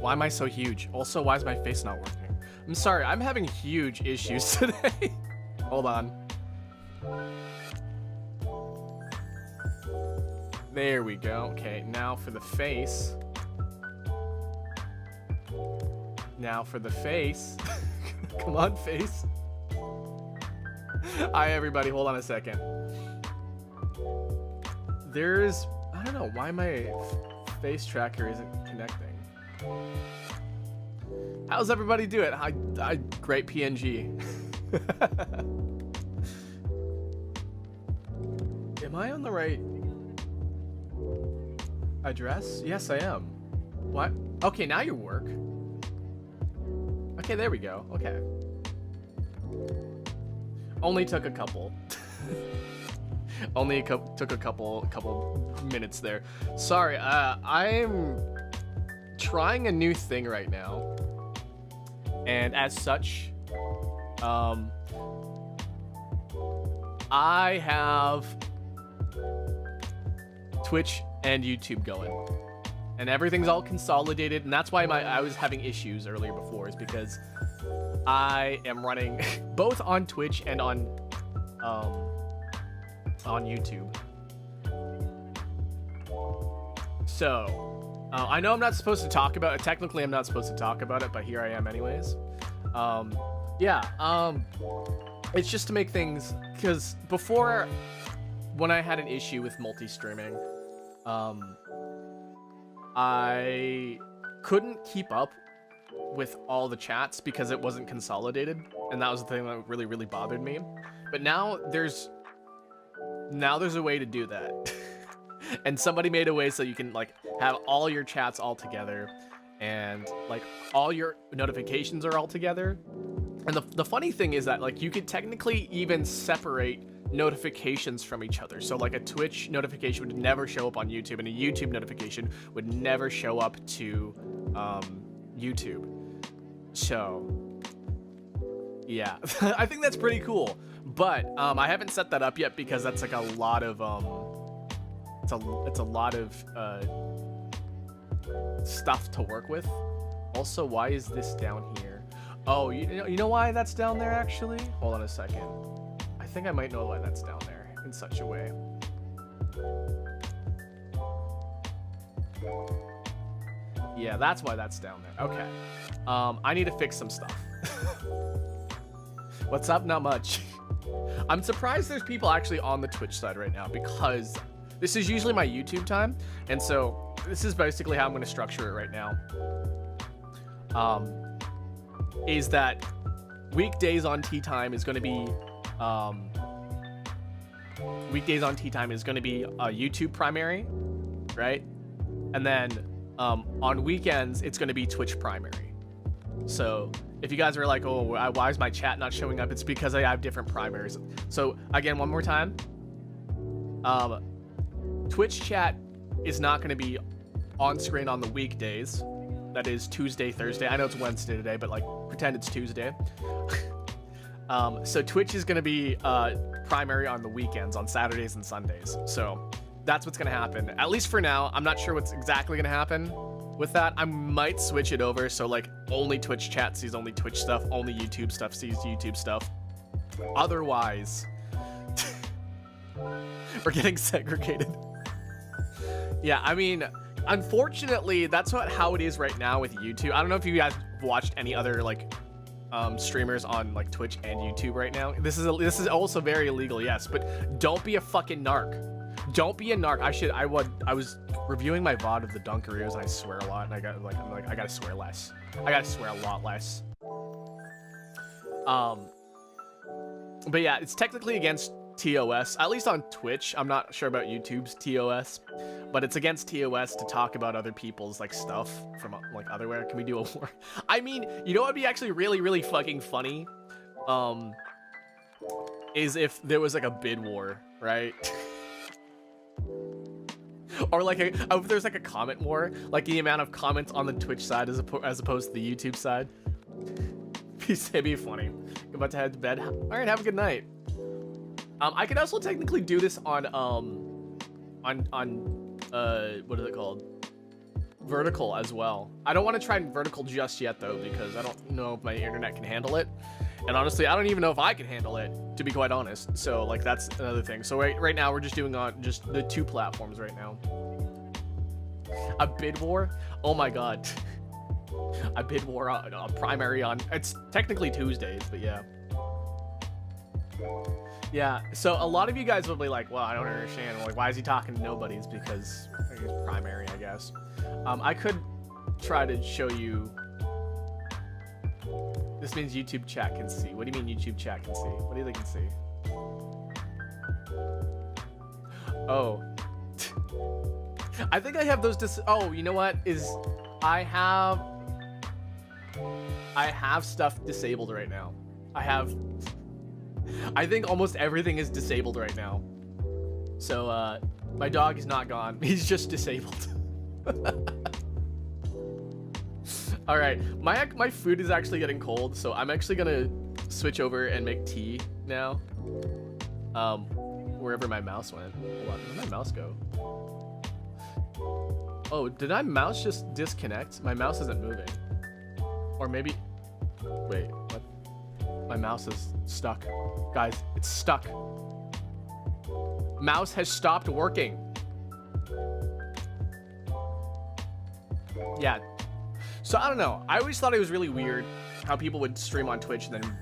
Why am I so huge? Also, why is my face not working? I'm sorry, I'm having huge issues today. Hold on. There we go. Okay, now for the face. Now for the face. Come on, face. Hi, everybody. Hold on a second. There's... I don't know why my face tracker isn't connecting. How's everybody doing? I great PNG. Am I on the right address? Yes, I am. What? Okay, now you work. Okay, there we go. Okay. Only took a couple. Only took a couple minutes there. Sorry, I'm trying a new thing right now. And as such, I have Twitch and YouTube going. And everything's all consolidated, and that's why I was having issues earlier before, is because I am running both on Twitch and on YouTube. So, I know I'm not supposed to talk about it. Technically, I'm not supposed to talk about it, but here I am anyways. It's just to make things, because before, when I had an issue with multi-streaming, I couldn't keep up with all the chats because it wasn't consolidated, and that was the thing that really, really bothered me. But now there's a way to do that. And somebody made a way so you can like have all your chats all together, and like all your notifications are all together. And the funny thing is that like you could technically even separate notifications from each other. So like a Twitch notification would never show up on YouTube, and a YouTube notification would never show up to YouTube. So Yeah, I think that's pretty cool. But I haven't set that up yet because that's like a lot of it's a lot of stuff to work with. Also, why is this down here? Oh, you know why that's down there actually? Hold on a second. I think I might know why that's down there in such a way. Yeah, that's why that's down there. Okay. I need to fix some stuff. What's up? Not much. I'm surprised there's people actually on the Twitch side right now because this is usually my YouTube time. And so this is basically how I'm going to structure it right now. Is that weekdays on tea time is going to be a YouTube primary, right? And then on weekends it's going to be Twitch primary. So if you guys are like, oh, why is my chat not showing up? It's because I have different primaries. So again, one more time, Twitch chat is not going to be on screen on the weekdays. That is Tuesday, Thursday. I know it's Wednesday today, but like pretend it's Tuesday. So Twitch is going to be primary on the weekends, on Saturdays and Sundays. So that's what's going to happen. At least for now. I'm not sure what's exactly going to happen with that. I might switch it over so like only Twitch chat sees only Twitch stuff, only YouTube stuff sees YouTube stuff. Otherwise, we're getting segregated. Yeah, I mean, unfortunately, that's how it is right now with YouTube. I don't know if you guys watched any other like streamers on like Twitch and YouTube right now. This is also very illegal, yes, but don't be a fucking narc. Don't be a narc. I was reviewing my VOD of the Dunkaroos and I swear a lot, and I gotta swear less. I gotta swear a lot less. But yeah, it's technically against TOS, at least on Twitch. I'm not sure about YouTube's TOS, but it's against TOS to talk about other people's like stuff from like otherwhere. Can we do a war? I mean, you know what would be actually really, really fucking funny? Is if there was like a bid war, right? Or like if there's like a comment war, like the amount of comments on the Twitch side as opposed to the YouTube side. It'd be funny. I'm about to head to bed. All right, have a good night. I could also technically do this on what is it called? Vertical as well. I don't want to try vertical just yet though, because I don't know if my internet can handle it. And honestly, I don't even know if I can handle it, to be quite honest. So like that's another thing. So right now we're just doing on just the two platforms right now. A bid war? Oh my god. A bid war on a primary on, it's technically Tuesdays, but yeah. Yeah, so a lot of you guys will be like, well, I don't understand. Like, why is he talking to nobodies? Because it's primary, I guess. I could try to show you. This means YouTube chat can see. What do you mean YouTube chat can see? What do you think can see? Oh. I think I have those oh, you know what? I have stuff disabled right now. I think almost everything is disabled right now. So, my dog is not gone. He's just disabled. All right, my food is actually getting cold, so I'm actually gonna switch over and make tea now. Wherever my mouse went. Hold on, where'd my mouse go? Oh, did my mouse just disconnect? My mouse isn't moving. Or maybe, wait, what? My mouse is stuck. Guys, it's stuck. Mouse has stopped working. Yeah. So I don't know. I always thought it was really weird how people would stream on Twitch and then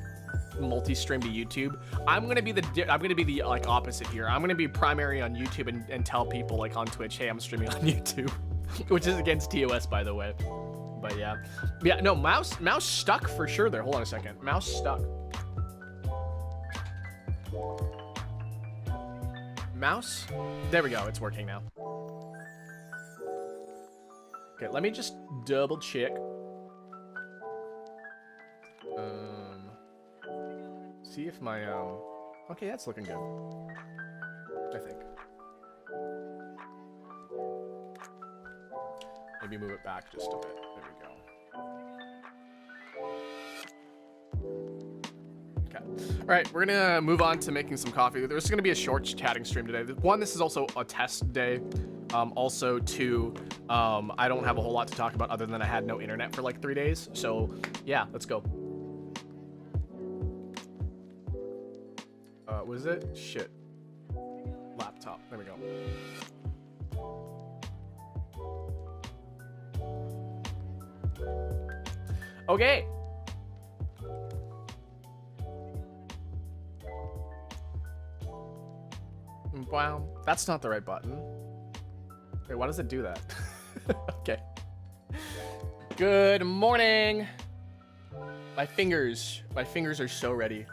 multi-stream to YouTube. I'm gonna be the like opposite here. I'm gonna be primary on YouTube and tell people like on Twitch, hey, I'm streaming on YouTube, which is against TOS, by the way. But yeah, no, mouse stuck for sure there. Hold on a second. Mouse stuck. Mouse. There we go. It's working now. Okay, let me just double check. See if my okay, that's looking good, I think. Maybe move it back just a bit. There we go. Okay. All right, we're gonna move on to making some coffee. There's gonna be a short chatting stream today. One, this is also a test day. Also, two, I don't have a whole lot to talk about other than I had no internet for like 3 days. So, yeah, let's go. What is it? Shit. Laptop. There we go. Okay. Wow. That's not the right button. Wait, why does it do that? Okay. Good morning. My fingers are so ready.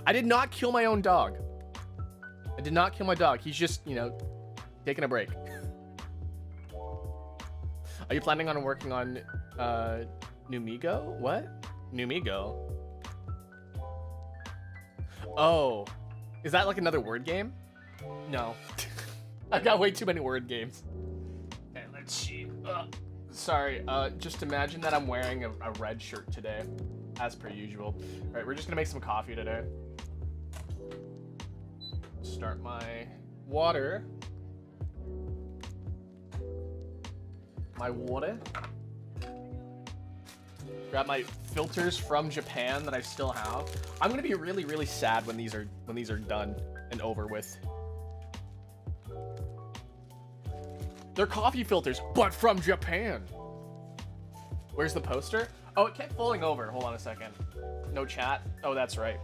I did not kill my own dog. I did not kill my dog. He's just, you know, taking a break. Are you planning on working on Numigo? What? Numigo? Oh. Is that like another word game? No. I've got way too many word games. Okay, let's see. Sorry, just imagine that I'm wearing a red shirt today, as per usual. All right, we're just gonna make some coffee today. Start my water. Grab my filters from Japan that I still have. I'm gonna be really, really sad when these are done and over with. They're coffee filters, but from Japan. Where's the poster? Oh, it kept falling over. Hold on a second. No chat. Oh, that's right.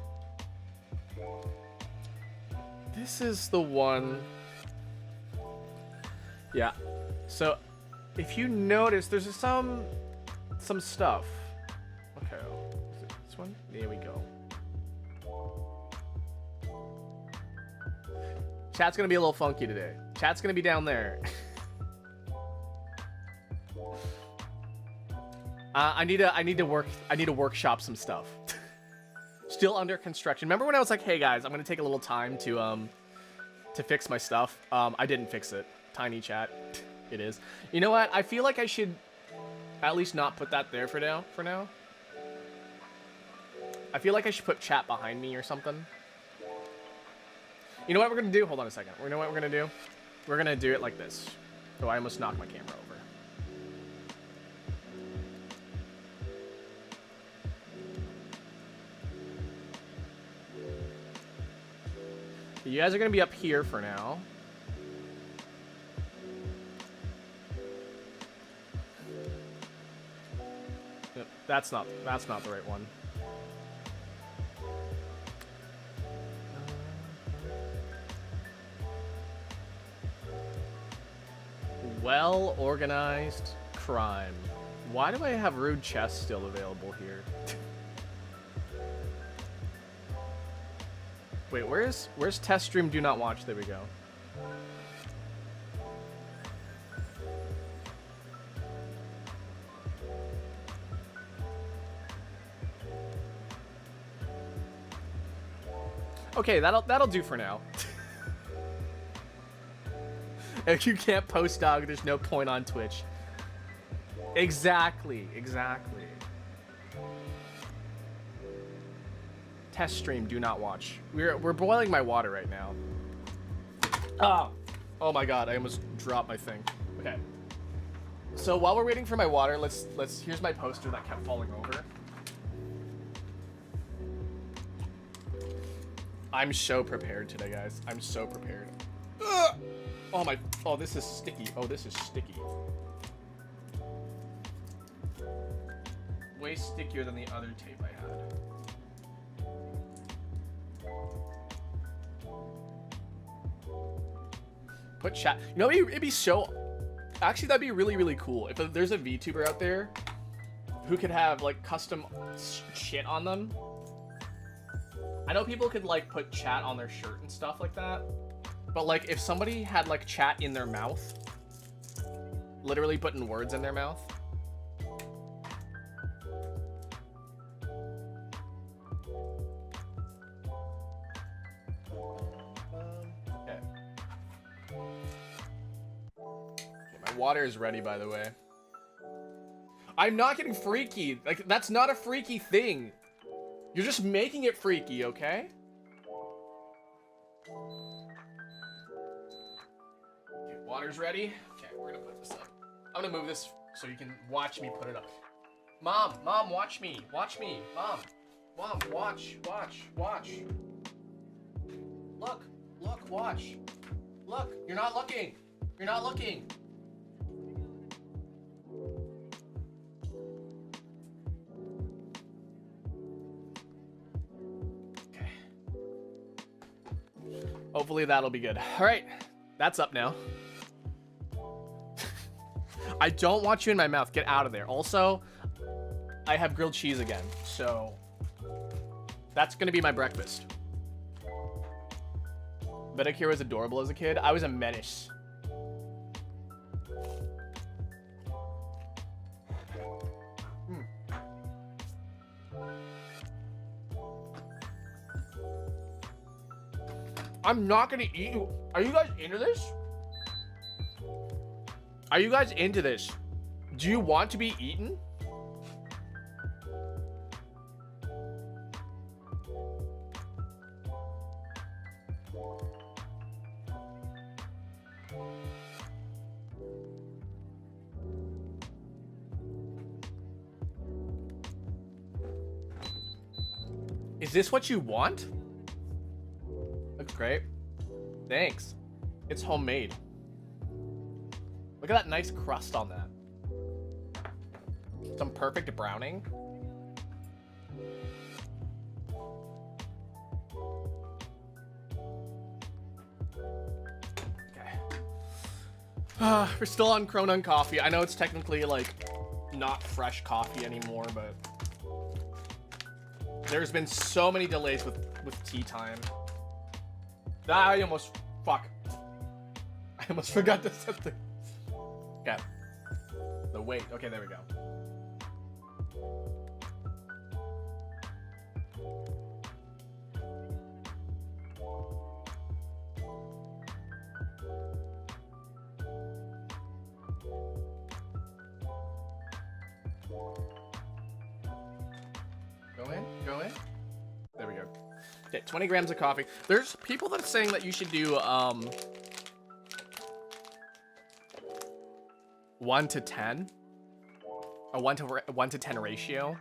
This is the one. Yeah. So, if you notice, there's some stuff. Okay. Is it this one? There we go. Chat's gonna be a little funky today. Chat's gonna be down there. I need to workshop some stuff. Still under construction. Remember when I was like, hey guys, I'm gonna take a little time to fix my stuff? I didn't fix it. Tiny chat. It is. You know what? I feel like I should at least not put that there for now. I feel like I should put chat behind me or something. You know what we're gonna do? Hold on a second. You know what we're gonna do? We're gonna do it like this. Oh, I almost knocked my camera over. You guys are gonna be up here for now. Yep, that's not the right one. Well organized crime. Why do I have rude chess still available here? Wait, where's test stream do not watch? There we go. Okay, that'll do for now. If you can't post, dog, there's no point on Twitch. Exactly. Test stream, do not watch. We're boiling my water right now. Oh my god, I almost dropped my thing. Okay. So while we're waiting for my water, here's my poster that kept falling over. I'm so prepared today, guys. I'm so prepared. Ugh! Oh, this is sticky. Oh, this is sticky. Way stickier than the other tape I had. Put chat. You know, it'd be so... Actually, that'd be really, really cool. If there's a VTuber out there who could have, like, custom shit on them. I know people could, like, put chat on their shirt and stuff like that. But, like, if somebody had, like, chat in their mouth, literally putting words in their mouth. Okay. My water is ready, by the way. I'm not getting freaky. Like, that's not a freaky thing. You're just making it freaky, okay? Okay, water's ready. Okay, we're gonna put this up. I'm gonna move this so you can watch me put it up. Mom, watch me. Watch me. Mom, watch. Look, watch. Look, you're not looking. You're not looking. Okay. Hopefully that'll be good. All right, that's up now. I don't want you in my mouth. Get out of there. Also, I have grilled cheese again, so that's gonna be my breakfast. Medicare was adorable as a kid. I was a menace. I'm not gonna eat you. Are you guys into this? Are you guys into this? Do you want to be eaten? Is this what you want? Looks great. Thanks. It's homemade. Look at that nice crust on that. Some perfect browning. Okay. We're still on Cronon coffee. I know it's technically like not fresh coffee anymore, but there's been so many delays with tea time. I almost forgot to set the. Okay. The weight. Okay, there we go. Go in. There we go. Okay, 20 grams of coffee. There's people that are saying that you should do 1 to 10, a 1 to 10 ratio,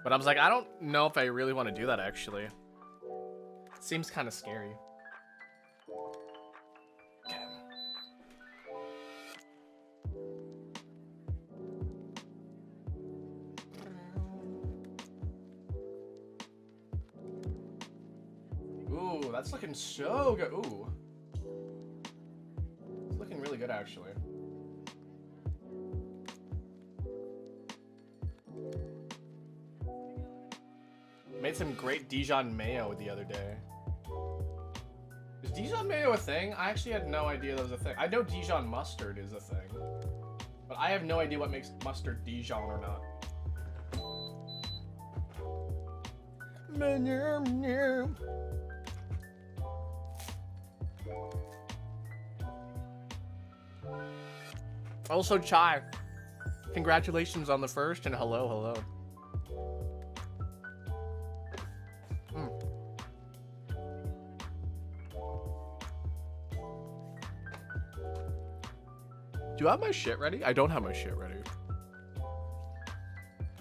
but I was like, I don't know if I really want to do that actually. It seems kind of scary. Okay. Ooh, that's looking so good. Ooh, it's looking really good actually. Made some great Dijon mayo the other day. Is Dijon mayo a thing? I actually had no idea that was a thing. I know Dijon mustard is a thing, but I have no idea what makes mustard Dijon or not. Also, Chai, congratulations on the first, and hello. Do you have my shit ready? I don't have my shit ready.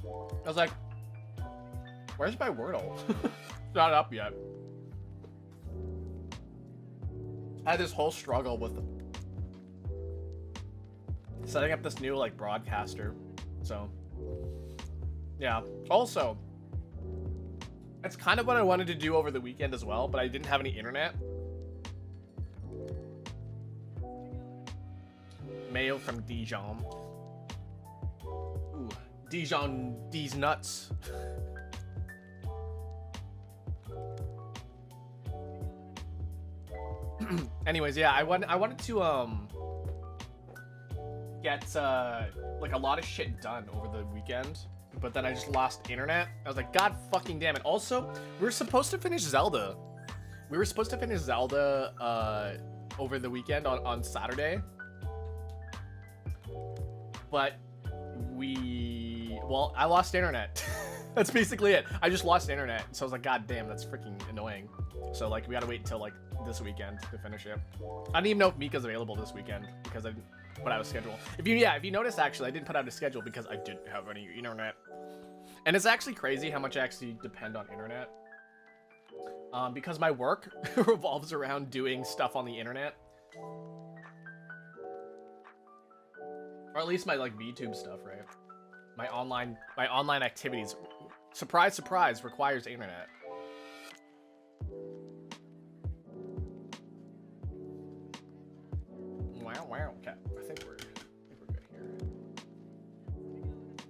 I was like, where's my Wordle? It's not up yet. I had this whole struggle with setting up this new like broadcaster. So yeah. Also, it's kind of what I wanted to do over the weekend as well, but I didn't have any internet. Mayo from Dijon. Ooh, Dijon, these nuts. Anyways, yeah, I wanted to get like a lot of shit done over the weekend, but then I just lost internet. I was like, God fucking damn it. Also, we were supposed to finish Zelda. Over the weekend on Saturday. But I lost internet. That's basically it. I just lost internet, so I was like, God damn, that's freaking annoying. So like, we gotta wait until like this weekend to finish it. I don't even know if Mika's available this weekend because I didn't put out a schedule. If you notice, actually, I didn't put out a schedule because I didn't have any internet. And it's actually crazy how much I actually depend on internet. Because my work revolves around doing stuff on the internet. Or at least my like VTube stuff, right? My online activities, surprise, surprise, requires internet. Wow. Okay, I think we're good here.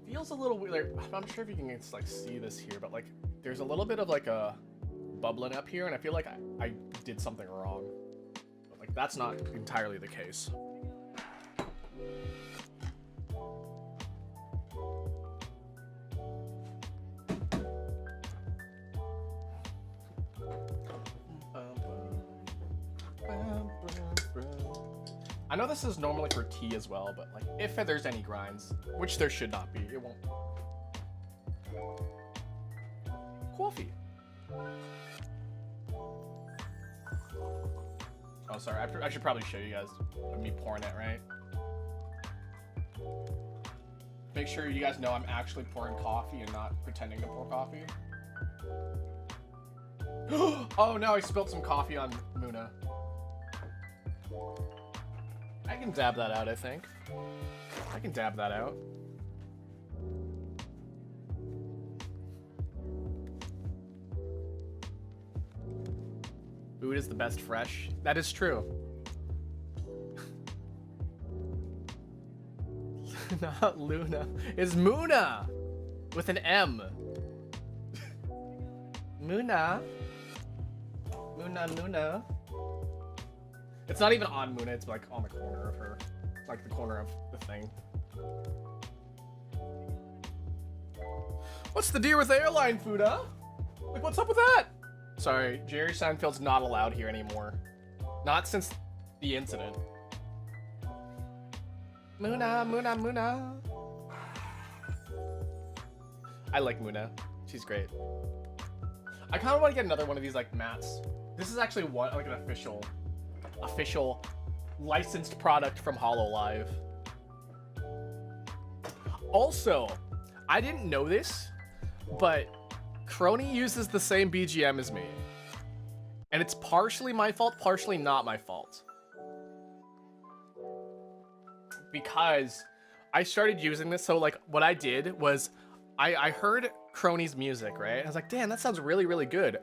Feels a little weird. I'm not sure if you can like see this here, but like there's a little bit of like a bubbling up here, and I feel like I did something wrong. But like that's not entirely the case. I know this is normally for tea as well, but like if there's any grinds, which there should not be, it won't. Coffee. Oh, sorry. I should probably show you guys me pouring it, right? Make sure you guys know I'm actually pouring coffee and not pretending to pour coffee. Oh no, I spilled some coffee on Muna. I can dab that out, I think. I can dab that out. Food is the best fresh. That is true. Not Luna. It's Muna! With an M. Muna. Muna. It's not even on Muna, it's like on the corner of her. Like the corner of the thing. What's the deal with the airline food, huh? Like, what's up with that? Sorry, Jerry Seinfeld's not allowed here anymore. Not since the incident. Muna. I like Muna. She's great. I kind of want to get another one of these like mats. This is actually what like an official licensed product from HoloLive. Also, I didn't know this, but Crony uses the same BGM as me. And it's partially my fault, partially not my fault. Because I started using this, so like what I did was I heard Crony's music, right? I was like, damn, that sounds really, really good.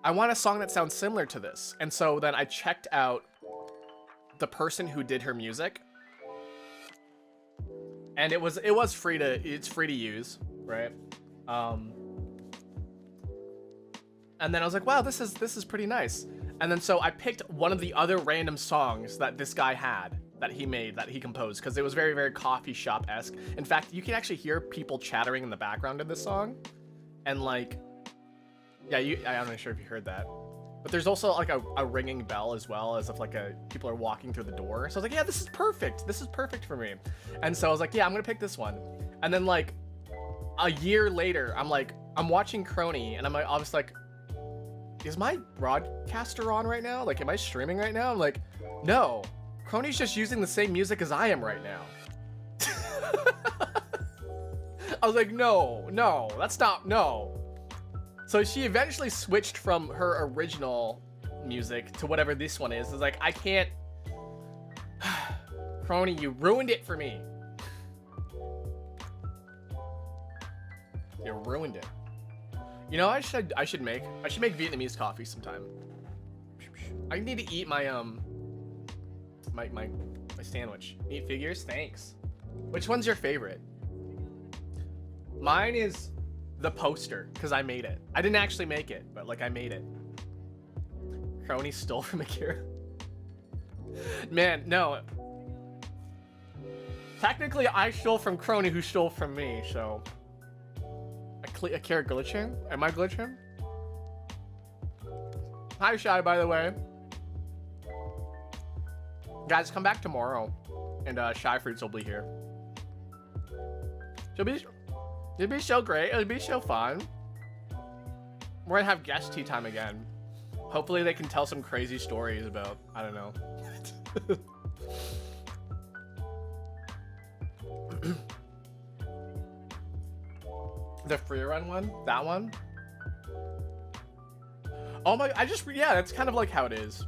I want a song that sounds similar to this. And so then I checked out the person who did her music. And it's free to use, right? And then I was like, wow, this is pretty nice. And then so I picked one of the other random songs that this guy had, that he composed, because it was very, very coffee shop-esque. In fact, you can actually hear people chattering in the background of this song. And like, yeah, I'm not sure if you heard that. But there's also like a ringing bell as well, as if like people are walking through the door. So I was like, yeah, this is perfect. This is perfect for me. And so I was like, yeah, I'm gonna pick this one. And then like a year later, I'm watching Crony, and I was like, is my broadcaster on right now? Like, am I streaming right now? I'm like, no. Crony's just using the same music as I am right now. I was like, no, that's not, no. So she eventually switched from her original music to whatever this one is. It's like, I can't. Crony, you ruined it for me. You ruined it. You know, I should make Vietnamese coffee sometime. I need to eat my my sandwich. Eat figures, thanks. Which one's your favorite? Mine is the poster, because I made it. I didn't actually make it, but like I made it. Crony stole from Akira. Man, no. Technically, I stole from Crony, who stole from me, so. Akira glitching? Am I glitching? Hi, Shy, by the way. Guys, come back tomorrow, and Shy Fruits will be here. It'd be so great. It'd be so fun. We're gonna have guest tea time again. Hopefully they can tell some crazy stories about, I don't know. The free run one? That one? Oh my, yeah, that's kind of like how it is.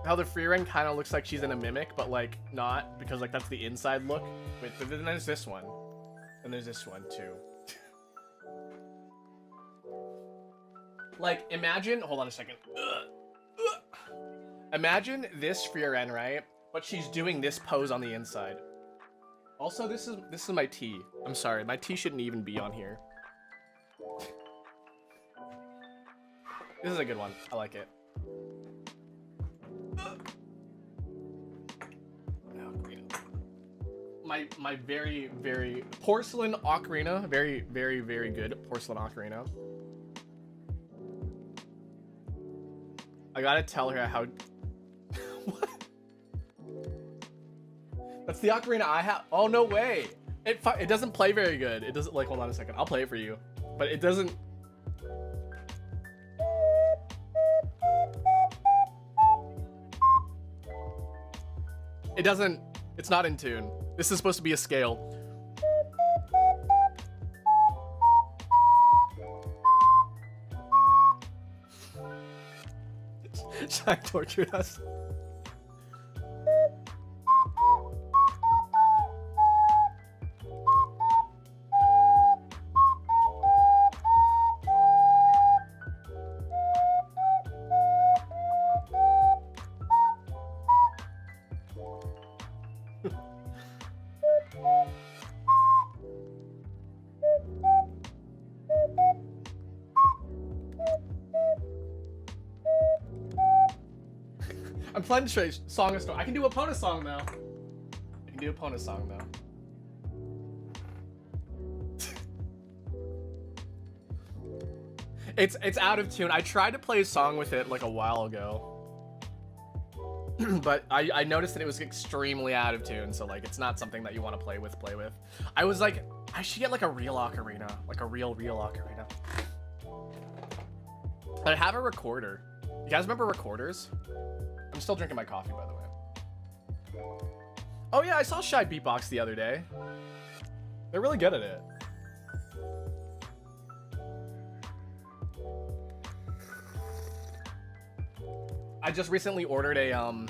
How the free run kind of looks like she's in a mimic, but like not, because like that's the inside look. Wait, but then there's this one. And there's this one too. Like, imagine, hold on a second. Imagine this free run, right? But she's doing this pose on the inside. Also, this is my tea. I'm sorry, my tea shouldn't even be on here. This is a good one. I like it. My very, very porcelain ocarina. Very, very, very good porcelain ocarina. I gotta tell her how. What? That's the ocarina I have. Oh no way! It doesn't play very good. It doesn't, like, hold on a second. I'll play it for you, but it doesn't. It doesn't. It's not in tune. This is supposed to be a scale. Shaq tortured us. I'm planning to show song a story. I can do a Pona song now. I can do a Pona song now. It's out of tune. I tried to play a song with it like a while ago. But I noticed that it was extremely out of tune, so like it's not something that you want to play with. I was like, I should get like a real ocarina, like a real ocarina. But I have a recorder. You guys remember recorders? I'm still drinking my coffee, by the way. Oh yeah, I saw Shy beatbox the other day. They're really good at it. I just recently ordered a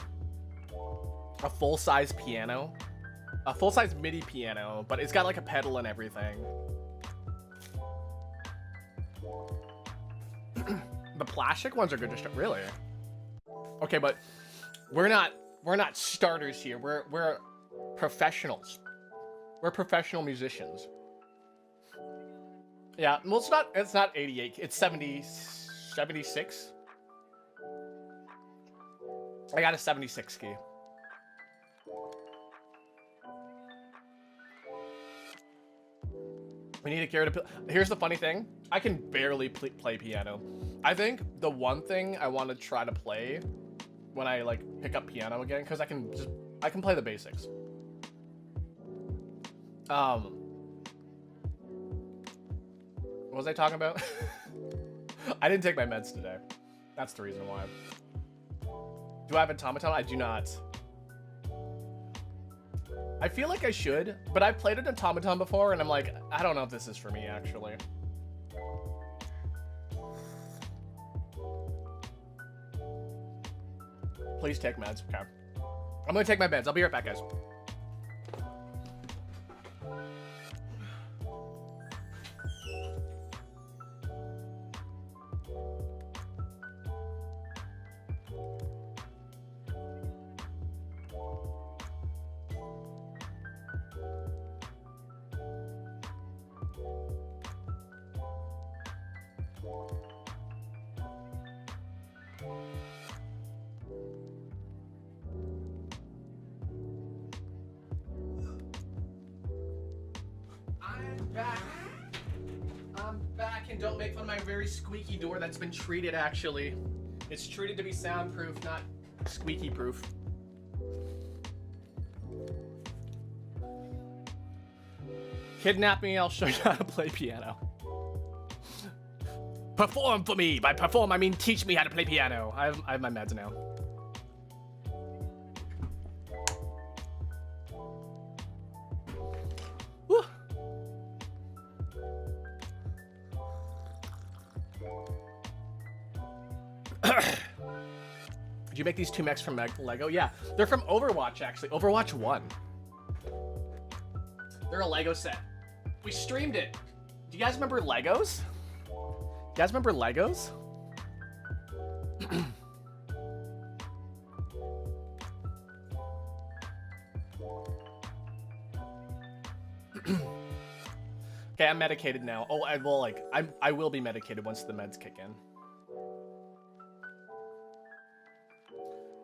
full-size piano. A full-size MIDI piano, but it's got like a pedal and everything. The plastic ones are good to start. Really? Okay, but we're not starters here. We're professionals. We're professional musicians. Yeah, well, it's not 88. It's 76. I got a 76 key. We need to carry to. Here's the funny thing. I can barely play piano. I think the one thing I want to try to play when I like pick up piano again, because I can play the basics. What was I talking about? I didn't take my meds today. That's the reason why. Do I have automaton? I do not. I feel like I should, but I played an automaton before, and I'm like, I don't know if this is for me, actually. Please take meds. Okay. I'm gonna take my meds. I'll be right back, guys. I'm back, and don't make fun of my very squeaky door that's been treated, actually. It's treated to be soundproof, not squeaky proof. Kidnap me, I'll show you how to play piano. Perform for me. By perform, I mean teach me how to play piano. I have my meds now. Woo. Did you make these two mechs from Lego? Yeah, they're from Overwatch, actually. Overwatch 1. They're a Lego set. We streamed it. Do you guys remember Legos? You guys remember Legos? Okay, I'm medicated now. Oh, I will be medicated once the meds kick in.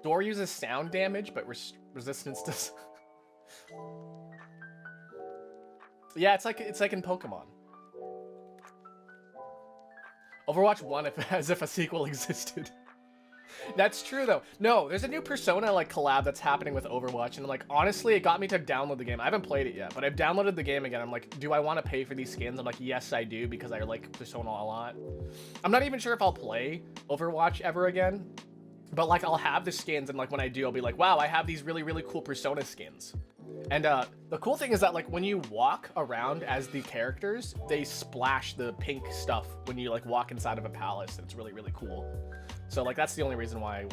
Door uses sound damage, but resistance does. Yeah, it's like in Pokemon. Overwatch 1 as if a sequel existed. That's true though. No, there's a new Persona like collab that's happening with Overwatch, and like honestly, it got me to download the game. I haven't played it yet, but I've downloaded the game again. I'm like, do I want to pay for these skins? I'm like, yes, I do, because I like Persona a lot. I'm not even sure if I'll play Overwatch ever again, but like I'll have the skins, and like when I do, I'll be like, wow, I have these really, really cool Persona skins. And the cool thing is that like when you walk around as the characters, they splash the pink stuff when you like walk inside of a palace, and it's really, really cool. So like that's the only reason why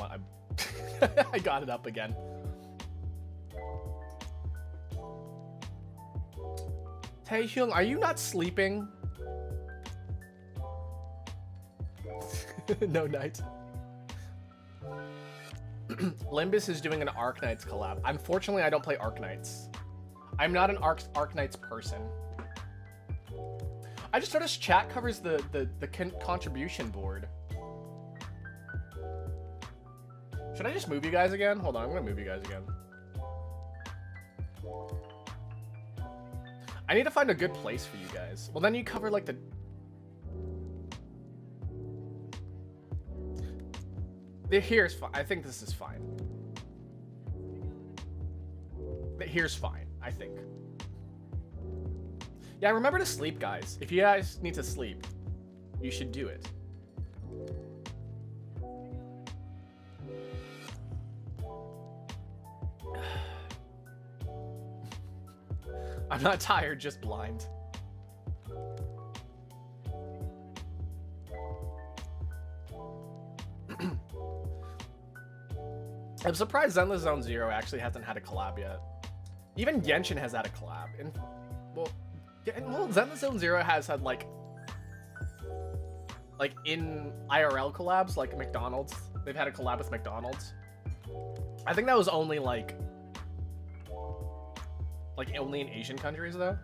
I got it up again. Taehyung, are you not sleeping? No night. Limbus is doing an Arknights collab. Unfortunately, I don't play Arknights. I'm not an Arknights person. I just noticed chat covers the contribution board. Should I just move you guys again? Hold on, I'm gonna move you guys again. I need to find a good place for you guys. Well, then you cover like the... Here's fine. I think this is fine. Here's fine, I think. Yeah, remember to sleep, guys. If you guys need to sleep, you should do it. I'm not tired, just blind. I'm surprised Zenless Zone Zero actually hasn't had a collab yet. Even Genshin has had a collab. And well, Zenless Zone Zero has had like in IRL collabs, like McDonald's. They've had a collab with McDonald's. I think that was only like only in Asian countries though.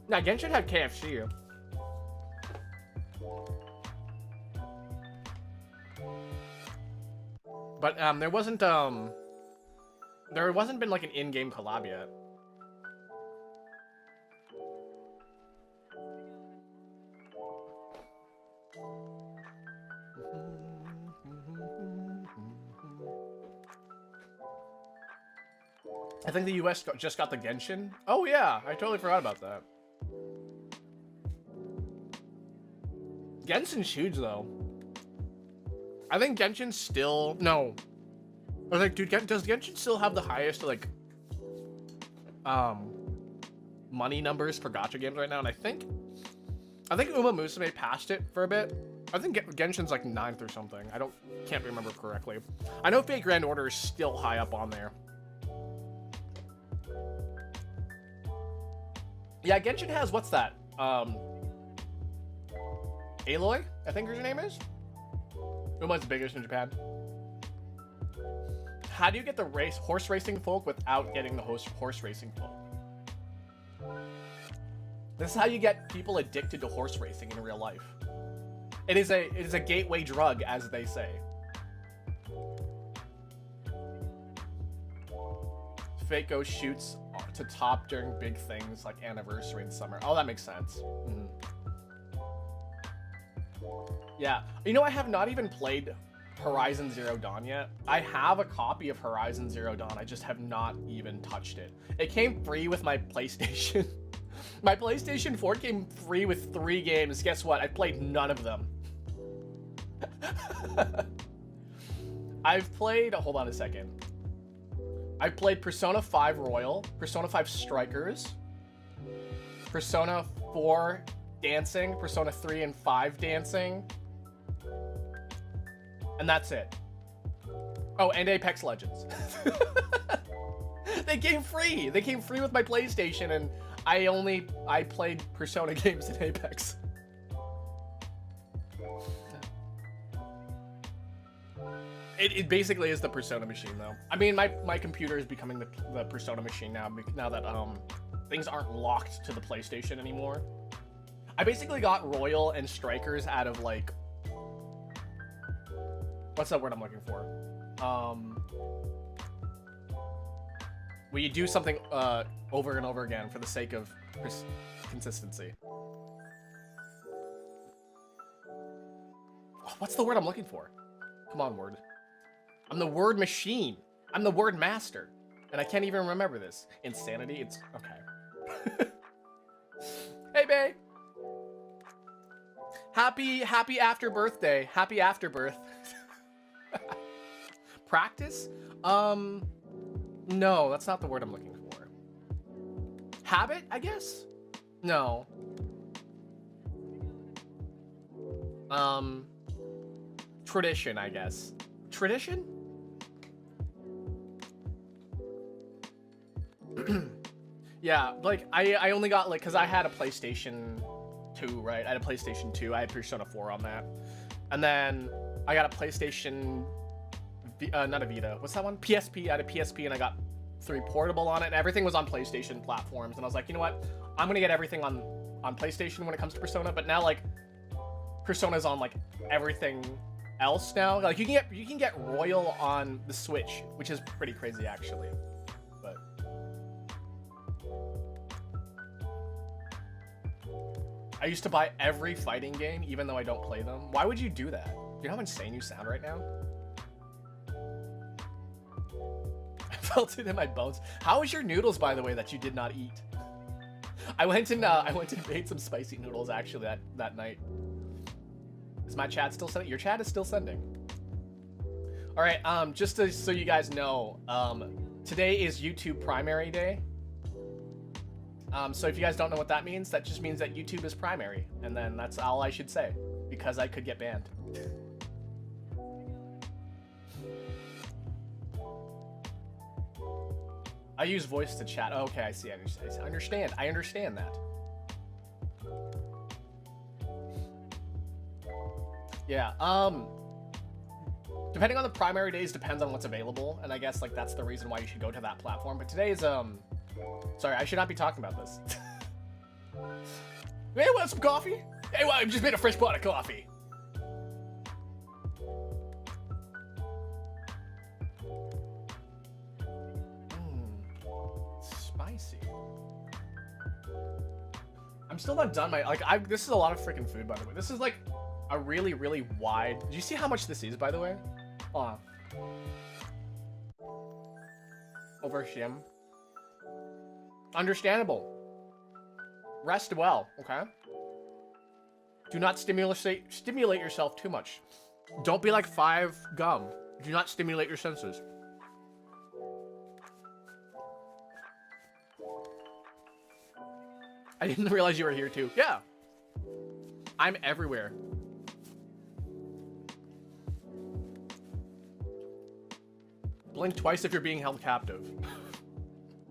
Nah, Genshin had KFC. But there wasn't been like an in-game collab yet. I think the US just got the Genshin. Oh yeah, I totally forgot about that. Genshin's huge though. I think Genshin still... No. I was like, dude, does Genshin still have the highest, like, money numbers for gacha games right now? And I think Uma Musume passed it for a bit. I think Genshin's like 9th or something. Can't remember correctly. I know Fate Grand Order is still high up on there. Yeah, Genshin has, what's that? Aloy, I think her name is? Uma's biggest in Japan. How do you get the horse racing folk without getting the horse racing folk? This is how you get people addicted to horse racing in real life. It is a gateway drug, as they say. Fako shoots to top during big things like anniversary in summer. Oh, that makes sense. Mm-hmm. Yeah, you know, I have not even played Horizon Zero Dawn yet. I have a copy of Horizon Zero Dawn. I just have not even touched it. It came free with my PlayStation. My PlayStation 4 came free with 3 games. Guess what? I played none of them. I've played... Hold on a second. I've played Persona 5 Royal, Persona 5 Strikers, Persona 4 Dancing, Persona 3 and 5 Dancing, and that's it. Oh, and Apex Legends. They came free. They came free with my PlayStation, and I played Persona games in Apex. It basically is the Persona machine, though. I mean, my computer is becoming the Persona machine now that things aren't locked to the PlayStation anymore. I basically got Royal and Strikers out of, like... What's that word I'm looking for? Where you do something over and over again for the sake of consistency. What's the word I'm looking for? Come on, word. I'm the word machine. I'm the word master. And I can't even remember this. Insanity? It's... Okay. Hey, babe. Happy after birthday. Happy afterbirth. Practice? No, that's not the word I'm looking for. Habit, I guess? No. Tradition, I guess. Tradition? Yeah, like, I only got, like, because I had a PlayStation 2, right? I had a PlayStation 2. I had Persona 4 on that. And then I got a PlayStation... not a Vita. What's that one? PSP. I had a PSP, and I got 3 Portable on it. And everything was on PlayStation platforms. And I was like, you know what? I'm going to get everything on PlayStation when it comes to Persona. But now, like, Persona's on, like, everything else now. Like, you can get Royal on the Switch, which is pretty crazy, actually. But... I used to buy every fighting game, even though I don't play them. Why would you do that? Do you know how insane you sound right now? I felt it in my bones. How was your noodles, by the way, that you did not eat? I went and made some spicy noodles actually that night. Is my chat still sending? Your chat is still sending. All right, just so you guys know, today is YouTube primary day. So if you guys don't know what that means, that just means that YouTube is primary, and then that's all I should say, because I could get banned. I use voice to chat. Oh, okay, I see. I understand that. Yeah, depending on the primary days depends on what's available, and I guess, like, that's the reason why you should go to that platform. But today is, sorry, I should not be talking about this. Hey, want some coffee? Hey, well, I just made a fresh pot of coffee. Spicy. I'm still not done my, like, this is a lot of freaking food, by the way. This is, like, a really, really wide... Do you see how much this is, by the way? Hold on. Over shim. Understandable. Rest well, okay? Do not stimulate yourself too much. Don't be like 5 Gum. Do not stimulate your senses. I didn't realize you were here too. Yeah. I'm everywhere. Blink twice if you're being held captive.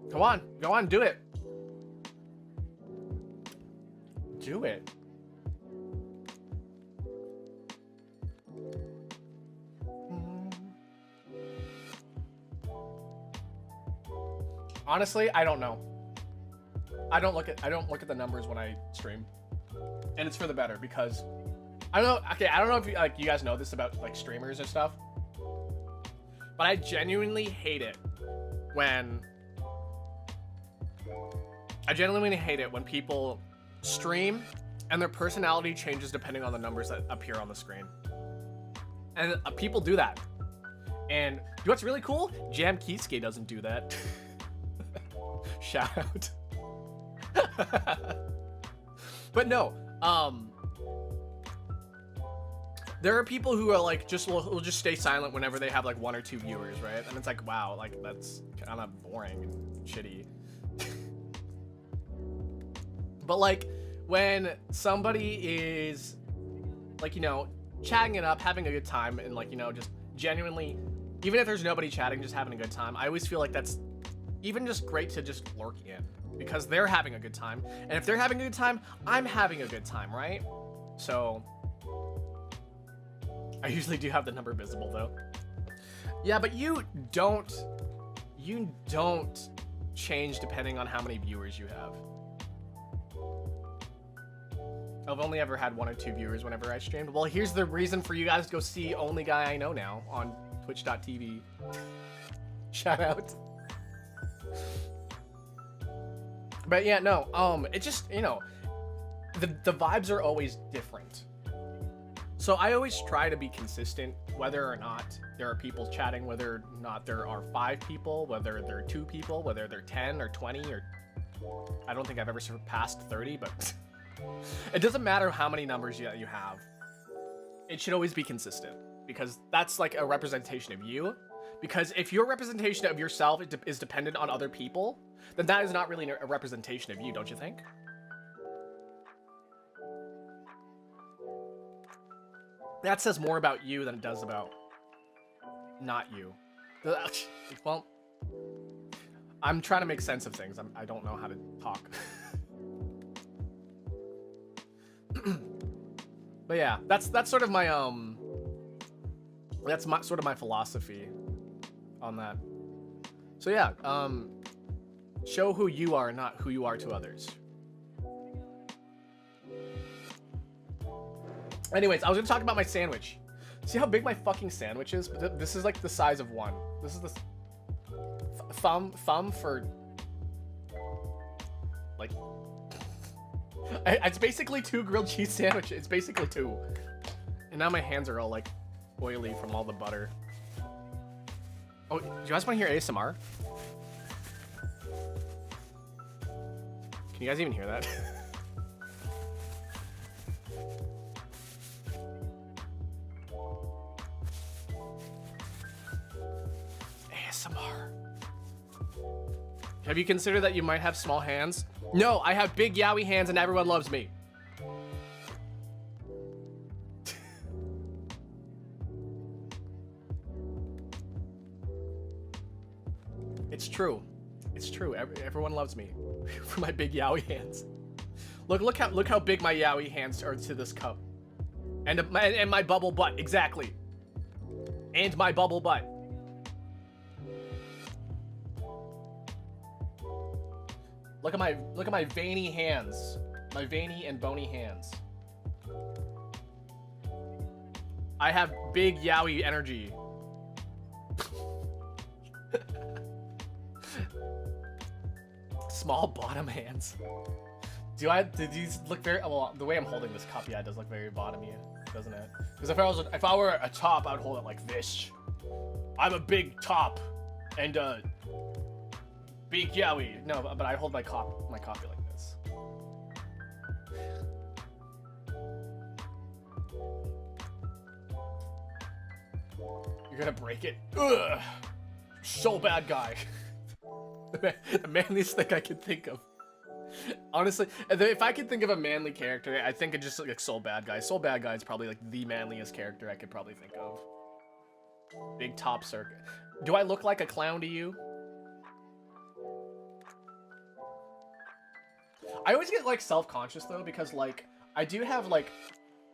Come on, go on, do it. Do it. Honestly, I don't know. I don't look at the numbers when I stream, and it's for the better because I don't know. Okay, I don't know if you guys know this about like streamers and stuff, but I genuinely hate it when people stream and their personality changes depending on the numbers that appear on the screen. And people do that. And you know what's really cool? Jam Kisuke doesn't do that. Shout out. But no, there are people who are like will just stay silent whenever they have like 1 or 2 viewers, right? And it's like, wow, like that's kind of boring and shitty. But like when somebody is like, you know, chatting it up, having a good time, and like, you know, just genuinely, even if there's nobody chatting, just having a good time, I always feel like that's even just great to just lurk in, because they're having a good time, and if they're having a good time, I'm having a good time, right? So I usually do have the number visible though. Yeah, but you don't change depending on how many viewers you have. I've only ever had 1 or 2 viewers whenever I streamed. Well, here's the reason for you guys to go see Only Guy I Know Now on twitch.tv. Shout out. But yeah, no, it just, you know, the vibes are always different. So I always try to be consistent, whether or not there are people chatting, whether or not there are 5 people, whether there are 2 people, whether they're 10 or 20, or I don't think I've ever surpassed 30, but it doesn't matter how many numbers you have. It should always be consistent, because that's like a representation of you. Because if your representation of yourself is dependent on other people, then that is not really a representation of you, don't you think? That says more about you than it does about not you. Well, I'm trying to make sense of things. I don't know how to talk. But yeah, that's sort of my sort of my philosophy on that. So yeah, show who you are, not who you are to others. Anyways, I was gonna talk about my sandwich. See how big my fucking sandwich is? This is like the size of one. This is the thumb for like. It's basically 2 grilled cheese sandwiches. It's basically 2. And now my hands are all like oily from all the butter. Oh, do you guys want to hear ASMR? Can you guys even hear that? ASMR. Have you considered that you might have small hands? No, I have big yaoi hands and everyone loves me. It's true. It's true. Everyone loves me for my big yaoi hands. Look how big my yaoi hands are to this cup. And my bubble butt, exactly. And my bubble butt. Look at my veiny hands. My veiny and bony hands. I have big yaoi energy. Small bottom hands. Do these look very, well, the way I'm holding this cup, yeah, it does look very bottomy, doesn't it? Because if I were a top, I would hold it like this. I'm a big top and big yaoi. No, but I hold my coffee like this. You're gonna break it. Ugh. So bad guy. The manliest thing I could think of. Honestly, if I could think of a manly character, I think it just like Soul Bad Guy. Soul Bad Guy is probably like the manliest character I could probably think of. Big top circuit. Do I look like a clown to you? I always get like self-conscious though, because like I do have like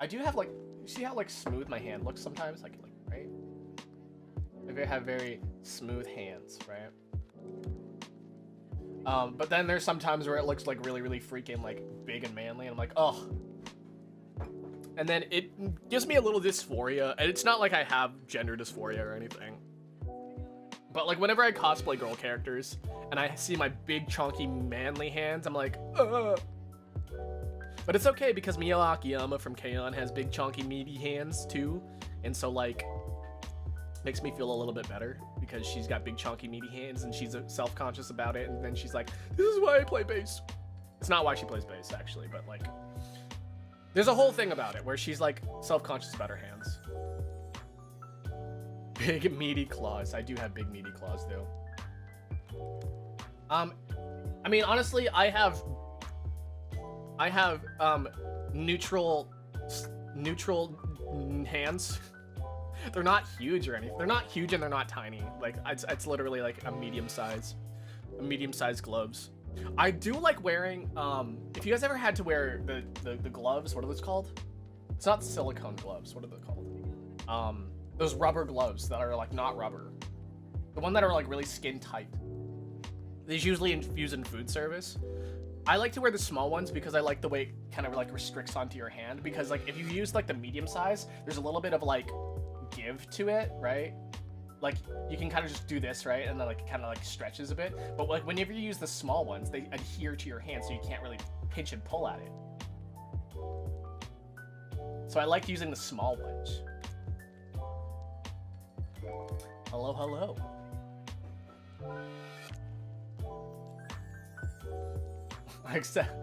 you see how like smooth my hand looks sometimes, like right? I have very smooth hands, right? But then there's sometimes where it looks like really freaking like big and manly, and I'm like, oh. And then it gives me a little dysphoria, and it's not like I have gender dysphoria or anything. But like whenever I cosplay girl characters and I see my big chunky manly hands, I'm like, ugh. But it's okay because Mio Akiyama from K-On! Has big, chunky, meaty hands too. And so, like, makes me feel a little bit better because she's got big, chunky, meaty hands and she's self-conscious about it. And then she's like, this is why I play bass. It's not why she plays bass, actually, but, like, there's a whole thing about it where she's, like, self-conscious about her hands. Big, meaty claws. I do have big, meaty claws, though. I mean, honestly, I have neutral hands. They're not huge or anything. They're not huge and they're not tiny. Like, it's literally like a medium size gloves. I do like wearing, if you guys ever had to wear the gloves, what are those called? It's not silicone gloves. What are they called? Those rubber gloves that are like not rubber. The one that are like really skin tight. These usually used in food service. I like to wear the small ones because I like the way it kind of like restricts onto your hand, because like if you use like the medium size, there's a little bit of like give to it, right? Like you can kind of just do this, right? And then like it kind of like stretches a bit. But like whenever you use the small ones, they adhere to your hand so you can't really pinch and pull at it. So I like using the small ones. Hello, hello. I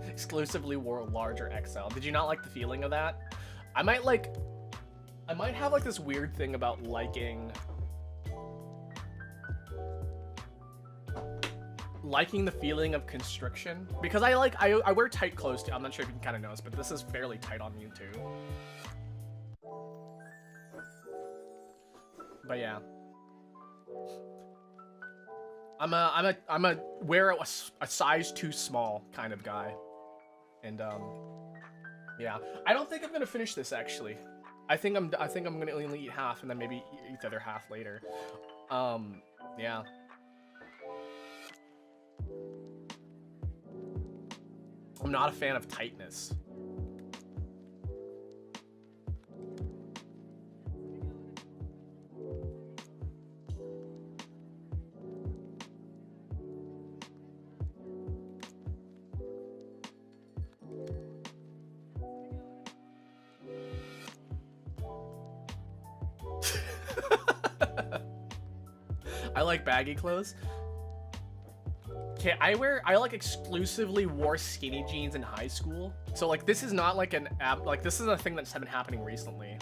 exclusively wore large or XL. Did you not like the feeling of that? I might have like this weird thing about liking the feeling of constriction, because I wear tight clothes too. I'm not sure if you can kind of notice, but this is fairly tight on me too. But yeah, I'm a wear a size too small kind of guy, and yeah, I don't think I'm gonna finish this actually. I think I'm gonna only eat half and then maybe eat the other half later. Yeah. I'm not a fan of tightness. I like baggy clothes. Okay, I like exclusively wore skinny jeans in high school. So like this is not like this is a thing that's been happening recently.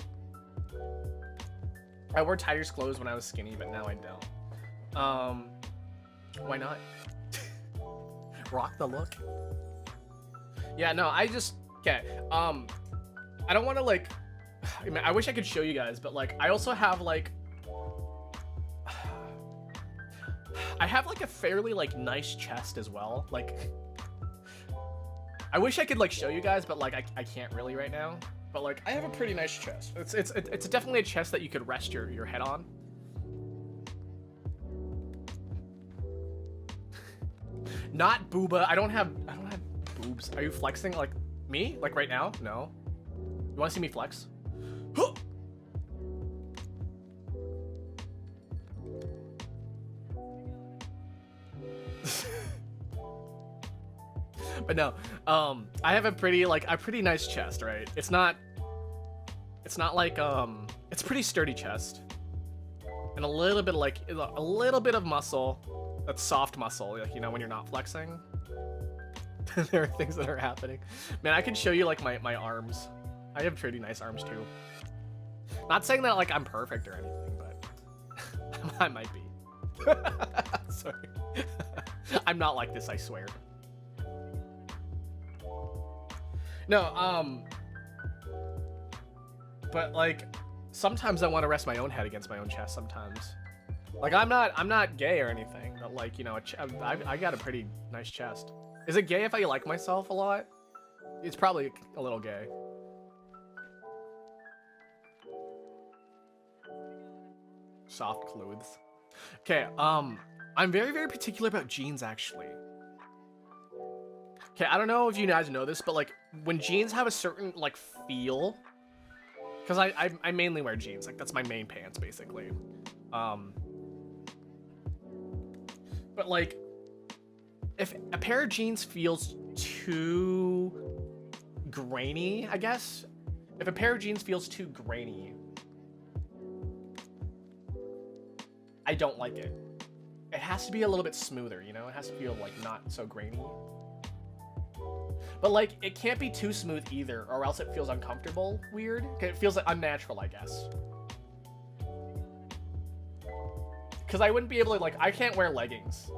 I wore tighter clothes when I was skinny, but now I don't. Why not? Rock the look. Yeah, no, okay. I don't want to like, I mean, I wish I could show you guys, but like I also have like I have like a fairly like nice chest as well. Like I wish I could like show you guys, but like I can't really right now. But like I have a pretty nice chest. It's definitely a chest that you could rest your head on. Not booba. I don't have boobs. Are you flexing like me? Like right now? No. You want to see me flex? But no, I have a pretty nice chest, right? It's not like it's a pretty sturdy chest, and a little bit of muscle. That's soft muscle, like, you know, when you're not flexing. There are things that are happening. Man, I can show you like my arms. I have pretty nice arms too. Not saying that like I'm perfect or anything, but I might be. Sorry. I'm not like this, I swear. No, but like sometimes I want to rest my own head against my own chest sometimes. Like I'm not gay or anything, but like, you know, I got a pretty nice chest. Is it gay if I like myself a lot? It's probably a little gay. Soft clothes. Okay, I'm very, very particular about jeans, actually. Okay, I don't know if you guys know this, but like when jeans have a certain like feel, because I mainly wear jeans, like that's my main pants basically. But like if a pair of jeans feels too grainy, I guess. If a pair of jeans feels too grainy, I don't like it. It has to be a little bit smoother, you know? It has to feel like not so grainy. But like, it can't be too smooth either, or else it feels uncomfortable, weird. It feels like unnatural, I guess. Because I wouldn't be able to, like, I can't wear leggings.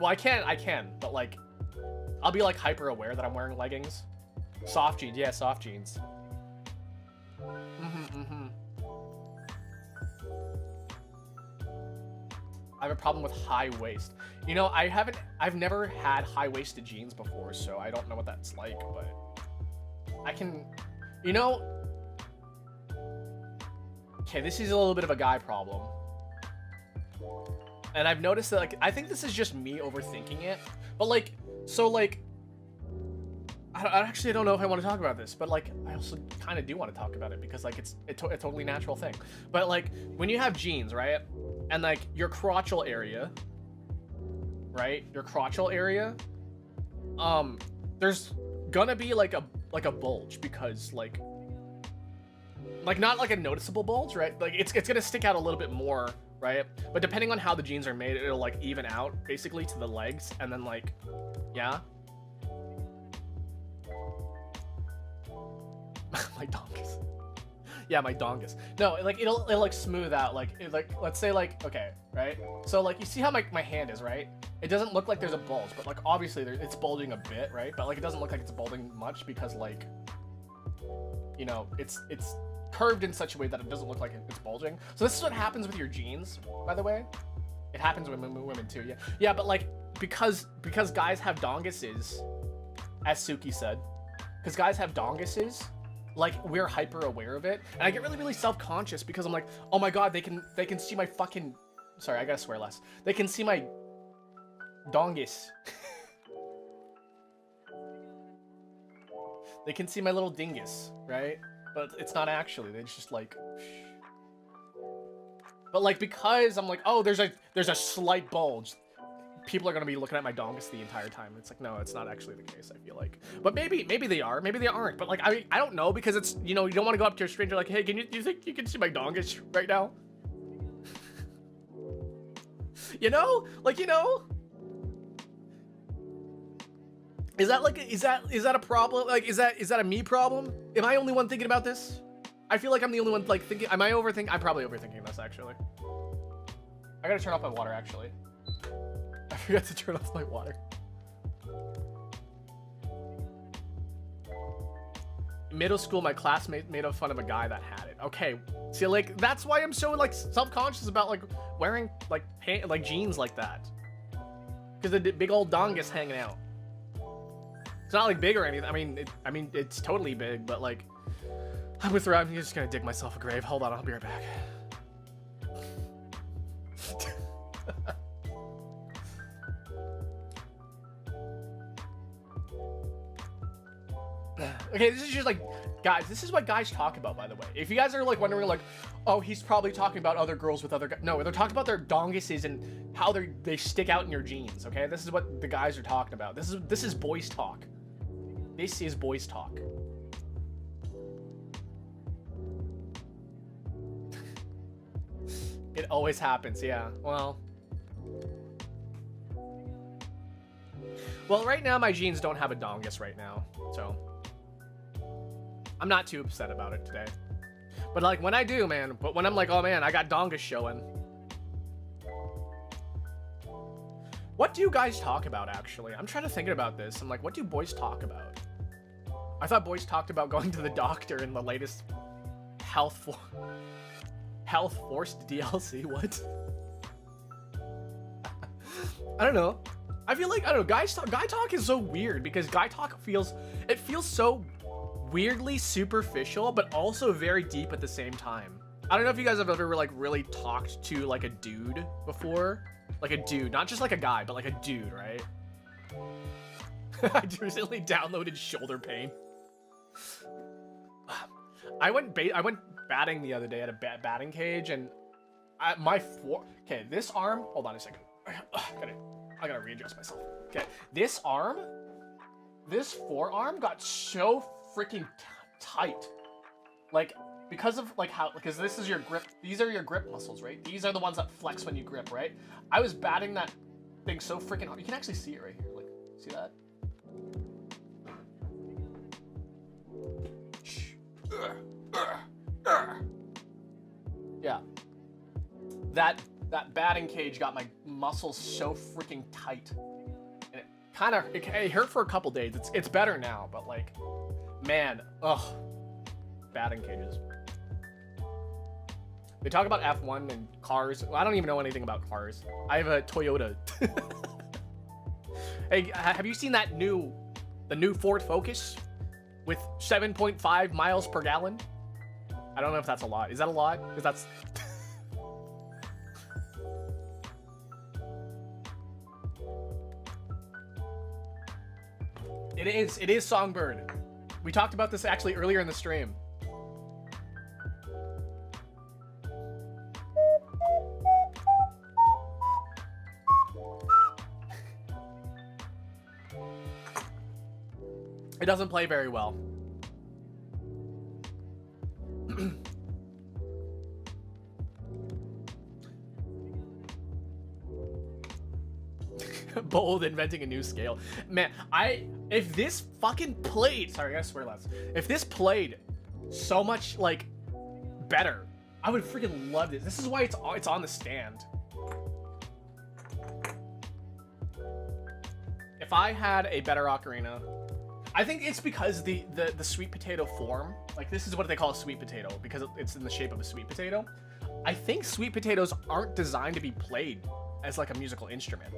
Well, I can, but like, I'll be like hyper aware that I'm wearing leggings. Soft jeans, yeah, soft jeans. I have a problem with high waist. You know, I've never had high-waisted jeans before, so I don't know what that's like, but I can, you know, okay, this is a little bit of a guy problem. And I've noticed that, like, I think this is just me overthinking it, but like, so like, I actually don't know if I want to talk about this, but like, I also kind of do want to talk about it because like, it's a totally natural thing. But like, when you have jeans, right? And like your crotchal area, right? Your crotchal area, there's gonna be like a bulge because like not like a noticeable bulge, right? Like it's gonna stick out a little bit more, right? But depending on how the jeans are made, it'll like even out basically to the legs, and then like, yeah. My dongus. Yeah, my dongus. No, like it'll like smooth out. Like let's say like, okay, right? So like you see how my hand is, right? It doesn't look like there's a bulge, but like obviously it's bulging a bit, right? But like it doesn't look like it's bulging much because like, you know, it's curved in such a way that it doesn't look like it's bulging. So this is what happens with your jeans, by the way. It happens with women too, yeah. Yeah, but like because guys have donguses, as Suki said, because guys have donguses, like we're hyper aware of it, and I get really self-conscious because I'm like, oh my god, they can see my fucking, sorry, I gotta swear less. They can see my dongus. They can see my little dingus, right? But it's not actually. It's just like, but like because I'm like, oh, there's a slight bulge, people are gonna be looking at my dongus the entire time. It's like, no, it's not actually the case, I feel like. But maybe they are, maybe they aren't. But like, I don't know, because it's, you know, you don't want to go up to a stranger like, hey, do you think you can see my dongus right now? You know, like, you know, is that like, is that a problem? Like, is that a me problem? Am I only one thinking about this? I feel like I'm the only one like thinking. Am I overthinking? I'm probably overthinking this actually. I gotta turn off my water actually. I forgot to turn off my water. In middle school, my classmate made fun of a guy that had it. Okay, see, like, that's why I'm so like self-conscious about like wearing like jeans like that, because the big old dongus hanging out. It's not like big or anything. I mean, it's totally big, but like, I'm just gonna dig myself a grave. Hold on, I'll be right back. Okay, this is just like, guys, this is what guys talk about, by the way. If you guys are like wondering like, oh, he's probably talking about other girls with other guys. No, they're talking about their donguses and how they stick out in your jeans, okay? This is what the guys are talking about. This is boys talk. This is boys talk. It always happens, yeah. Well, right now my jeans don't have a dongus right now, so I'm not too upset about it today. But like when I do, man, but when I'm like, oh man, I got dongus showing. What do you guys talk about, actually? I'm trying to think about this. I'm like, what do boys talk about? I thought boys talked about going to the doctor in the latest health forced DLC. What? I don't know. I feel like, I don't know, guy talk is so weird because guy talk feels so weirdly superficial, but also very deep at the same time. I don't know if you guys have ever like really talked to like a dude before. Like a dude, not just like a guy, but like a dude, right? I recently downloaded shoulder pain. I went batting the other day at a batting cage, and okay, this arm, hold on a second. I gotta readjust myself. Okay, this arm this forearm got so freaking tight. Like, because of like how, because this is your grip, these are your grip muscles, right? These are the ones that flex when you grip, right? I was batting that thing so freaking hard. You can actually see it right here. Like, see that? Yeah. That batting cage got my muscles so freaking tight. And it hurt for a couple days. It's better now, but like, man, ugh. Batting cages. They talk about F1 and cars. I don't even know anything about cars. I have a Toyota. Hey, have you seen the new Ford Focus with 7.5 miles per gallon? I don't know if that's a lot. Is that a lot? Because that's... It is Songbird. We talked about this actually earlier in the stream. It doesn't play very well. Bold, inventing a new scale. Man, if this fucking played, sorry, I gotta swear less. If this played so much, like, better, I would freaking love this. This is why it's on the stand. If I had a better ocarina, I think it's because the sweet potato form, like this is what they call a sweet potato because it's in the shape of a sweet potato. I think sweet potatoes aren't designed to be played as like a musical instrument.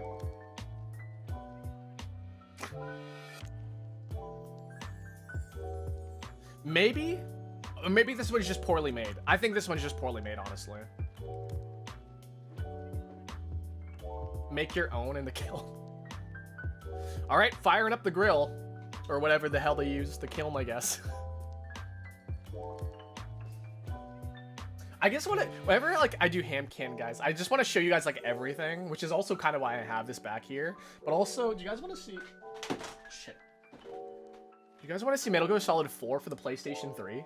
Maybe this one's just poorly made. I think this one's just poorly made, honestly. Make your own in the kiln. All right, firing up the grill. Or whatever the hell they use, the kiln, I guess. I guess whenever like I do hand cam, guys, I just want to show you guys like everything, which is also kind of why I have this back here. But also, do you guys want to see? Shit. Do you guys want to see Metal Gear Solid 4 for the PlayStation 3?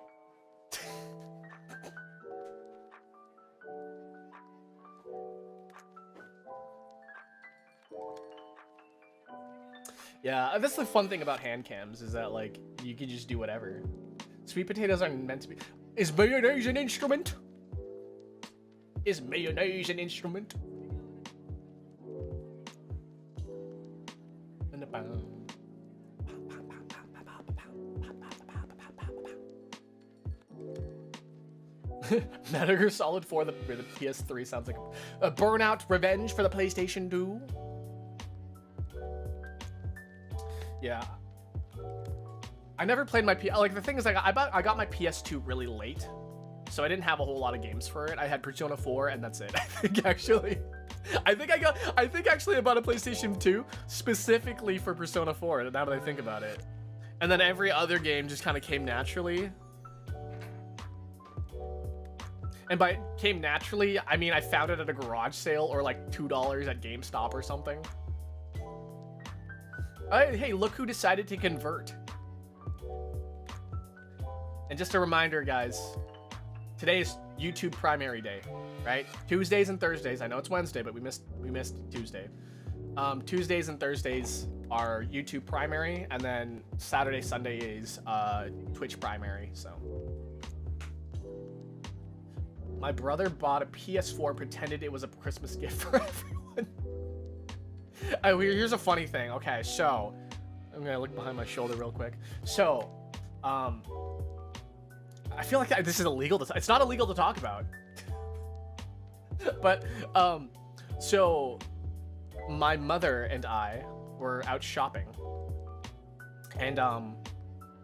Yeah, that's the fun thing about hand cams is that like you can just do whatever. Sweet potatoes aren't meant to be. Is mayonnaise an instrument? Is mayonnaise an instrument? Metal Gear Solid 4 the PS3 sounds like a Burnout Revenge for the PlayStation 2. Yeah. I never played my like the thing is like I got my PS2 really late. So I didn't have a whole lot of games for it. I had Persona 4 and that's it. I think actually I think actually I bought a PlayStation 2 specifically for Persona 4 now that I think about it. And then every other game just kind of came naturally. And by came naturally, I mean I found it at a garage sale or like $2 at GameStop or something. Hey, look who decided to convert. And just a reminder, guys, today is YouTube primary day, right? Tuesdays and Thursdays. I know it's Wednesday, but we missed Tuesday. Tuesdays and Thursdays are YouTube primary, and then Saturday, Sunday is Twitch primary. So my brother bought a PS4, pretended it was a Christmas gift for everyone. Here's a funny thing. Okay, so I'm gonna look behind my shoulder real quick. So, I feel like this is illegal. It's not illegal to talk about. But so my mother and I were out shopping, and I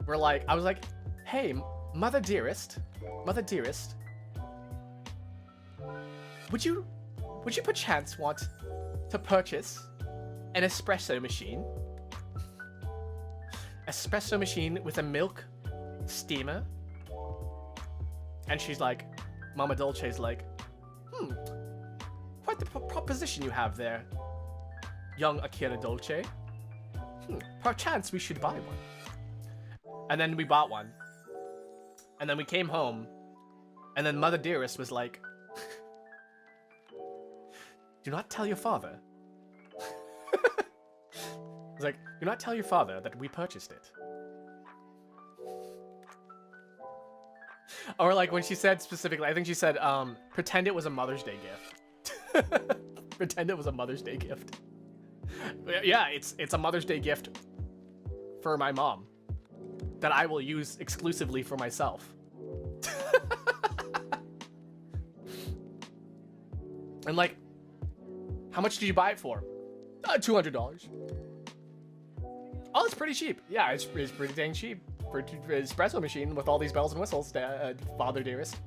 was like, hey, mother dearest, would you perchance want to purchase an espresso machine with a milk steamer? And she's like, Mama Dolce's like, quite the proposition you have there, young Akira Dolce. perchance we should buy one. And then we bought one. And then we came home. And then Mother Dearest was like, do not tell your father. I was like, do not tell your father that we purchased it. Or like when she said specifically, I think she said, pretend it was a Mother's Day gift. Pretend it was a Mother's Day gift. Yeah, it's a Mother's Day gift for my mom that I will use exclusively for myself. And like, how much did you buy it for? $200. Oh, it's pretty cheap. Yeah, it's pretty dang cheap for an espresso machine with all these bells and whistles, Father Dearest.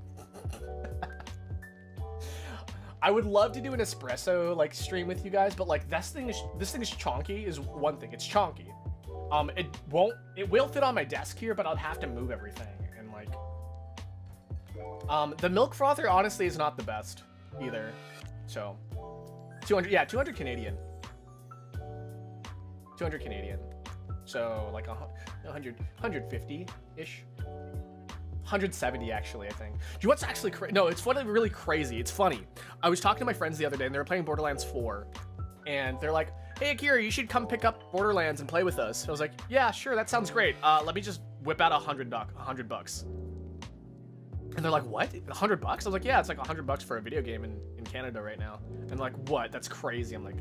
I would love to do an espresso like stream with you guys, but like this thing is chonky is one thing. It's chonky. It will fit on my desk here, but I'll have to move everything and like. The milk frother honestly is not the best either. So 200, yeah, 200 Canadian. 200 Canadian. So like 100, 150-ish. 170 actually, I think. Do you know what's actually no, it's really crazy. It's funny. I was talking to my friends the other day and they were playing Borderlands 4 and they're like, hey Akira, you should come pick up Borderlands and play with us. I was like, yeah, sure, that sounds great. Let me just whip out $100. And they're like, what? $100? I was like, yeah, it's like $100 for a video game in Canada right now. And like, what? That's crazy. I'm like,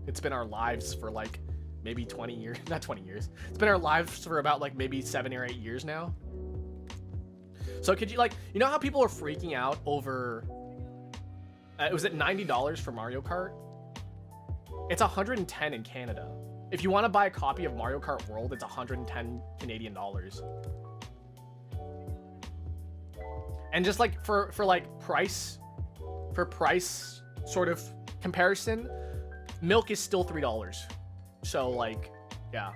it's been our lives for like maybe 20 years, not 20 years. It's been our lives for about like maybe 7 or 8 years now. So could you like, you know how people are freaking out over, was it $90 for Mario Kart? It's 110 in Canada. If you want to buy a copy of Mario Kart World, it's 110 Canadian dollars. And just like for price sort of comparison, milk is still $3. So like, yeah.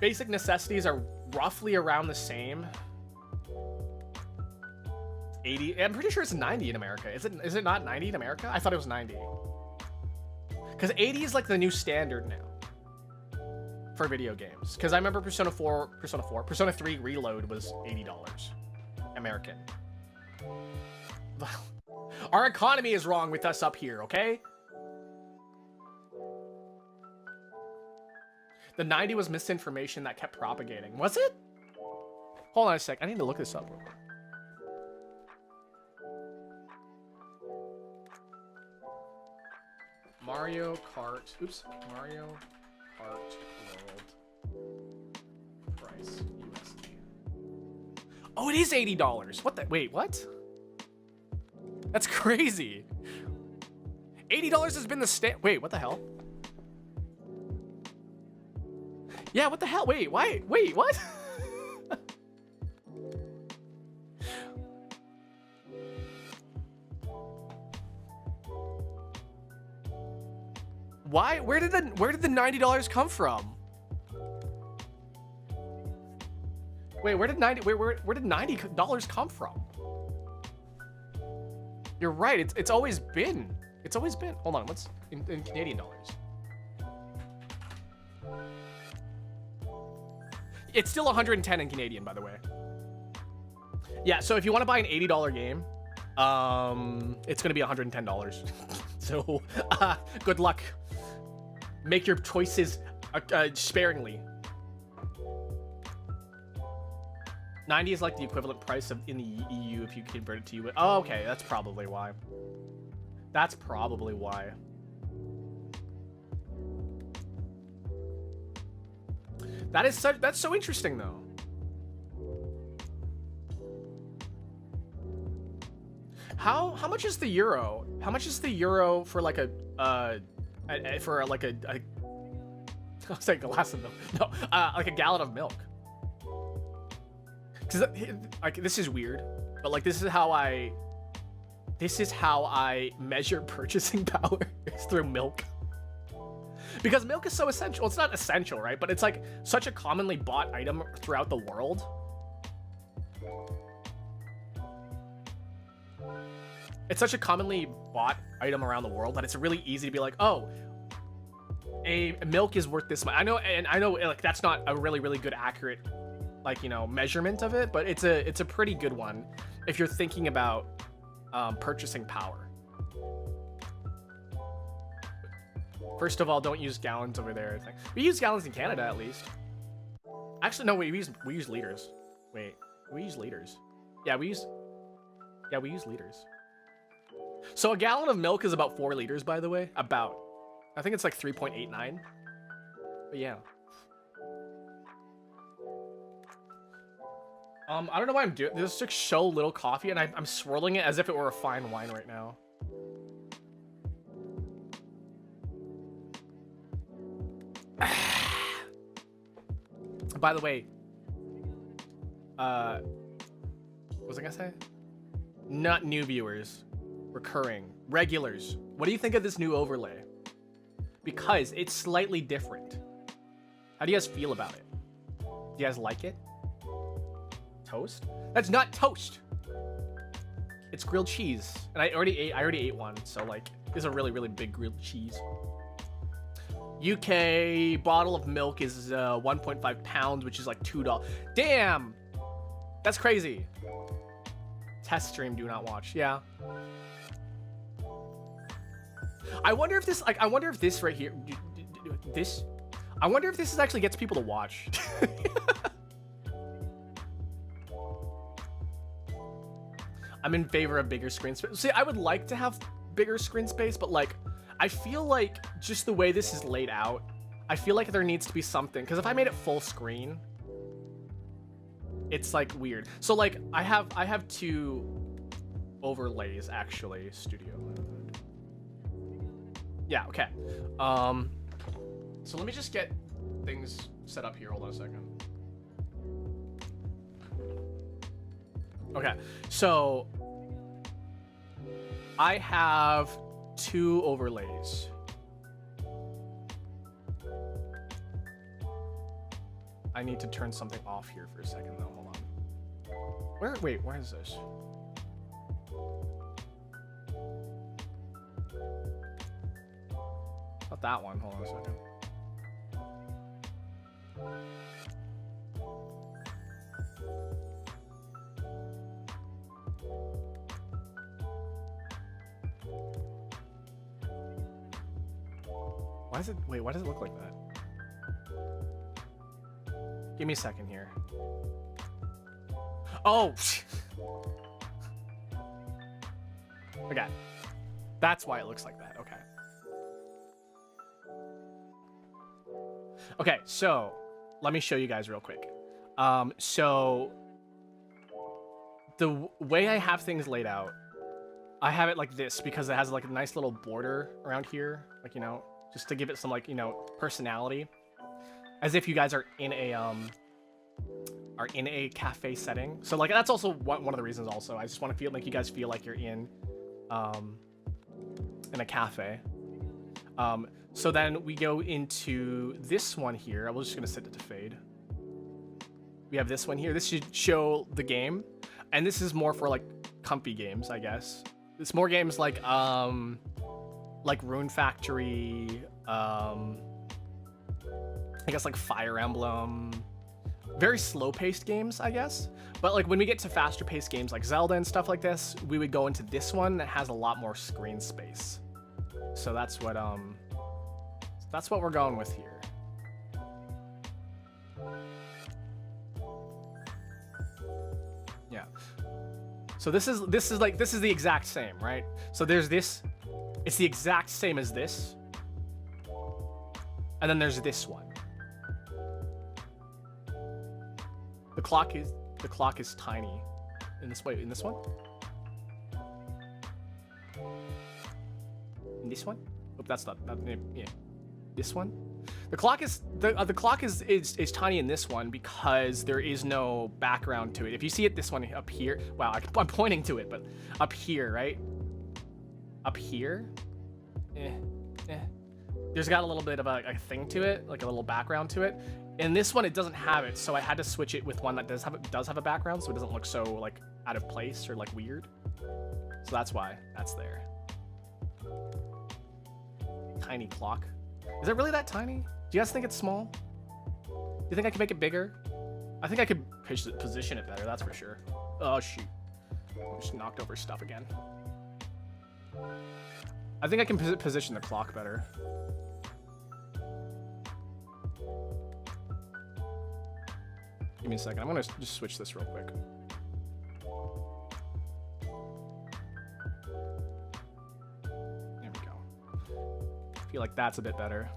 Basic necessities are roughly around the same. 80. I'm pretty sure it's 90 in America. Is it not 90 in America? I thought it was 90. Because 80 is like the new standard now for video games. Because I remember Persona 3 Reload was $80 American. Our economy is wrong with us up here, okay? The 90 was misinformation that kept propagating. Was it? Hold on a sec. I need to look this up real quick. Mario Kart. Oops. Mario Kart World price USD. Oh, it is $80. What the? Wait, what? That's crazy. $80 has been the Wait, what the hell? Yeah, what the hell? Wait, why? Wait, what? Why? Where did the $90 come from? Wait, where did $90 come from? You're right. It's always been. Hold on. What's in Canadian dollars? It's still 110 in Canadian, by the way. Yeah, so if you want to buy an $80 game, it's going to be $110. So, good luck. Make your choices sparingly. 90 is like the equivalent price of in the EU if you convert it to US. Oh, okay, that's probably why. That's probably why. That's so interesting though. How much is the euro? How much is the euro for like a I'll say glass of milk. No, like a gallon of milk. Cause like this is weird, but like this is how I measure purchasing power is through milk. Because milk is so essential. Well, it's not essential, right? But it's like such a commonly bought item throughout the world. It's such a commonly bought item around the world that it's really easy to be like, oh, a milk is worth this much. I know like that's not a really good accurate like, you know, measurement of it, but it's a pretty good one if you're thinking about purchasing power. First of all, don't use gallons over there. I think we use gallons in Canada at least. Actually, no, we use liters. Wait, we use liters. Yeah, we use liters. So a gallon of milk is about 4 liters, by the way. About. I think it's like 3.89. But yeah. I don't know why I'm doing this. Just so little coffee, and I'm swirling it as if it were a fine wine right now. By the way, what was I gonna say? Not new viewers, recurring, regulars. What do you think of this new overlay? Because it's slightly different. How do you guys feel about it? Do you guys like it? Toast? That's not toast. It's grilled cheese, and I already ate one. So like, it's a really big grilled cheese. UK bottle of milk is 1.5 pounds, which is like $2. Damn, that's crazy. Test stream, do not watch. Yeah. I wonder if this, like, I wonder if this right here, this, I wonder if this actually gets people to watch. I'm in favor of bigger screen space. See, I would like to have bigger screen space, but like, I feel like just the way this is laid out, I feel like there needs to be something. Because if I made it full screen, it's like weird. So like, I have 2 overlays actually. Studio mode. Yeah. Okay. So let me just get things set up here. Hold on a second. Okay. So I have 2 overlays. I need to turn something off here for a second though. Hold on. Wait, where is this? Not that one. Hold on a second. Why does it, wait, why does it look like that? Give me a second here. Oh! Okay. That's why it looks like that, okay. Okay, so, let me show you guys real quick. So, the way I have things laid out, I have it like this because it has like a nice little border around here, like, you know, just to give it some, like, you know, personality, as if you guys are in a cafe setting. So like, that's also one of the reasons. Also, I just want to feel like you guys feel like you're in a cafe. So then we go into this one here. I was just gonna set it to fade. We have this one here. This should show the game, and this is more for like comfy games, I guess. It's more games like Rune Factory, I guess like Fire Emblem, very slow-paced games, I guess. But like when we get to faster-paced games like Zelda and stuff like this, we would go into this one that has a lot more screen space. So that's what we're going with here. Yeah. So this is the exact same, right? So there's this, it's the exact same as this. And then there's this one. The clock is tiny. In this way, in this one? In this one? Oh, that's not yeah. This one? The clock is tiny in this one because there is no background to it. If you see it, this one up here, wow, I'm pointing to it, but up here, right? Up here, there's got a little bit of a thing to it, like a little background to it. In this one, it doesn't have it, so I had to switch it with one that does have a background, so it doesn't look so like out of place or like weird. So that's why that's there. Tiny clock. Is it really that tiny? Do you guys think it's small? Do you think I can make it bigger? I think I could position it better, that's for sure. Oh, shoot. I just knocked over stuff again. I think I can position the clock better. Give me a second. I'm gonna just switch this real quick. There we go. I feel like that's a bit better.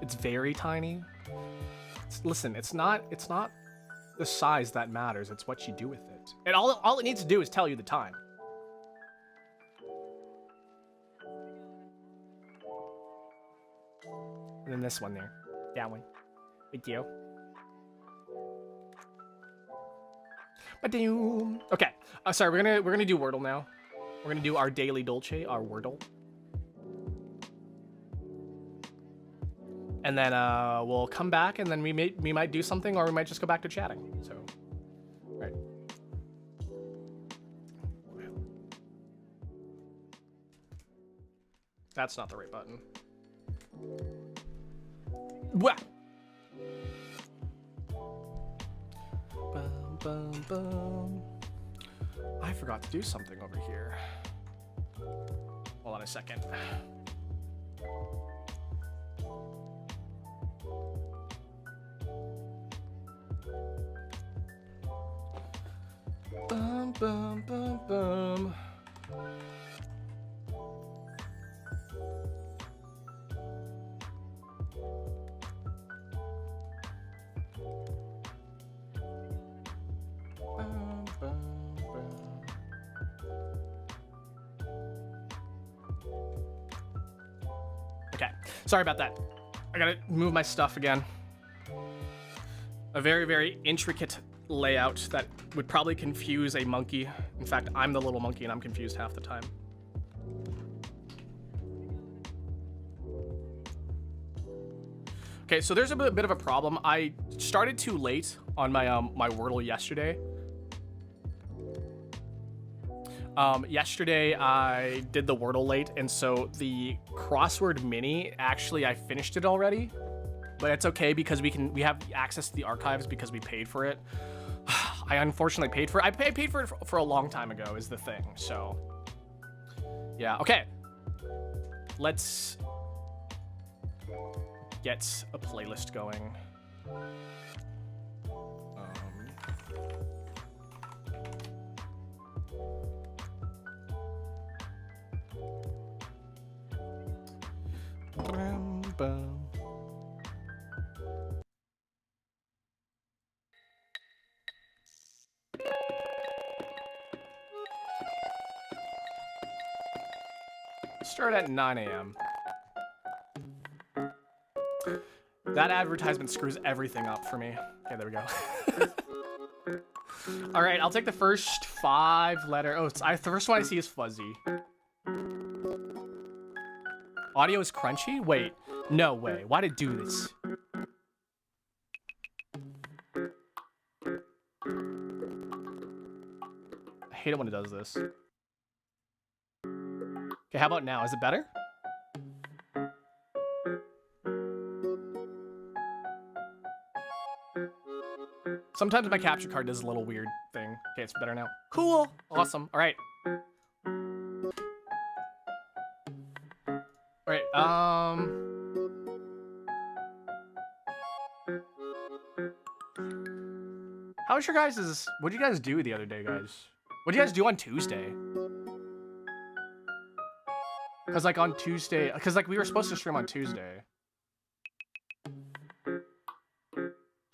It's very tiny. Listen, it's not the size that matters. It's what you do with it. And all it needs to do is tell you the time. And then this one there. That one. Thank you. Okay. Sorry, we're gonna do Wordle now. We're gonna do our daily Dolce, our Wordle. And then we'll come back, and then we might do something, or we might just go back to chatting. So, right. That's not the right button. Wow. Bum, bum, bum. I forgot to do something over here. Hold on a second. Bum, bum, bum, bum. Okay, sorry about that. I gotta move my stuff again. A very, very intricate layout that would probably confuse a monkey. In fact, I'm the little monkey and I'm confused half the time. Okay, so there's a bit of a problem. I started too late on my my Wordle yesterday. Yesterday I did the Wordle late, and so the crossword mini, actually I finished it already, but it's okay because we have access to the archives because we paid for it. I unfortunately paid for it. I paid for it for a long time ago is the thing. So yeah, okay. Let's get a playlist going. Start at 9 a.m. That advertisement screws everything up for me. Okay, there we go. All right, I'll take the first 5 letter. Oh, the first one I see is fuzzy. Audio is crunchy? Wait, no way. Why did it do this? I hate it when it does this. Okay, how about now? Is it better? Sometimes my capture card does a little weird thing. Okay, it's better now. Cool. Awesome. All right. All right. How was your guys'... What did you guys do the other day, guys? What did you guys do on Tuesday? Because, like, on Tuesday... Because, like, we were supposed to stream on Tuesday. Did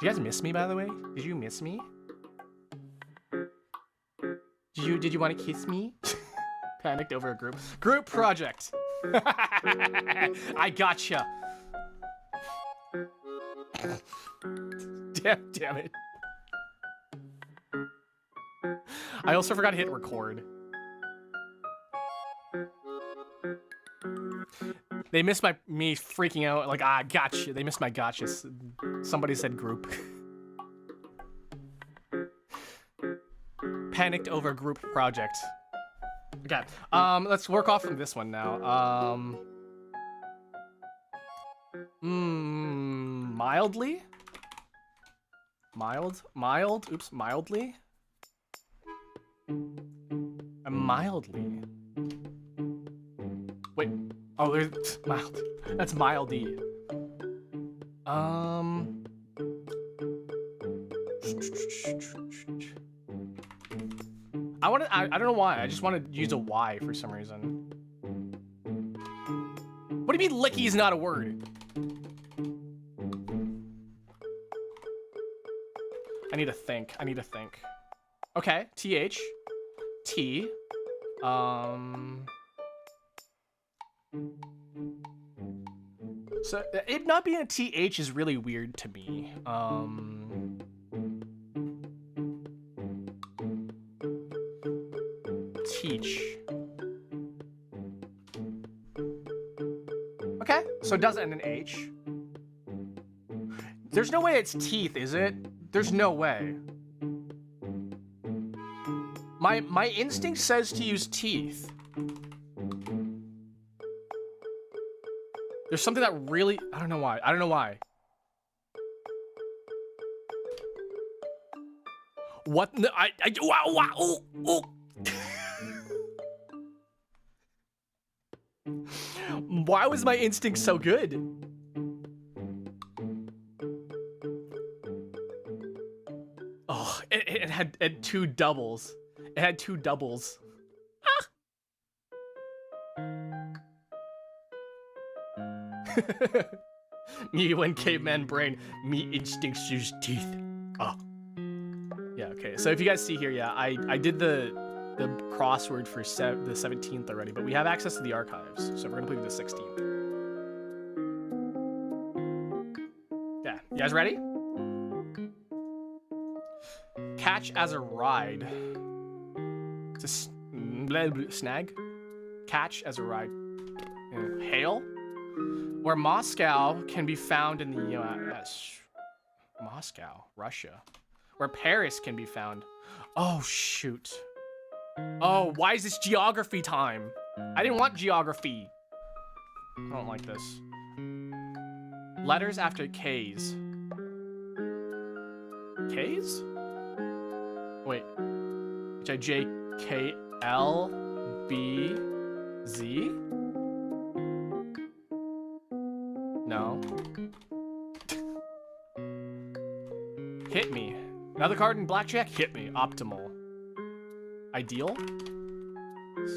you guys miss me, by the way? Did you miss me? Did you want to kiss me? Panicked over a group project. I gotcha. Damn it. I also forgot to hit record. They missed me freaking out, like, gotcha. They missed my gotchas. Somebody said group. Panicked over group project. Okay, let's work off from this one now. Mildly? Mild? Oops, mildly? Mildly. Wait. Oh, there's mild. That's mildy. I don't know why. I just want to use a Y for some reason. What do you mean licky is not a word? I need to think. Okay, TH. T. So it not being a TH is really weird to me. Teach. Okay, so it does end in H. There's no way it's teeth, is it? There's no way. My instinct says to use teeth. There's something that really, I don't know why. What? Wow, oh. Why was my instinct so good? Oh, it had two doubles. It had two doubles. Me when caveman brain, me instincts use teeth. Oh. Yeah, okay. So if you guys see here, yeah, I did the crossword for the 17th already, but we have access to the archives, so we're gonna play with the 16th. Yeah, you guys ready? Catch as a ride. It's a snag. Catch as a ride. Hail. Where Moscow can be found in the US. Moscow, Russia. Where Paris can be found. Oh, shoot. Oh, why is this geography time? I didn't want geography. I don't like this. Letters after K's. K's? Wait. J-K-L-B-Z? No. Hit me. Another card in blackjack? Hit me. Optimal. Ideal?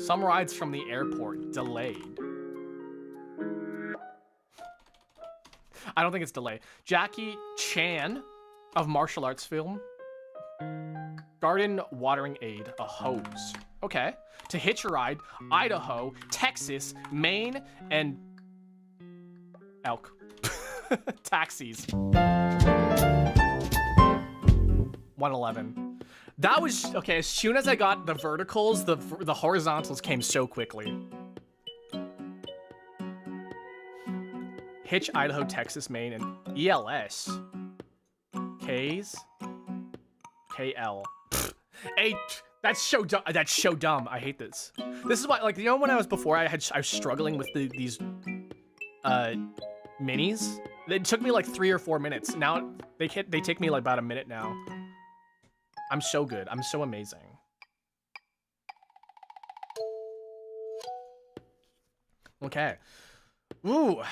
Some rides from the airport. Delayed. I don't think it's delayed. Jackie Chan of martial arts film. Garden watering aid. A hose. Okay. To hitch a ride. Idaho, Texas, Maine, and elk. Taxis. 111. That was okay. As soon as I got the verticals, the horizontals came so quickly. Hitch, Idaho, Texas, Maine, and ELS. K's. KL. Hey, that's so dumb. That's so dumb. I hate this. This is why, like, you know, when I was struggling with these minis. It took me like 3 or 4 minutes. Now they take me like about a minute now. I'm so good. I'm so amazing. Okay. Ooh.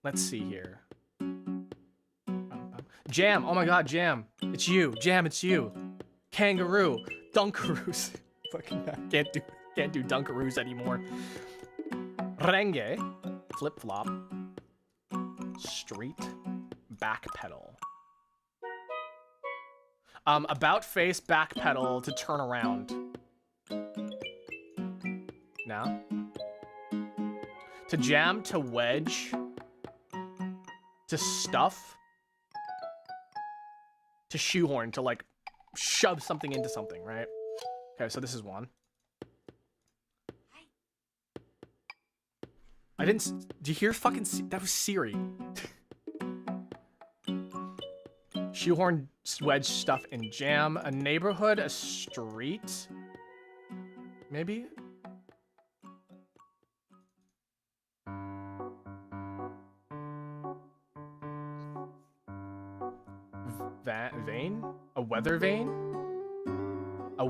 Let's see here. Jam. Oh my god, Jam. It's you. Jam, it's you. Kangaroo. Dunkaroos. Fucking can't do Dunkaroos anymore. Renge. Flip-flop. Street. Backpedal. About face, backpedal to turn around. Now. To jam, to wedge. To stuff. To shoehorn, to like shove something into something, right? Okay, so this is one. I didn't. Do you hear fucking? That was Siri. Shoehorn, wedge, stuff, and jam. A neighborhood, a street. Maybe? vane? A weather vane? A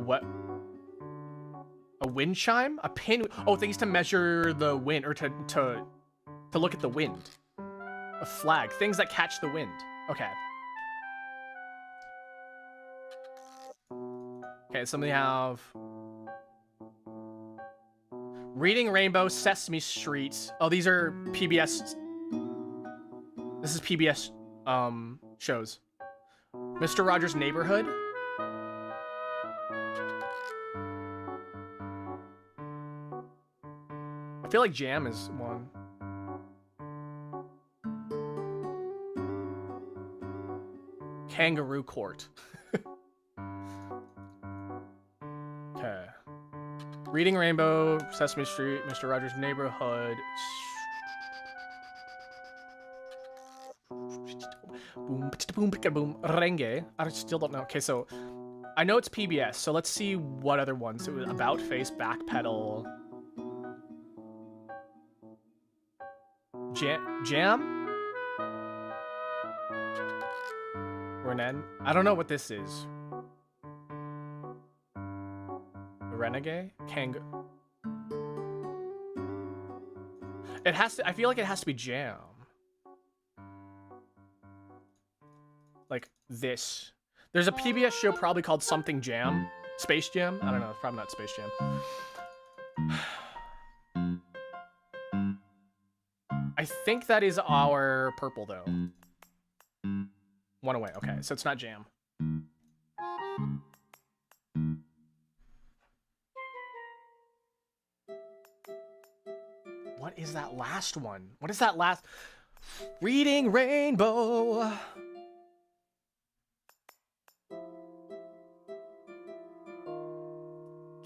wind chime? A pin? Oh, things to measure the wind, or to look at the wind. A flag. Things that catch the wind. Okay. Okay, so we have Reading Rainbow, Sesame Street. Oh, these are PBS. This is PBS shows. Mr. Rogers' Neighborhood. I feel like Jam is one. Kangaroo Court. Okay. Reading Rainbow, Sesame Street, Mr. Rogers' Neighborhood. Boom, boom, boom, Renge. I still don't know. Okay, so I know it's PBS, so let's see what other ones. It was About Face, Backpedal. Jam? Renan? I don't know what this is. Renegade? It has to, I feel like it has to be Jam. Like this. There's a PBS show probably called something Jam. Space Jam? I don't know, it's probably not Space Jam. I think that is our purple though. One away, okay, so it's not Jam. What is that last one? What is that last? Reading Rainbow.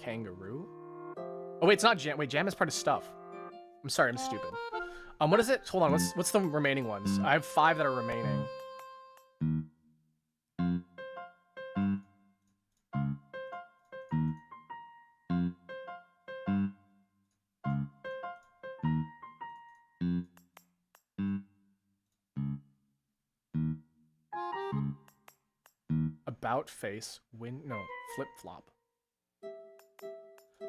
Kangaroo? Oh wait, it's not Jam. Wait, Jam is part of Stuff. I'm sorry, I'm stupid. What is it? Hold on, what's the remaining ones? I have 5 that are remaining. About Face, Flip Flop.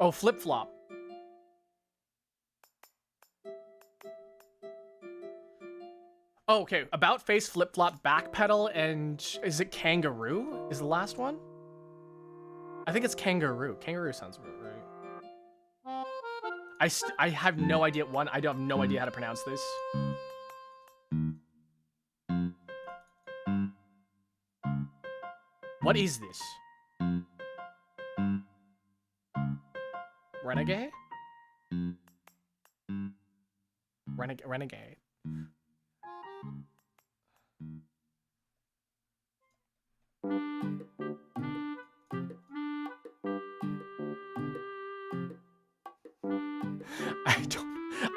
Oh, Flip Flop. Oh, okay. About Face, Flip Flop, Backpedal, and is it Kangaroo? Is the last one? I think it's Kangaroo. Kangaroo sounds right. I have no idea. I don't have no idea how to pronounce this. What is this? Renegade? Renegade.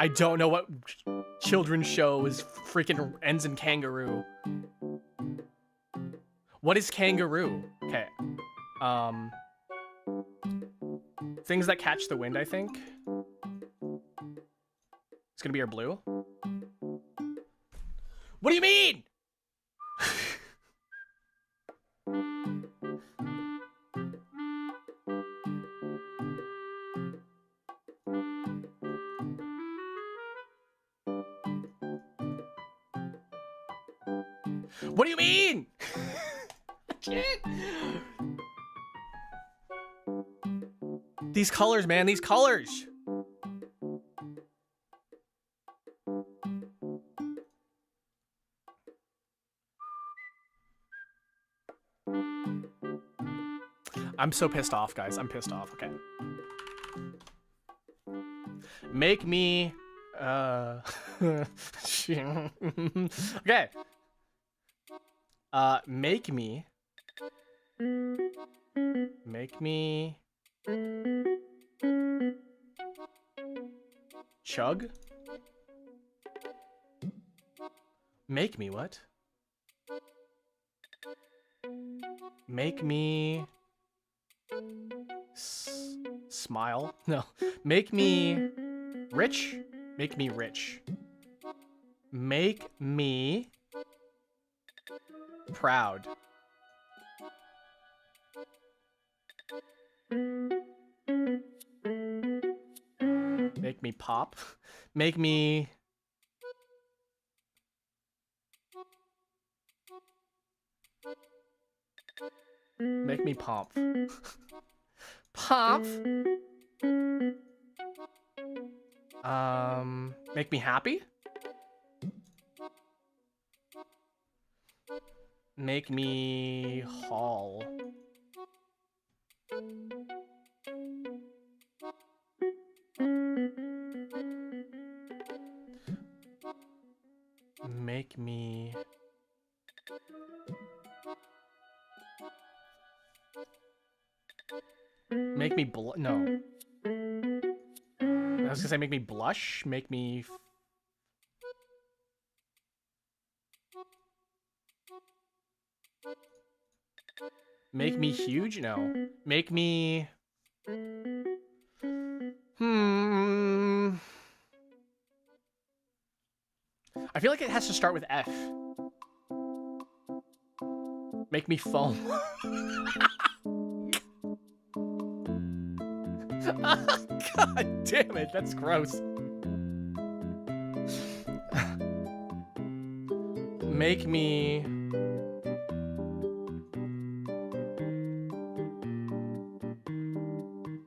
I don't know what children's show is freaking ends in kangaroo. What is kangaroo? Okay. Things that catch the wind, I think. It's gonna be our blue. What do you mean? What do you mean? These colors, man, these colors. I'm so pissed off, guys. I'm pissed off. Okay. Make me okay. Make me chug. Make me what? Make me smile. No. Make me rich. Make me rich. Make me proud. Make me pop. Make me... Make me pop. Pop. Make me happy. Make me haul. Make me... Make me no. I was gonna say make me blush, make me... Make me huge? No. Make me... I feel like it has to start with F. Make me foam. God damn it, that's gross. Make me...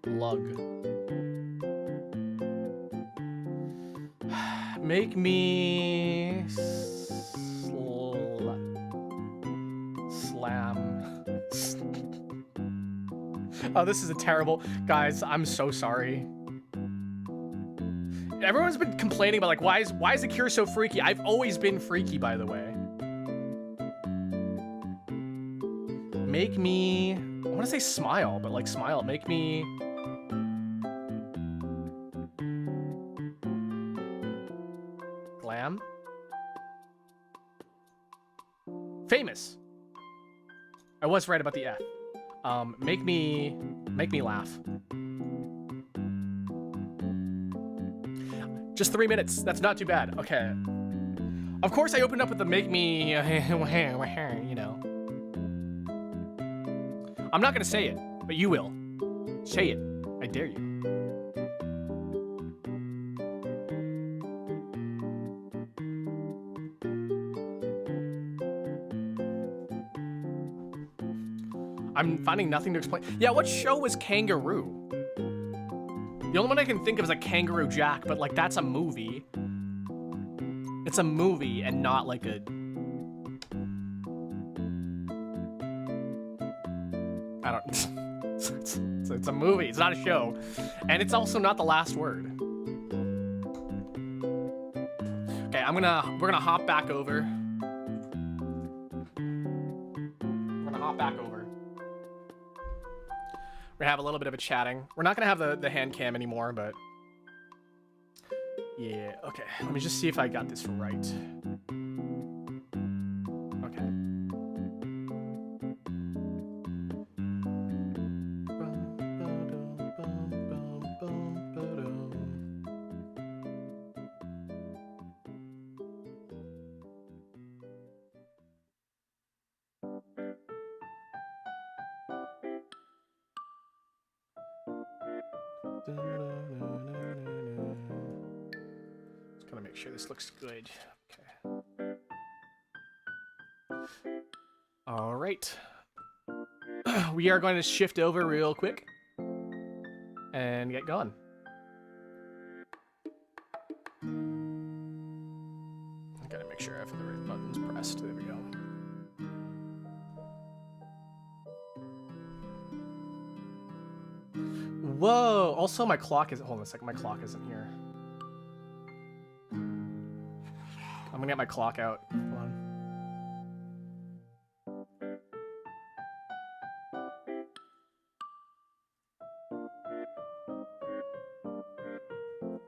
Lug. Make me... Slam. Oh, this is a terrible... Guys, I'm so sorry. Everyone's been complaining about, like, why is the cure so freaky? I've always been freaky, by the way. Make me... I want to say smile, but, like, smile. Make me... Glam? Famous. I was right about the F. Make me laugh. Just 3 minutes. That's not too bad. Okay. Of course, I opened up with the make me, you know. I'm not gonna say it, but you will. Say it. I dare you. I'm finding nothing to explain. Yeah, what show was Kangaroo? The only one I can think of is like Kangaroo Jack, but like that's a movie. It's a movie and not like a... I don't... it's a movie, it's not a show. And it's also not the last word. Okay, we're gonna hop back over. We're gonna hop back over. We're gonna have a little bit of a chatting. We're not gonna have the hand cam anymore, but yeah, okay. Let me just see if I got this right. Okay. Just gotta make sure this looks good. Okay. All right. We are going to shift over real quick and get going. I gotta make sure I have the right buttons pressed. There we go. Whoa! Also, my clock is... Hold on a second. My clock isn't here. I'm gonna get my clock out. Hold on.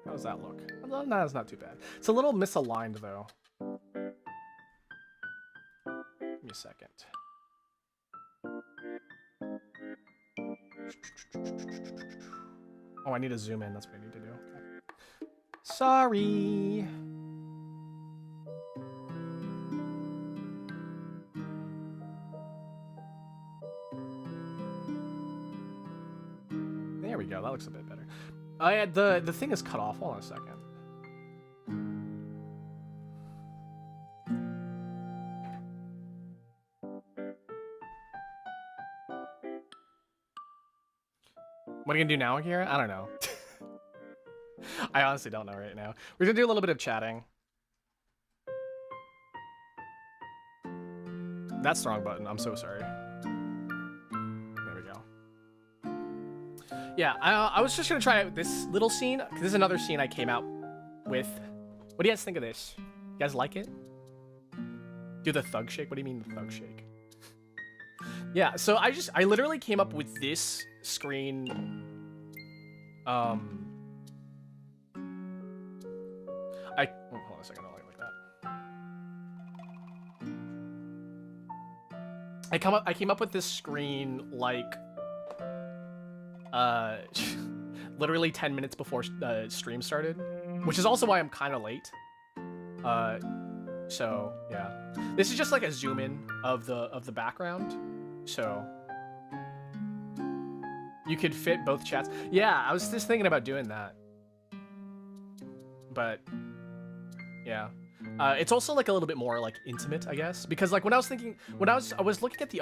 How does that look? No, that's not too bad. It's a little misaligned, though. Give me a second. Oh, I need to zoom in. That's what I need to do. Okay. Sorry. There we go. That looks a bit better. Yeah, the thing is cut off. Hold on a second. What are you gonna do now, Akira? I don't know. I honestly don't know right now. We're gonna do a little bit of chatting. That's the wrong button. I'm so sorry. There we go. Yeah, I was just gonna try out this little scene. This is another scene I came out with. What do you guys think of this? You guys like it? Do the thug shake? What do you mean the thug shake? Yeah, so I literally came up with this screen. Oh, hold on a second. I don't like that. I came up with this screen like literally 10 minutes before stream started, which is also why I'm kind of late. So yeah, this is just like a zoom in of the background, so you could fit both chats. Yeah, I was just thinking about doing that, but yeah. It's also like a little bit more like intimate, I guess, because like when I was looking at the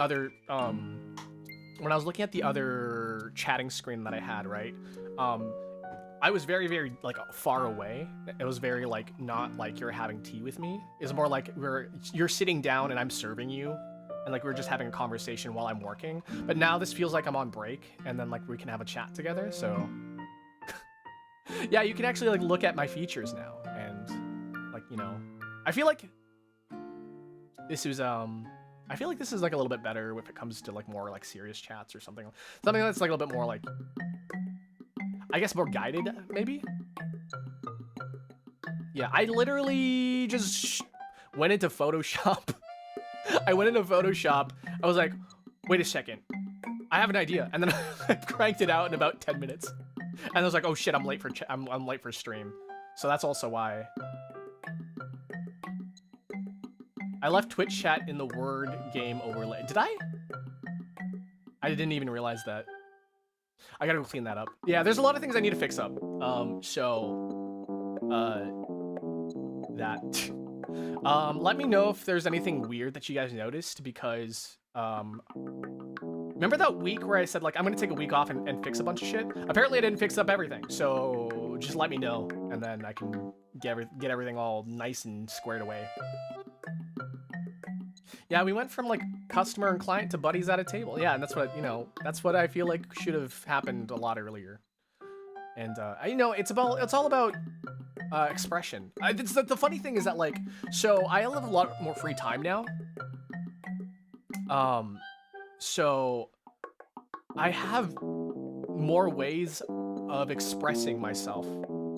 other chatting screen that I had, right? I was very, very like far away. It was very like not like you're having tea with me. It's more like you're sitting down and I'm serving you, and like we're just having a conversation while I'm working. But now this feels like I'm on break, and then like we can have a chat together. So yeah, you can actually like look at my features now, and like, you know, I feel like this is like a little bit better if it comes to like more like serious chats or something that's like a little bit more like, I guess, more guided, maybe. Yeah, I literally just went into Photoshop. I went into Photoshop. I was like, wait a second, I have an idea, and then I cranked it out in about 10 minutes. And I was like, oh shit, I'm late for I'm late for stream. So that's also why. I left Twitch chat in the word game overlay. Did I? I didn't even realize that. I gotta go clean that up. Yeah, there's a lot of things I need to fix up. Let me know if there's anything weird that you guys noticed, because remember that week where I said like I'm gonna take a week off and fix a bunch of shit? Apparently I didn't fix up everything, so just let me know, and then I can get everything all nice and squared away. Yeah, we went from like customer and client to buddies at a table. Yeah, and that's what, you know, that's what I feel like should have happened a lot earlier. And you know, it's all about expression. The funny thing is that like, so I have a lot more free time now. So I have more ways of expressing myself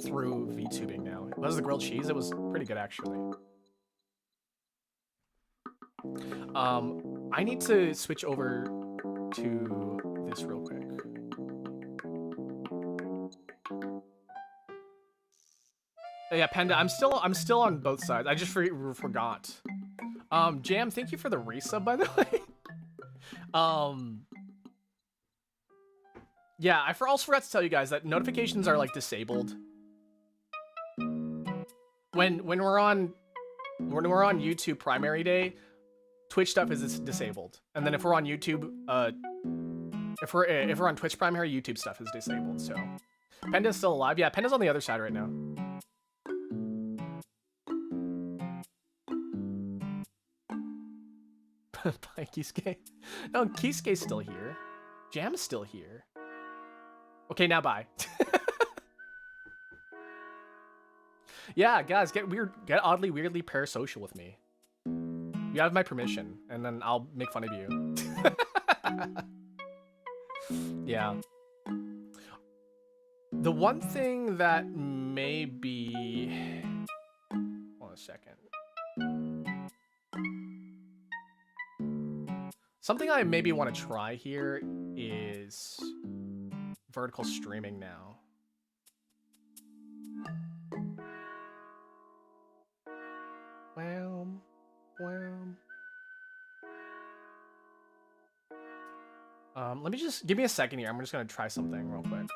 through VTubing now. Was the grilled cheese? It was pretty good, actually. I need to switch over to this real quick. Yeah, Panda, I'm still on both sides. I just forgot. Jam, thank you for the resub, by the way. Yeah, I also forgot to tell you guys that notifications are like disabled when we're on YouTube primary day. Twitch stuff is disabled, and then if we're on YouTube, if we're on Twitch primary, YouTube stuff is disabled. So Panda's still alive. Yeah, Panda's on the other side right now. Bye, Kisuke. No, Kisuke's still here. Jam's still here. Okay, now bye. Yeah, guys, get oddly weirdly parasocial with me. You have my permission, and then I'll make fun of you. Yeah. The one thing that may be... Hold on a second. Something I maybe want to try here is vertical streaming now. Wham, wham. Let me just give me a second here. I'm just gonna try something real quick.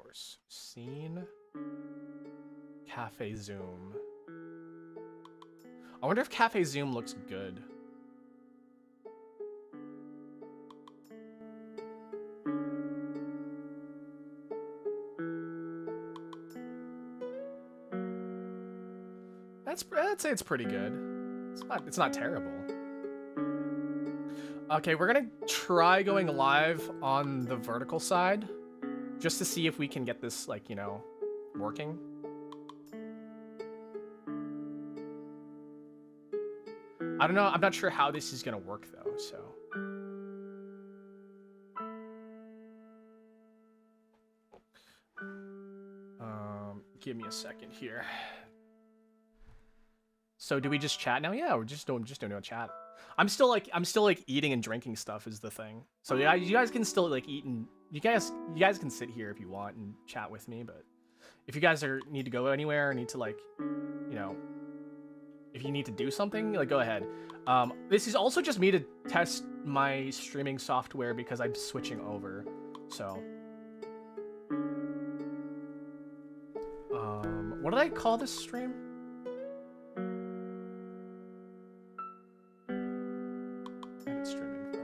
source. Scene. Cafe Zoom. I wonder if Cafe Zoom looks good. I'd say it's pretty good. It's not terrible. Okay, we're gonna try going live on the vertical side just to see if we can get this, like, you know, working. I don't know. I'm not sure how this is gonna work though, so. Give me a second here. So do we just chat now? Yeah, we're just doing a chat. I'm still like eating and drinking stuff is the thing. So yeah, you guys can still like eat and you guys can sit here if you want and chat with me, but if you guys need to go anywhere or need to, like, you know, if you need to do something, like, go ahead. This is also just me to test my streaming software because I'm switching over. So what did I call this stream? Edit streaming though.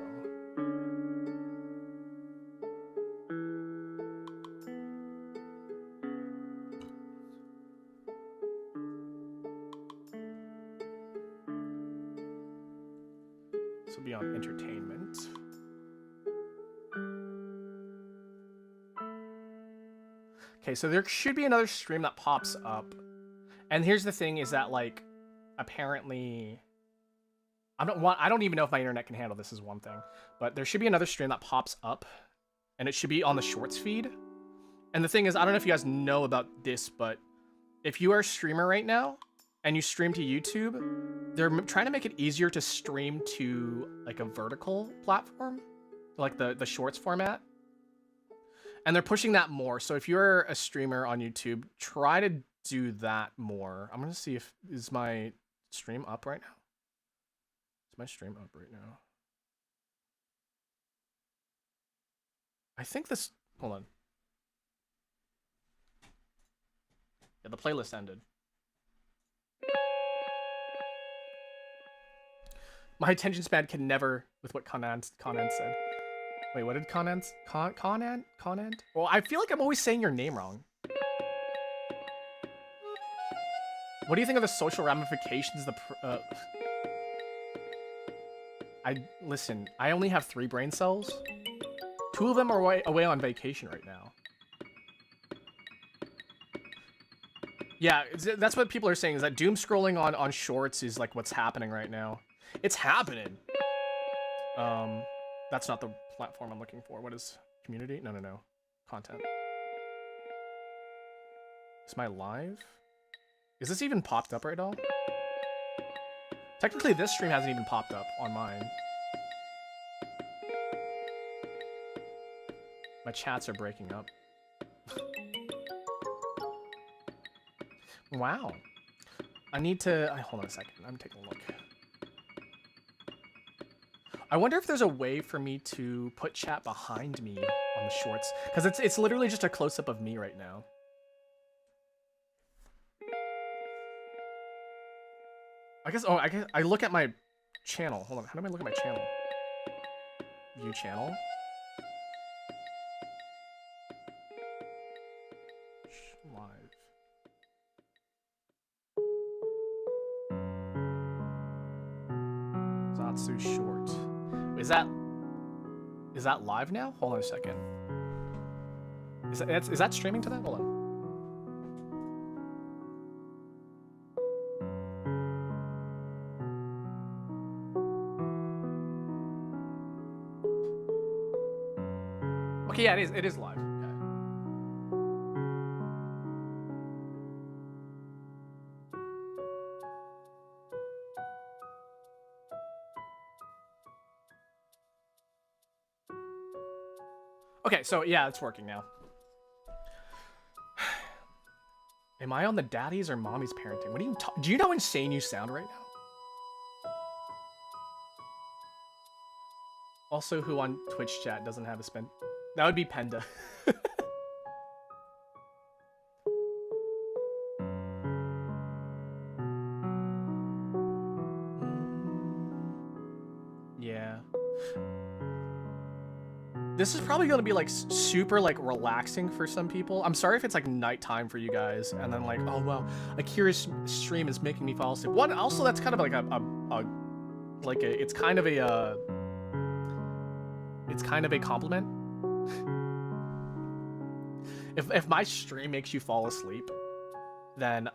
This will be on entertainment. Okay, so there should be another stream that pops up. And here's the thing is that, like, apparently I don't even know if my internet can handle this is one thing, but there should be another stream that pops up and it should be on the shorts feed. And the thing is, I don't know if you guys know about this, but if you are a streamer right now and you stream to YouTube, they're trying to make it easier to stream to, like, a vertical platform, like the shorts format. And they're pushing that more. So if you're a streamer on YouTube, try to do that more. I'm going to see if, is my stream up right now? Is my stream up right now? I think this, hold on. Yeah, the playlist ended. My attention span can never, with what Conan said. Wait, what did Conan? Well, I feel like I'm always saying your name wrong. What do you think of the social ramifications? Listen, I only have 3 brain cells. 2 of them are away on vacation right now. Yeah, that's what people are saying, is that doom scrolling on shorts is like what's happening right now. It's happening. That's not the platform I'm looking for. What is community? No. Content. Is my live? Is this even popped up right now? Technically, this stream hasn't even popped up on mine. My chats are breaking up. Wow. I need to... hold on a second. I'm taking a look. I wonder if there's a way for me to put chat behind me on the shorts. Because it's literally just a close-up of me right now. I guess I look at my channel. Hold on, how do I look at my channel? View channel. Live. Zatsu short. Is that live now? Hold on a second. Is that streaming to that? Hold on. Okay, yeah, it is live. Okay, so yeah, it's working now. Am I on the daddy's or mommy's parenting? What do you know how insane you sound right now? Also, who on Twitch chat doesn't have a spin? That would be Penda. This is probably gonna be like super like relaxing for some people. I'm sorry if it's like nighttime for you guys, and then like, oh wow, a curious stream is making me fall asleep. One, also that's kind of like it's kind of a compliment. If my stream makes you fall asleep, then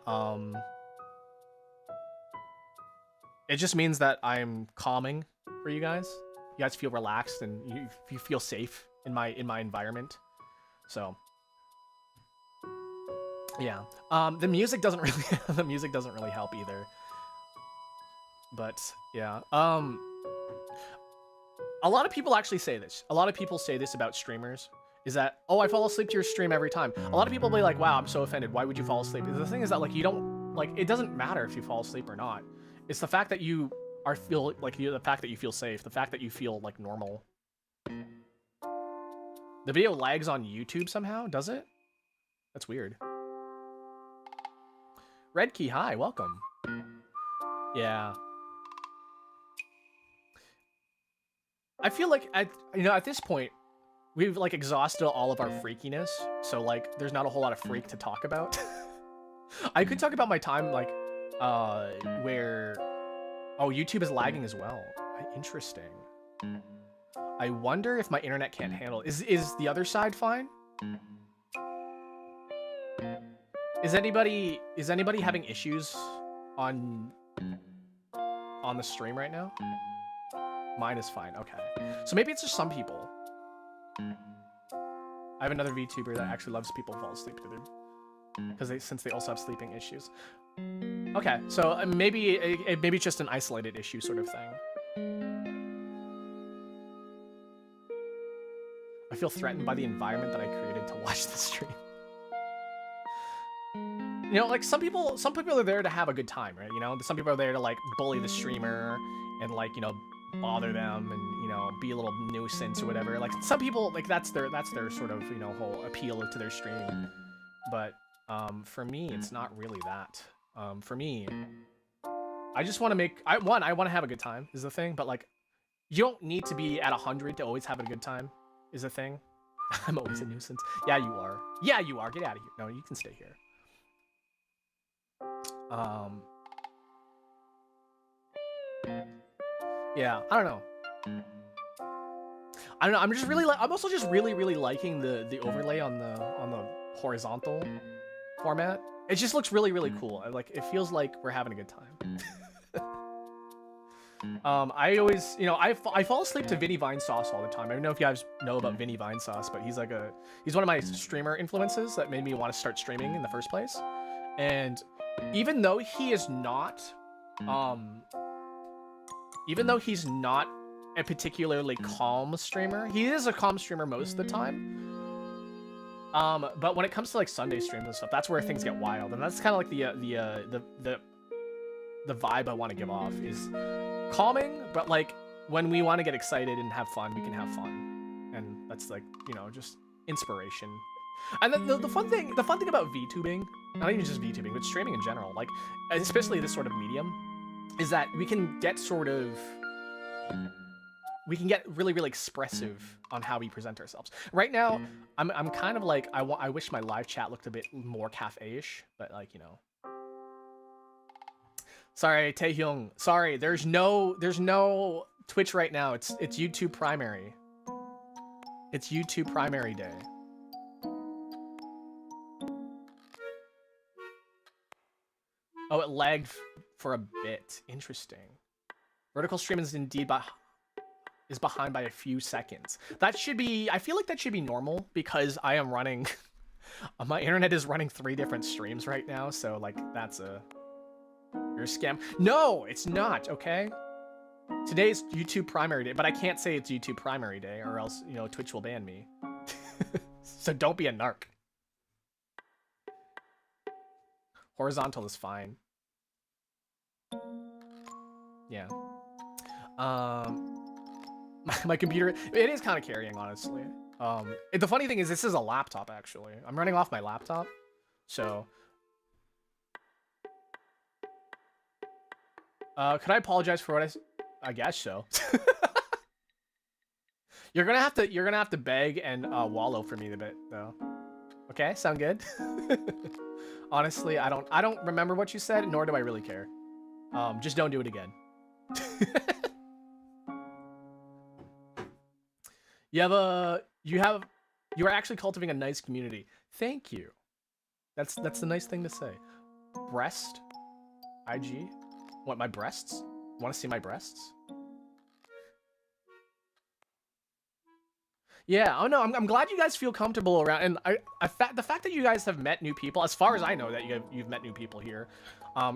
it just means that I'm calming for you guys. You guys feel relaxed and you feel safe in my environment. So yeah, the music doesn't really help either. But yeah, a lot of people actually say this. A lot of people say this about streamers. Is that, oh, I fall asleep to your stream every time. A lot of people will be like, wow, I'm so offended. Why would you fall asleep? The thing is that like you don't like it doesn't matter if you fall asleep or not. It's the fact that you feel like the fact that you feel safe, the fact that you feel like normal. The video lags on YouTube somehow, does it? That's weird. Red Key, hi, welcome. Yeah. I feel like at this point, we've like exhausted all of our freakiness, so like there's not a whole lot of freak to talk about. I could talk about my time like where YouTube is lagging as well. Interesting. I wonder if my internet can't handle it. Is the other side fine? Is anybody having issues on the stream right now? Mine is fine. Okay. So maybe it's just some people. I have another VTuber that actually loves people fall asleep to them because since they also have sleeping issues. Okay, so maybe it's just an isolated issue sort of thing. I feel threatened by the environment that I created to watch the stream. You know, like some people are there to have a good time, right? You know, some people are there to like bully the streamer and like, you know, bother them and, you know, be a little nuisance or whatever. Like some people, like that's their sort of, you know, whole appeal to their stream. But for me, it's not really that. For me, I just want to I want to have a good time is the thing, but like you don't need to be at 100 to always have a good time is the thing. I'm always a nuisance. Yeah, you are. Yeah, you are. Get out of here. No, you can stay here. Yeah, I don't know. I'm also just really liking the overlay on the horizontal format. It just looks really cool. Like it feels like we're having a good time. I always, you know, I fall asleep to Vinny Vinesauce all the time. I don't know if you guys know about Vinny Vinesauce, but he's one of my streamer influences that made me want to start streaming in the first place. And even though he's not a particularly calm streamer, he is a calm streamer most of the time. But when it comes to like Sunday streams and stuff, that's where things get wild, and that's kind of like the vibe I want to give off is calming, but like when we want to get excited and have fun, we can have fun, and that's like, you know, just inspiration. And then the fun thing about VTubing, not even just VTubing, but streaming in general, like especially this sort of medium, is that we can get really expressive on how we present ourselves. Right now, I'm kind of like I wish my live chat looked a bit more cafe-ish, but like, you know. Sorry, Taehyung. Sorry, there's no Twitch right now. It's YouTube primary. It's YouTube primary day. Oh, it lagged for a bit. Interesting. Vertical stream is indeed behind by a few seconds. That should be, I feel like that should be normal because I am running, my internet is running 3 different streams right now. So like you're a scam. No, it's not. Okay. Today's YouTube primary day, but I can't say it's YouTube primary day or else, you know, Twitch will ban me. So don't be a narc. Horizontal is fine. Yeah. My computer, it is kind of carrying, honestly. The funny thing is this is a laptop, actually. I'm running off my laptop, so. Could I apologize for what I guess so. You're gonna have to beg and wallow for me a bit though. Okay, sound good? Honestly, I don't remember what you said, nor do I really care. Just don't do it again. You are actually cultivating a nice community. Thank you. That's the nice thing to say. Breast, IG. What, my breasts? Want to see my breasts? Yeah. Oh no, I'm glad you guys feel comfortable around, and the fact that you guys have met new people, as far as I know, that you've met new people here,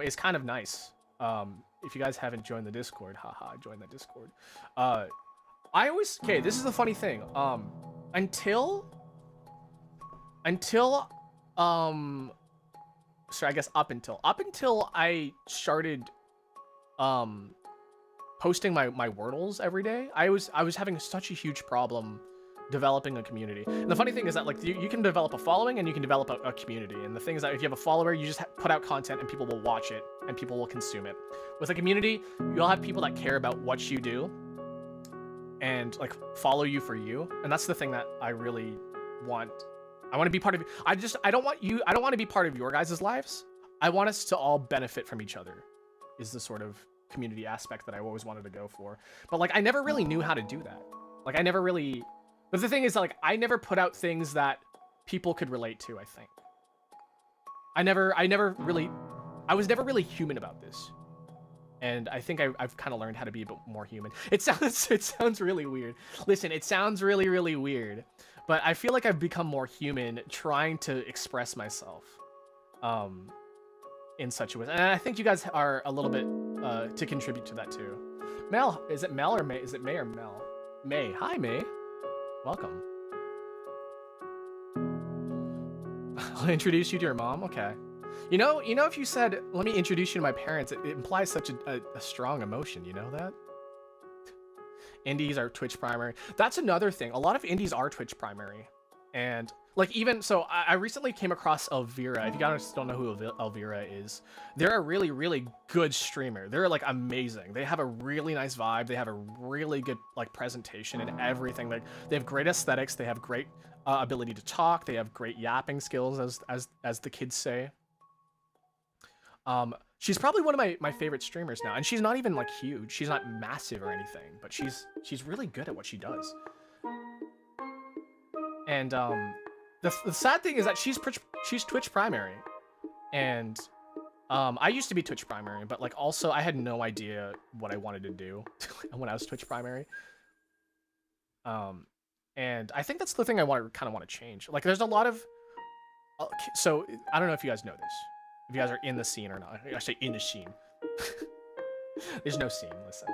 is kind of nice. If you guys haven't joined the Discord, haha, join the Discord. Okay, this is the funny thing. Until sorry, I guess up until I started posting my Wordles every day, I was having such a huge problem developing a community. And the funny thing is that, like, you can develop a following and you can develop a community. And the thing is that if you have a follower, you just put out content and people will watch it and people will consume it. With a community, you'll have people that care about what you do and like follow you for you. And that's the thing that I really want. I want to be part of. I don't want to be part of your guys' lives. I want us to all benefit from each other, is the sort of community aspect that I always wanted to go for. But like, I never really knew how to do that. Like, I never really. But the thing is, like, I never put out things that people could relate to. I think. I was never really human about this. And I think I've kind of learned how to be a bit more human. It sounds really weird. Listen, it sounds really, really weird. But I feel like I've become more human trying to express myself in such a way. And I think you guys are a little bit to contribute to that too. Mel, is it Mel or May? Is it May or Mel? May. Hi, May. Welcome. I'll introduce you to your mom? Okay. You know, if you said, let me introduce you to my parents, it implies such a strong emotion, you know that? Indies are Twitch primary. That's another thing. A lot of indies are Twitch primary. And like, even so, I recently came across Elvira. If you guys don't know who Elvira is, they're a really, really good streamer. They're like amazing. They have a really nice vibe. They have a really good like presentation and everything. Like, they have great aesthetics. They have great ability to talk. They have great yapping skills, as the kids say. She's probably one of my favorite streamers now, and she's not even like huge. She's not massive or anything, but she's really good at what she does. And the sad thing is that she's Twitch primary, and I used to be Twitch primary, but like also I had no idea what I wanted to do when I was Twitch primary. And I think that's the thing I kind of want to change. Like, there's a lot of so I don't know if you guys know this. If you guys are in the scene or not. I say in the scene. There's no scene, listen.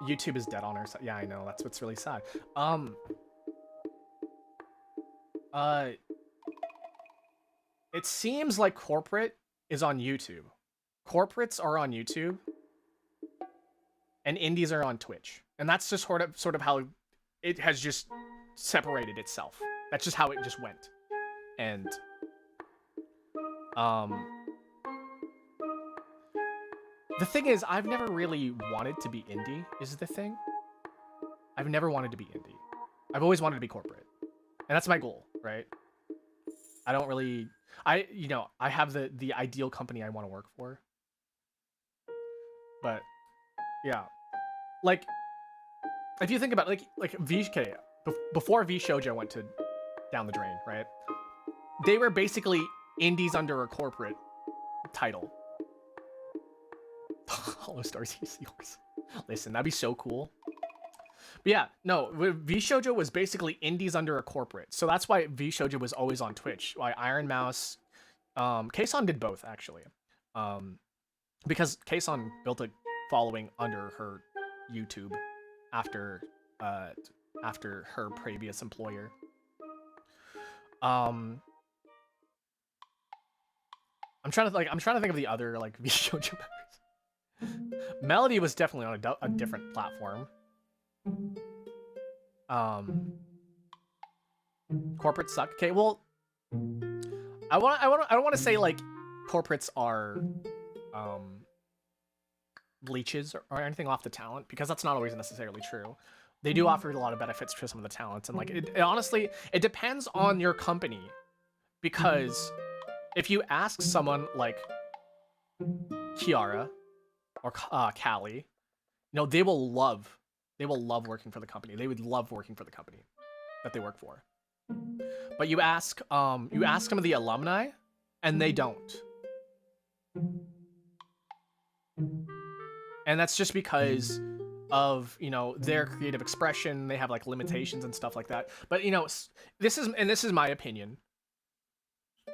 YouTube is dead on her side. Yeah, I know. That's what's really sad. It seems like corporate is on YouTube. Corporates are on YouTube. And indies are on Twitch. And that's just sort of how it has just separated itself. That's just how it just went. And the thing is, I've never really wanted to be indie, is the thing. I've never wanted to be indie. I've always wanted to be corporate. And that's my goal, right? I don't really I have the ideal company I want to work for. But yeah. Like, if you think about like VK before V Shoujo went to down the drain, right? They were basically indies under a corporate title. Hollow Stars is yours. Listen, that'd be so cool. But yeah, no, V Shoujo was basically indies under a corporate. So that's why V Shoujo was always on Twitch. Why Iron Mouse, Kason did both actually. Because Kason built a following under her YouTube after her previous employer. I'm trying to think of the other like V Shoujo members. Melody was definitely on a different platform. Corporates suck. Okay, well, I don't want to say like corporates are leeches or anything off the talent, because that's not always necessarily true. They do offer a lot of benefits for some of the talents, and like it honestly, it depends on your company, because if you ask someone like Kiara or Callie, they will love working for the company. They would love working for the company that they work for. But you ask some of the alumni, and they don't. And that's just because of their creative expression. They have like limitations and stuff like that. But this is my opinion,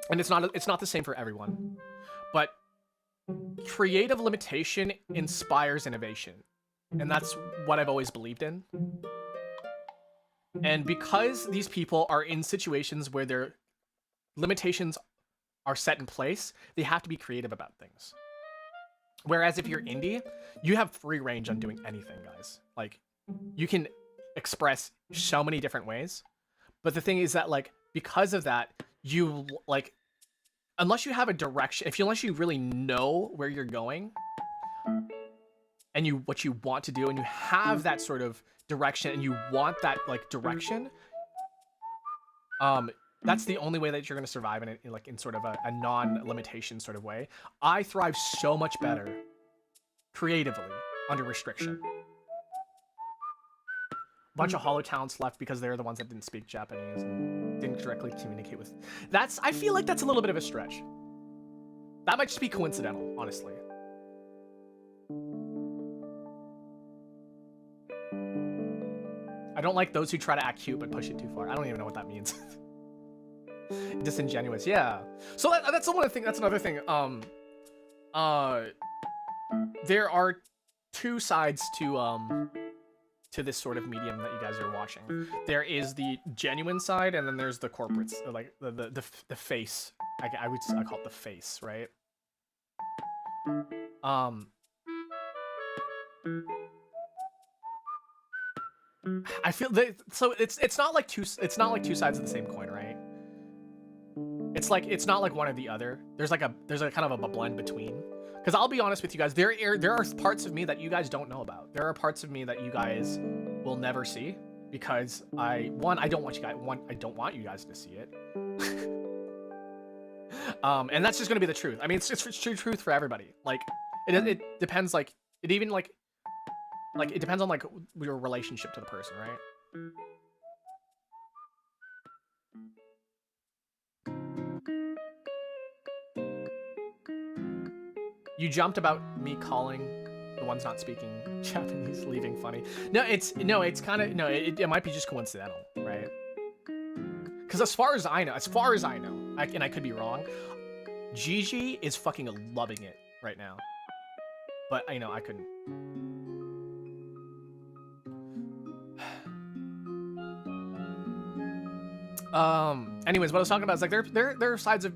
and it's not the same for everyone. But creative limitation inspires innovation, and that's what I've always believed in. And because these people are in situations where their limitations are set in place, they have to be creative about things. Whereas if you're indie, you have free range on doing anything, guys. Like, you can express so many different ways. But the thing is that, like, because of that, you, like, unless you have a direction, unless you really know where you're going, and what you want to do, and you have that sort of direction, and you want that, like, direction, that's the only way that you're going to survive in sort of a non-limitation sort of way. I thrive so much better creatively under restriction. A bunch of hollow talents left because they're the ones that didn't speak Japanese and didn't directly communicate with. I feel like that's a little bit of a stretch. That might just be coincidental, honestly. I don't like those who try to act cute but push it too far. I don't even know what that means. Disingenuous, yeah. So that's one thing. That's another thing. There are two sides to this sort of medium that you guys are watching. There is the genuine side, and then there's the corporate, like the face. I call it the face, right? I feel that, so it's not like two sides of the same coin, right? It's not like one or the other. There's a kind of a blend between. Because I'll be honest with you guys, there are parts of me that you guys don't know about. There are parts of me that you guys will never see, because I don't want you guys to see it. And that's just gonna be the truth. I mean, it's true truth for everybody. Like, it depends. Like, it even like it depends on like your relationship to the person, right? You jumped about me calling the ones not speaking Japanese leaving funny. It's kind of it might be just coincidental, right? Because as far as I know, and I could be wrong, Gigi is fucking loving it right now. But I couldn't. Anyways, what I was talking about is like there are sides of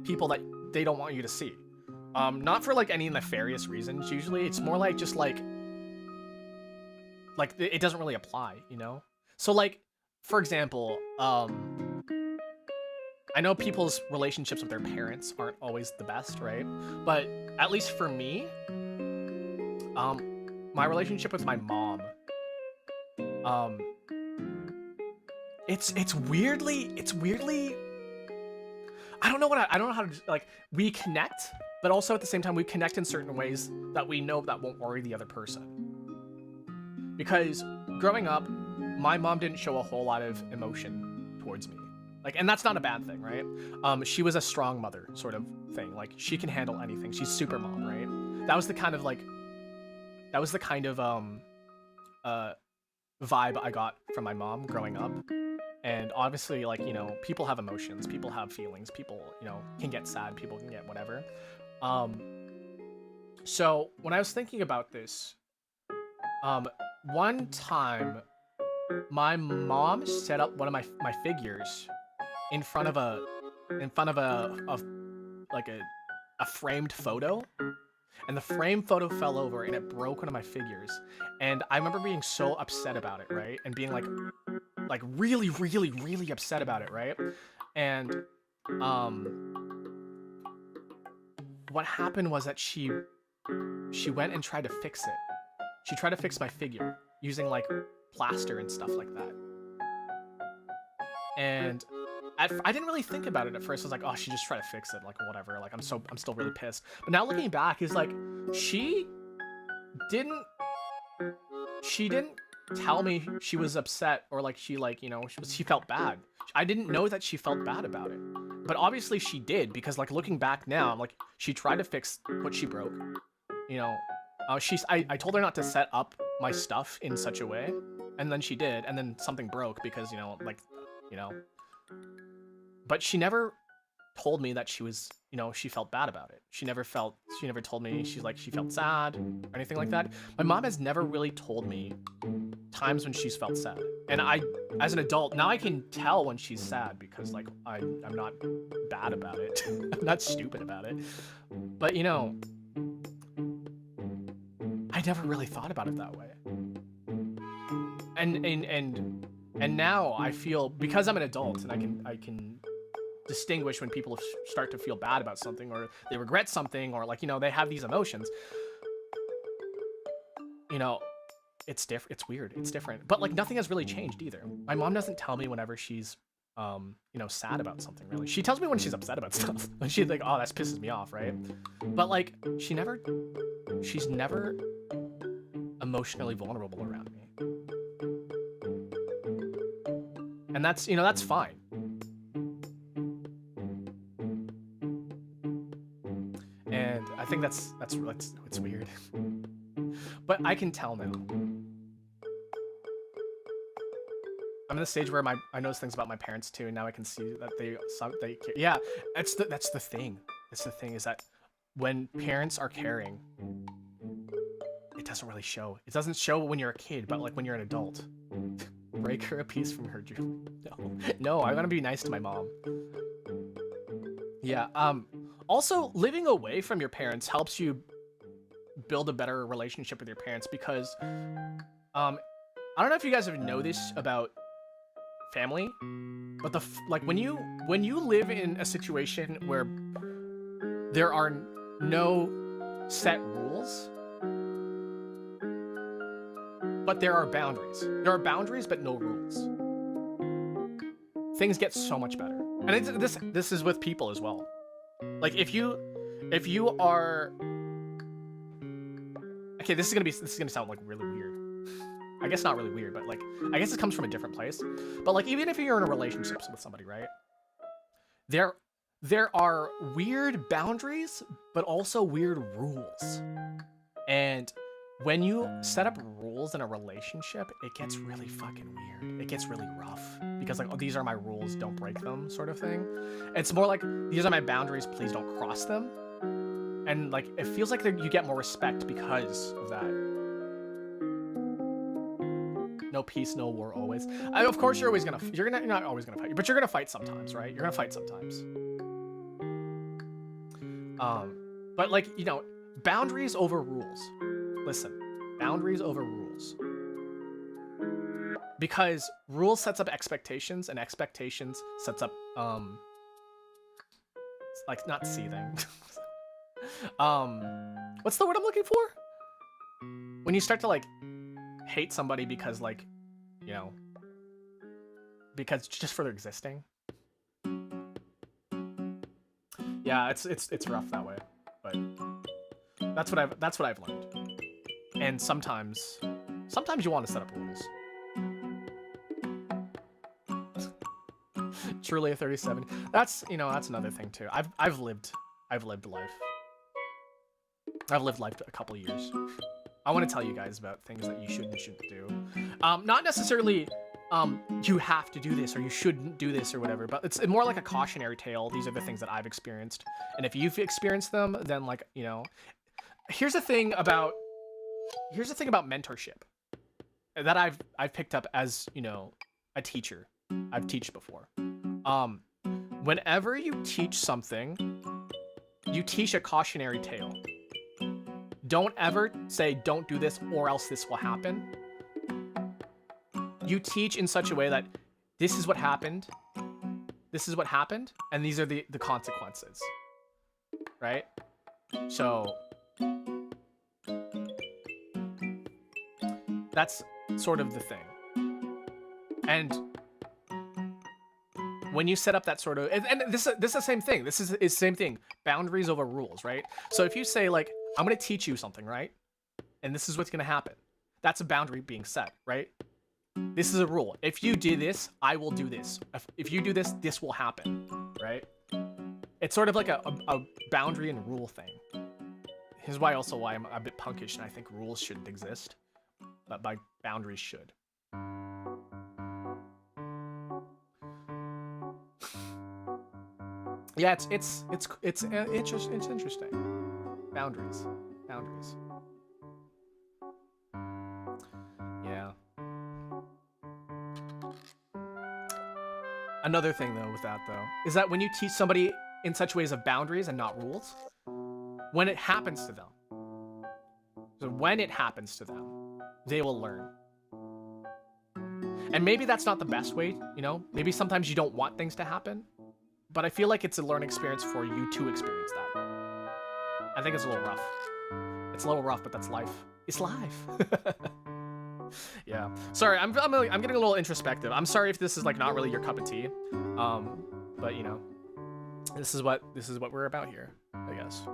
people that they don't want you to see. Not for like any nefarious reasons. Usually, it's more like just like it doesn't really apply, So like, for example, I know people's relationships with their parents aren't always the best, right? But at least for me, my relationship with my mom, it's weirdly. I don't know how to, like, we connect, but also at the same time we connect in certain ways that we know that won't worry the other person. Because growing up, my mom didn't show a whole lot of emotion towards me. Like, and that's not a bad thing, right? She was a strong mother sort of thing. Like, she can handle anything. She's super mom, right? That was the kind of vibe I got from my mom growing up. And obviously, like, people have emotions, people have feelings, people, can get sad, people can get whatever. So when I was thinking about this, one time my mom set up one of my figures in front of a framed photo, and the framed photo fell over and it broke one of my figures. And I remember being so upset about it, right? And being like really, really, really upset about it, right? And what happened was that she she went and tried to fix it. She tried to fix my figure using like plaster and stuff like that. And I didn't really think about it at first. I was like, oh, she just tried to fix it, like whatever. Like I'm still really pissed. But now looking back, is like she didn't tell me she was upset or like she like, you know, she felt bad. I didn't know that she felt bad about it. But obviously she did, because like looking back now, I'm like, she tried to fix what she broke. You know, I told her not to set up my stuff in such a way, and then she did, and then something broke because, you know, like, you know. But she never told me that she was, you know, she felt bad about it. She never told me she felt sad or anything like that. My mom has never really told me times when she's felt sad. And I, as an adult, now I can tell when she's sad because like I'm not bad about it. I'm not stupid about it. But you know, I never really thought about it that way. And now I feel, because I'm an adult and I can distinguish when people start to feel bad about something or they regret something or like, you know, they have these emotions. You know, it's different. It's weird. It's different. But like nothing has really changed either. My mom doesn't tell me whenever she's you know, sad about something really. She tells me when she's upset about stuff. When she's like, oh, that pisses me off, right? But like she's never emotionally vulnerable around me. And that's, you know, that's fine. And I think that's it's weird. But I can tell now. I'm in the stage where I notice things about my parents too, and now I can see that they care. Yeah, that's the thing. That's the thing, is that when parents are caring, it doesn't really show. It doesn't show when you're a kid, but like when you're an adult. Break her a piece from her jewelry. No, I want to be nice to my mom. Yeah. Also, living away from your parents helps you build a better relationship with your parents, because I don't know if you guys have know this about family, but like when you live in a situation where there are no set rules, but there are boundaries. There are boundaries, but no rules. Things get so much better. And this is with people as well. Like if you are, okay, this is gonna sound like really weird. I guess not really weird, but like I guess it comes from a different place. But like even if you're in a relationship with somebody, right? There are weird boundaries, but also weird rules. And when you set up rules in a relationship, it gets really fucking weird. It gets really rough because like, oh, these are my rules, don't break them, sort of thing. It's more like, these are my boundaries, please don't cross them. And like, it feels like you get more respect because of that. No peace, no war, always. And of course, you're not always gonna fight, but you're gonna fight sometimes, right? You're gonna fight sometimes. But like, you know, boundaries over rules. Listen, boundaries over rules. Because rules sets up expectations, and expectations sets up, like, not seething. What's the word I'm looking for? When you start to, like, hate somebody because, like, you know, because just for their existing. Yeah, it's rough that way, but that's what I've learned. And sometimes you want to set up rules. Truly a 37. That's, you know, that's another thing too. I've lived life. I've lived life a couple of years. I want to tell you guys about things that you should and shouldn't do. Not necessarily you have to do this or you shouldn't do this or whatever, but it's more like a cautionary tale. These are the things that I've experienced, and if you've experienced them, then like, you know, here's the thing about mentorship that I've picked up as, you know, a teacher. I've taught before. Whenever you teach something, you teach a cautionary tale. Don't ever say, don't do this or else this will happen. You teach in such a way that this is what happened, and these are the consequences, right? So That's sort of the thing. And when you set up that sort of, and this is the same thing. This is the same thing. Boundaries over rules, right? So if you say like, I'm gonna teach you something, right? And this is what's gonna happen. That's a boundary being set, right? This is a rule. If you do this, I will do this. If you do this, this will happen, right? It's sort of like a boundary and rule thing. Here's why I'm a bit punkish and I think rules shouldn't exist, but my boundaries should. Yeah, it's interesting. Boundaries. Yeah. Another thing though with that though is that when you teach somebody in such ways of boundaries and not rules, when it happens to them, they will learn. And maybe that's not the best way, you know? Maybe sometimes you don't want things to happen, but I feel like it's a learning experience for you to experience that. I think it's a little rough. It's a little rough, but that's life. It's life. Yeah. Sorry, I'm getting a little introspective. I'm sorry if this is like not really your cup of tea. But you know, this is what we're about here, I guess.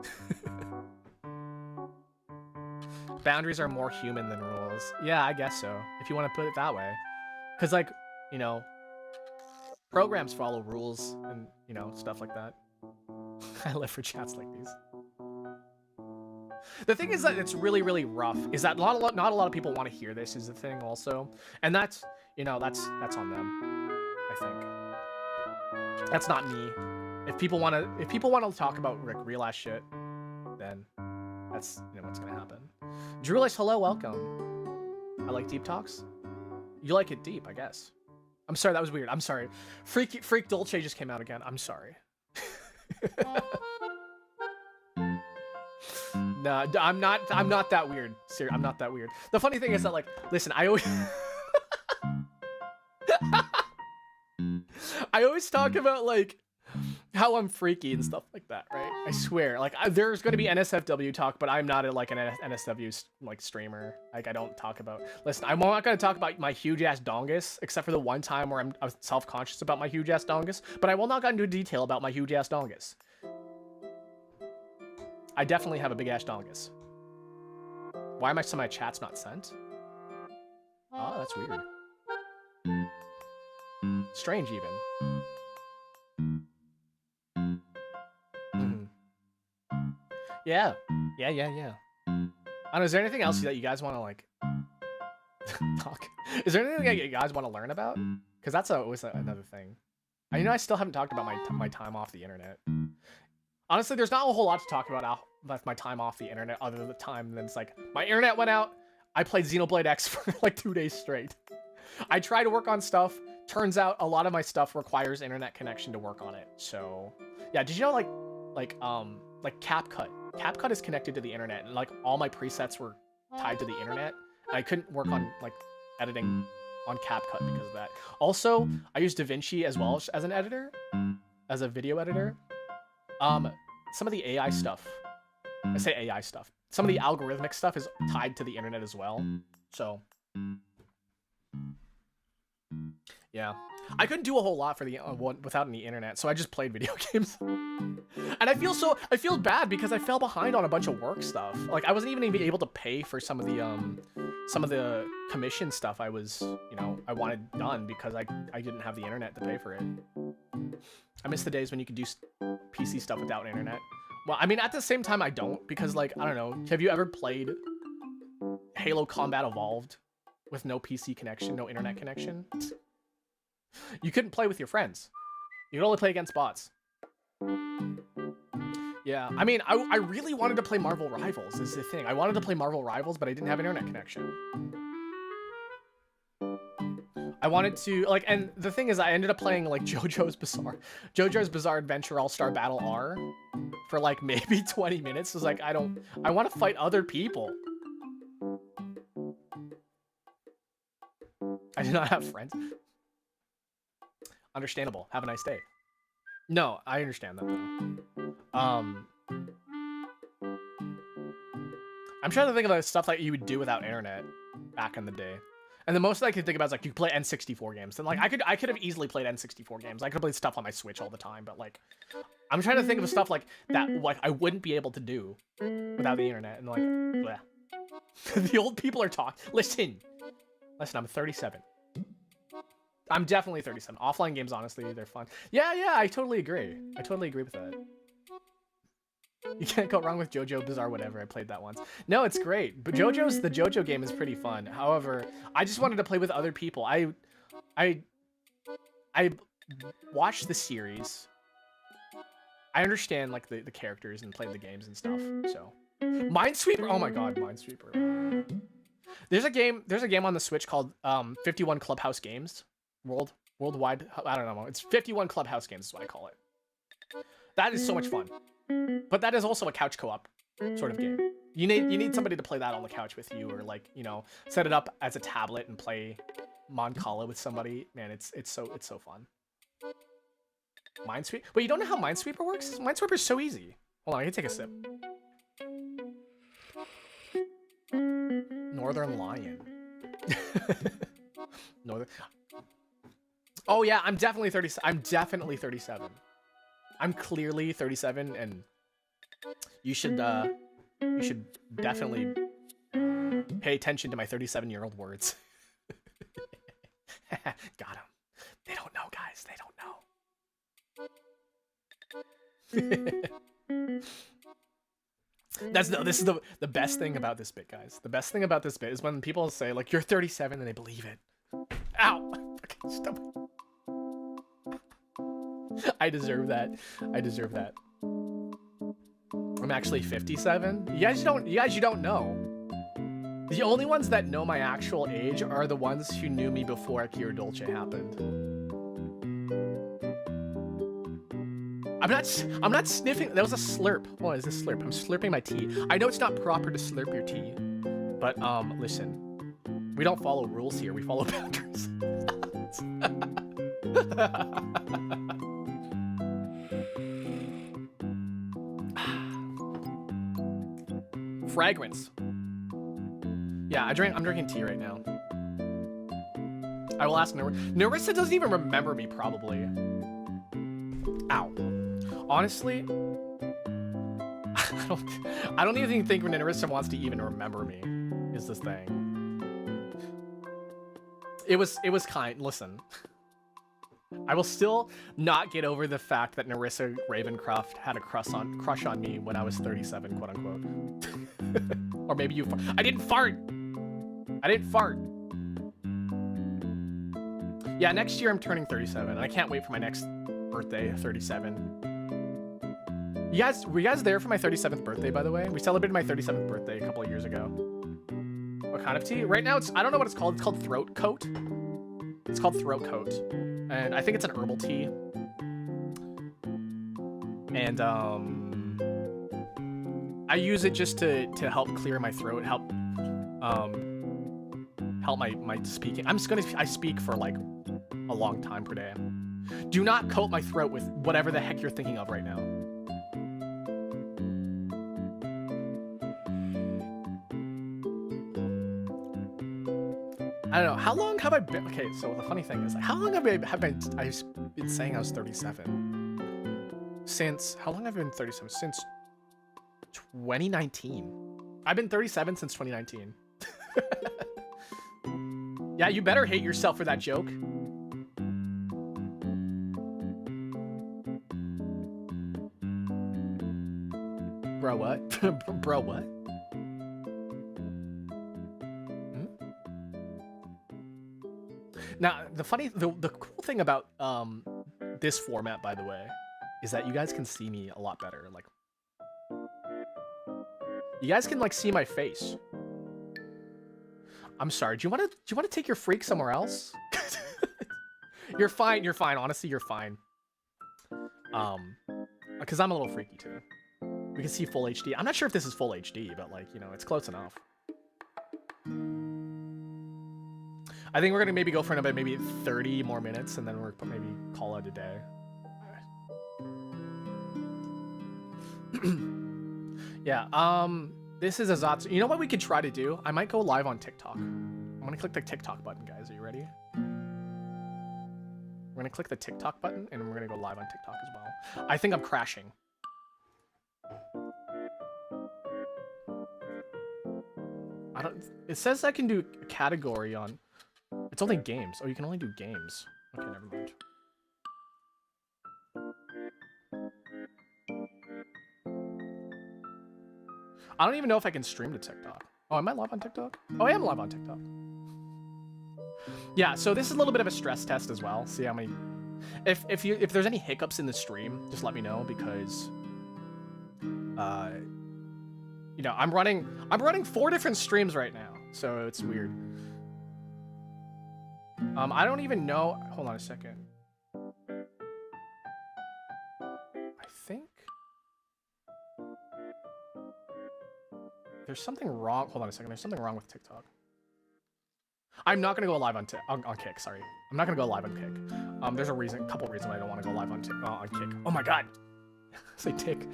Boundaries are more human than rules. Yeah, I guess so. If you want to put it that way. Cause like, you know, programs follow rules and, you know, stuff like that. I live for chats like these. The thing is that it's really, really rough. Is that not a lot of people want to hear this is the thing also. And that's, you know, that's on them, I think. That's not me. If people want to talk about like real ass shit, then that's, you know, what's gonna happen. Drewlish, hello, welcome. I like deep talks. You like it deep, I guess. I'm sorry, that was weird. I'm sorry. Freak Dolce just came out again. I'm sorry. No, I'm not that weird. Seriously, I'm not that weird. The funny thing is that, like, listen, I always talk about like how I'm freaky and stuff like that, right? I swear, like, there's going to be NSFW talk, but I'm not like an NSW like streamer. Like, I don't talk about. Listen, I'm not going to talk about my huge ass dongus, except for the one time where I was self-conscious about my huge ass dongus. But I will not go into detail about my huge ass dongus. I definitely have a big ass dongus. Why am some of my chats not sent? Oh, that's weird. Strange, even. Yeah. I don't know, is there anything else that you guys want to, like, talk? Is there anything that you guys want to learn about? Because that's always another thing. I still haven't talked about my time off the internet. Honestly, there's not a whole lot to talk about my time off the internet other than the time then it's like, my internet went out, I played Xenoblade X for like 2 days straight. I try to work on stuff. Turns out a lot of my stuff requires internet connection to work on it. So, yeah, did you know like CapCut? CapCut is connected to the internet, and like all my presets were tied to the internet. And I couldn't work on like editing on CapCut because of that. Also, I use DaVinci as well as an editor, as a video editor. Some of the AI stuff, I say AI stuff, some of the algorithmic stuff is tied to the internet as well. So, yeah, I couldn't do a whole lot for the without any internet, so I just played video games. And I feel bad because I fell behind on a bunch of work stuff. Like, I wasn't even able to pay for some of the commission stuff I wanted done because I didn't have the internet to pay for it. I miss the days when you could do PC stuff without internet. Well, I mean, at the same time, I don't, because, like, I don't know. Have you ever played Halo Combat Evolved with no PC connection, no internet connection? You couldn't play with your friends. You could only play against bots. Yeah, I mean, I really wanted to play Marvel Rivals, is the thing. I wanted to play Marvel Rivals, but I didn't have internet connection. I wanted to, like, and the thing is, I ended up playing, like, JoJo's Bizarre Adventure All-Star Battle R for, like, maybe 20 minutes. It was like, I want to fight other people. I do not have friends. Understandable. Have a nice day. No, I understand that, though. I'm trying to think of the stuff that you would do without internet. back in the day. And the most I could think about is like you could play N64 games. And like I could have easily played N64 games. I could have played stuff on my Switch all the time, but like I'm trying to think of stuff like that like I wouldn't be able to do without the internet. And like bleh. The old people are talking. Listen, I'm 37. I'm definitely 37. Offline games, honestly, they're fun. Yeah, I totally agree. I totally agree with that. You can't go wrong with JoJo Bizarre Whatever. I played that once. No, it's great. But the JoJo game is pretty fun. However, I just wanted to play with other people. I watched the series. I understand like the characters and played the games and stuff. So, Minesweeper. Oh my god, Minesweeper. There's a game on the Switch called 51 Clubhouse Games. Worldwide. I don't know. It's 51 Clubhouse Games is what I call it. That is so much fun. But that is also a couch co-op sort of game. You need somebody to play that on the couch with you, or like, you know, set it up as a tablet and play Moncala with somebody. Man, it's so fun. Minesweeper. But you don't know how Minesweeper works? Minesweeper is so easy. Hold on, I can take a sip. Northern Lion. Northern. Oh yeah, I'm definitely 30. I'm definitely 37. I'm clearly 37, and you should definitely pay attention to my 37-year-old words. Got him. They don't know, guys. They don't know. This is the best thing about this bit, guys. The best thing about this bit is when people say like you're 37 and they believe it. Ow! Fucking stop. I deserve that. I'm actually 57. You guys don't know. The only ones that know my actual age are the ones who knew me before Akira Dolce happened. I'm not sniffing. That was a slurp. What is this slurp? I'm slurping my tea. I know it's not proper to slurp your tea, but listen. We don't follow rules here. We follow boundaries. Fragrance. Yeah, I'm drinking tea right now. I will ask Narissa doesn't even remember me, probably. Ow. Honestly, I don't even think Narissa wants to even remember me, is this thing. It was kind. Listen. I will still not get over the fact that Narissa Ravencroft had a crush on me when I was 37, quote unquote. Or maybe you I didn't fart. Yeah, next year I'm turning 37, and I can't wait for my next birthday, 37. Were you guys there for my 37th birthday, by the way? We celebrated my 37th birthday a couple of years ago. What kind of tea? Right now, I don't know what it's called. It's called Throat Coat. It's called Throat Coat. And I think it's an herbal tea. And I use it just to help clear my throat, help my speaking. I speak for like a long time per day. Do not coat my throat with whatever the heck you're thinking of right now. I don't know. How long have I been? Okay, so the funny thing is, like, how long have I been saying I was 37? How long have I been 37? Since 2019. I've been 37 since 2019. Yeah, you better hate yourself for that joke. Bro, what? Bro, what? Now, the cool thing about this format, by the way, is that you guys can see me a lot better. Like, you guys can like see my face. I'm sorry. Do you want to take your freak somewhere else? You're fine. Honestly, you're fine. Because I'm a little freaky too. We can see full HD. I'm not sure if this is full HD, but like, you know, it's close enough. I think we're gonna maybe go for another maybe 30 more minutes, and then we're maybe call it a day. Yeah. This is a Zatsu. You know what we could try to do? I might go live on TikTok. I'm gonna click the TikTok button, guys. Are you ready? We're gonna click the TikTok button and we're gonna go live on TikTok as well. I think I'm crashing. I don't. It says I can do a category on. It's only games. Oh, you can only do games. Okay, never mind. I don't even know if I can stream to TikTok. Oh, am I live on TikTok? Oh, I am live on TikTok. Yeah, so this is a little bit of a stress test as well. See how many. If there's any hiccups in the stream, just let me know because. You know, I'm running 4 different streams right now, so it's weird. I don't even know. Hold on a second. I think there's something wrong. Hold on a second. There's something wrong with TikTok. I'm not gonna go live on Kick. Sorry, I'm not gonna go live on Kick. There's a couple reasons why I don't want to go live on Kick. Oh my god. Say Kick.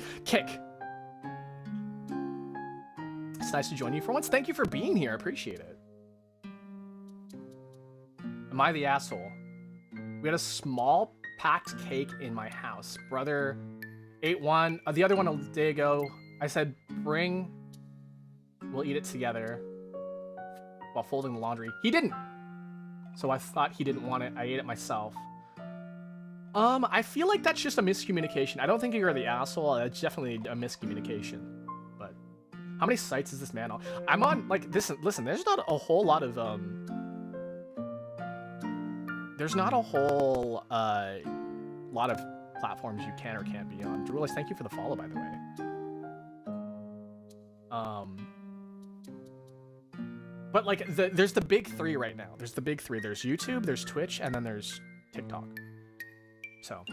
It's nice to join you for once. Thank you for being here. I appreciate it. Am I the asshole? We had a small packed cake in my house. Brother ate one. The other one a day ago. I said, bring. We'll eat it together. While folding the laundry. He didn't. So I thought he didn't want it. I ate it myself. I feel like that's just a miscommunication. I don't think you're the asshole. It's definitely a miscommunication. How many sites is this man on? I'm on, like, listen, there's not a whole lot of, there's not a whole, lot of platforms you can or can't be on. Drulis, thank you for the follow, by the way. But, like, there's the big 3 right now. There's the big 3. There's YouTube, there's Twitch, and then there's TikTok. So...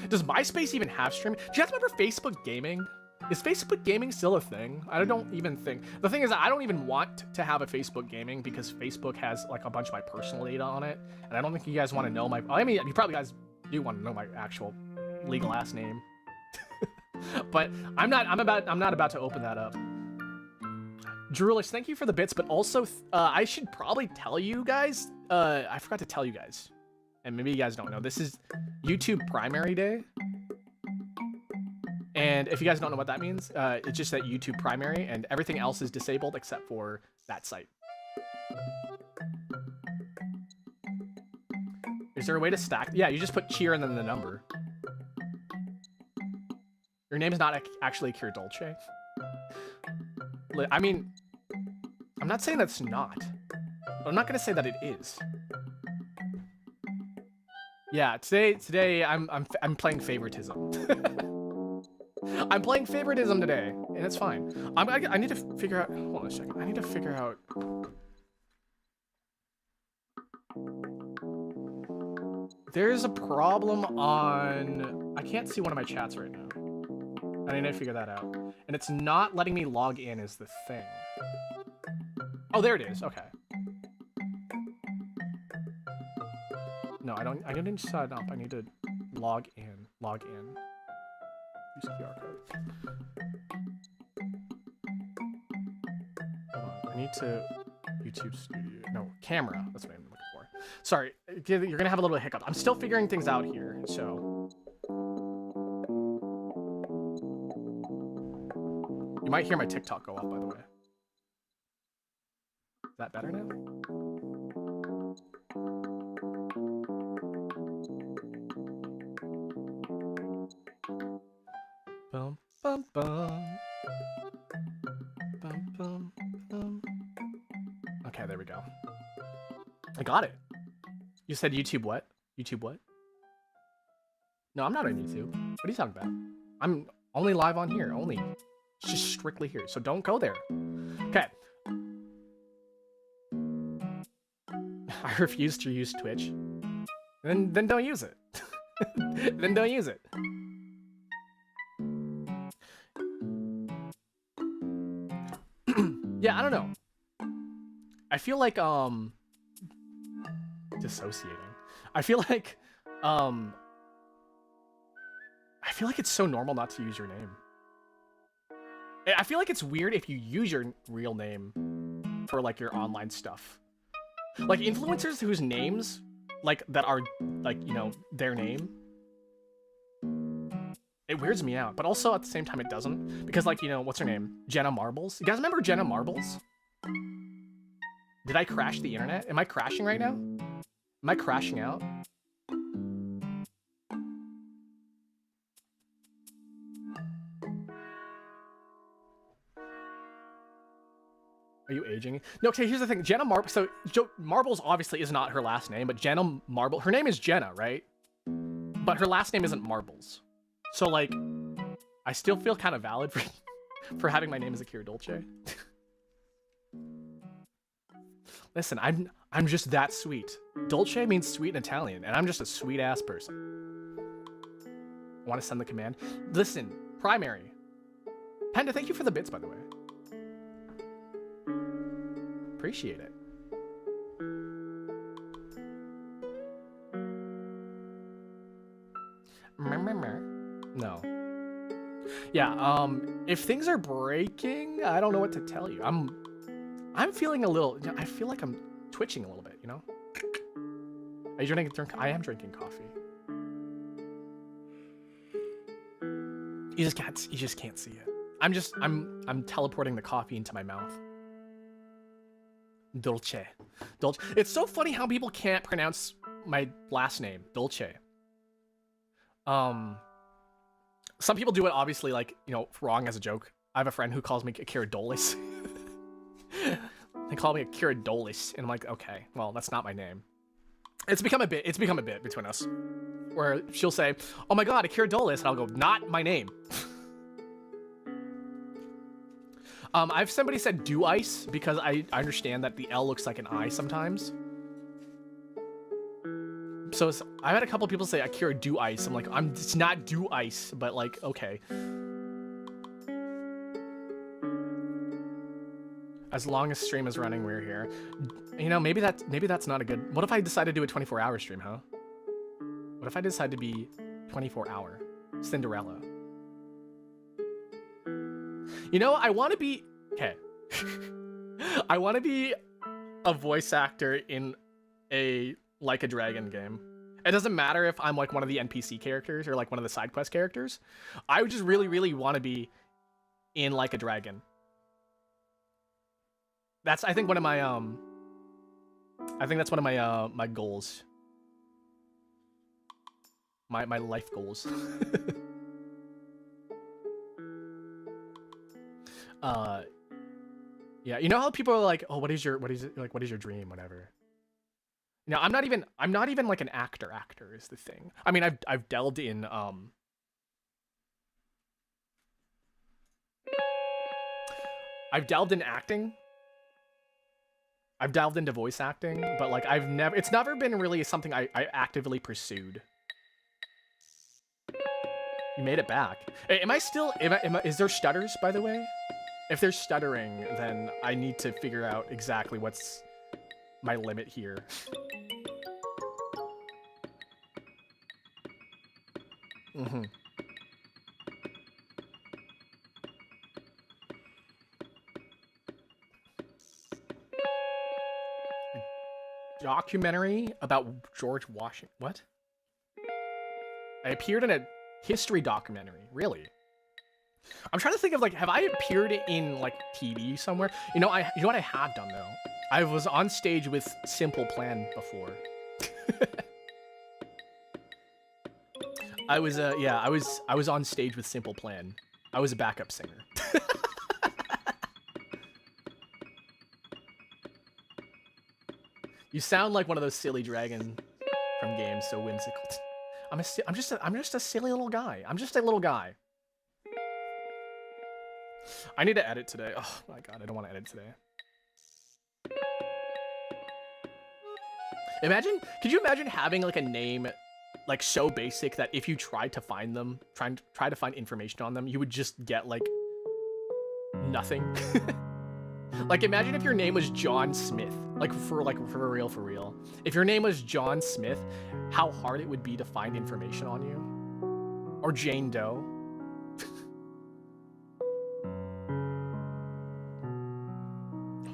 Does MySpace even have streaming? Do you guys remember Facebook Gaming? Is Facebook Gaming still a thing? I don't even think. The thing is, I don't even want to have a Facebook Gaming because Facebook has like a bunch of my personal data on it, and I don't think you guys want to know my. I mean, you probably guys do want to know my actual legal ass name, but I'm not about to open that up. Drulish, thank you for the bits, but also I should probably tell you guys. I forgot to tell you guys. And maybe you guys don't know, this is YouTube Primary Day. And if you guys don't know what that means, it's just that YouTube Primary and everything else is disabled except for that site. Is there a way to stack? Yeah, you just put cheer and then the number. Your name is not actually Kier Dolce. I mean, I'm not saying that's not, but I'm not gonna say that it is. Yeah, today I'm playing favoritism. I'm playing favoritism today, and it's fine. I need to figure out. Hold on a second. I need to figure out. There's a problem on. I can't see one of my chats right now. I need to figure that out, and it's not letting me log in. Is the thing. Oh, there it is. Okay. No, I didn't sign up. I need to log in. Log in. Use QR code. Hold on. I need to YouTube Studio. No, camera. That's what I'm looking for. Sorry, you're gonna have a little hiccup. I'm still figuring things out here, so. You might hear my TikTok go off, by the way. Is that better now? Bum, bum, bum. Bum, bum, bum. Okay, there we go. I got it. You said YouTube what? YouTube what? No, I'm not on YouTube. What are you talking about? I'm only live on here, only. It's just strictly here, so don't go there. Okay. I refuse to use Twitch. Then don't use it. Then don't use it. Yeah, I don't know. I feel like dissociating. I feel like I feel like it's so normal not to use your name. I feel like it's weird if you use your real name for like your online stuff. Like influencers whose names, like that are like, you know, their name. It weirds me out, but also at the same time it doesn't. Because like, you know, what's her name? Jenna Marbles. You guys remember Jenna Marbles? Did I crash the internet? Am I crashing right now? Am I crashing out? Are you aging? No, okay, here's the thing. Jenna Marbles, so Marbles obviously is not her last name, but Jenna Marbles, her name is Jenna, right? But her last name isn't Marbles. So like, I still feel kind of valid for having my name as Akira Dolce. Listen, I'm just that sweet. Dolce means sweet in Italian, and I'm just a sweet ass person. Want to send the command? Listen, primary. Panda, thank you for the bits, by the way. Appreciate it. No. Yeah, if things are breaking, I don't know what to tell you. I'm feeling a little, I feel like I'm twitching a little bit, you know? Are you drinking? I am drinking coffee. You just can't see it. I'm teleporting the coffee into my mouth. Dolce. Dolce. It's so funny how people can't pronounce my last name, Dolce. Some people do it obviously like, you know, wrong as a joke. I have a friend who calls me Akira Dolce. They call me Akira Dolce, and I'm like, okay, well, that's not my name. It's become a bit between us, where she'll say, oh my god, Akira Dolce, and I'll go, not my name. I've somebody said do ice because I understand that the L looks like an I sometimes. So I've had a couple people say Akira do ice. I'm like, it's not do ice, but like, okay. As long as stream is running, we're here. You know, maybe that's not a good. What if I decide to do a 24-hour stream, huh? What if I decide to be 24-hour Cinderella? You know, I want to be okay. I want to be a voice actor in a Like a Dragon game. It doesn't matter if I'm like one of the NPC characters or like one of the side quest characters. I would just really, really want to be in Like a Dragon. That's I think one of my my goals. My life goals. Yeah, you know how people are like, oh, what is your dream, whatever. No, I'm not even like an actor is the thing. I mean, I've delved in I've delved in acting. I've delved into voice acting, but like it's never been really something I actively pursued. You made it back. Hey, is there stutters, by the way? If there's stuttering, then I need to figure out exactly what's my limit here. Mm-hmm. Documentary about George Washington. What? I appeared in a history documentary. Really? I'm trying to think of like, have I appeared in like TV somewhere? You know what I have done though? I was on stage with Simple Plan before. I was on stage with Simple Plan. I was a backup singer. You sound like one of those silly dragon from games, so whimsical. I'm just a silly little guy. I'm just a little guy. I need to edit today. Oh my god, I don't want to edit today. Could you imagine having like a name like so basic that if you tried to find them, try to find information on them, you would just get like nothing? Like imagine if your name was John Smith, like for real. If your name was John Smith, how hard it would be to find information on you. Or Jane Doe.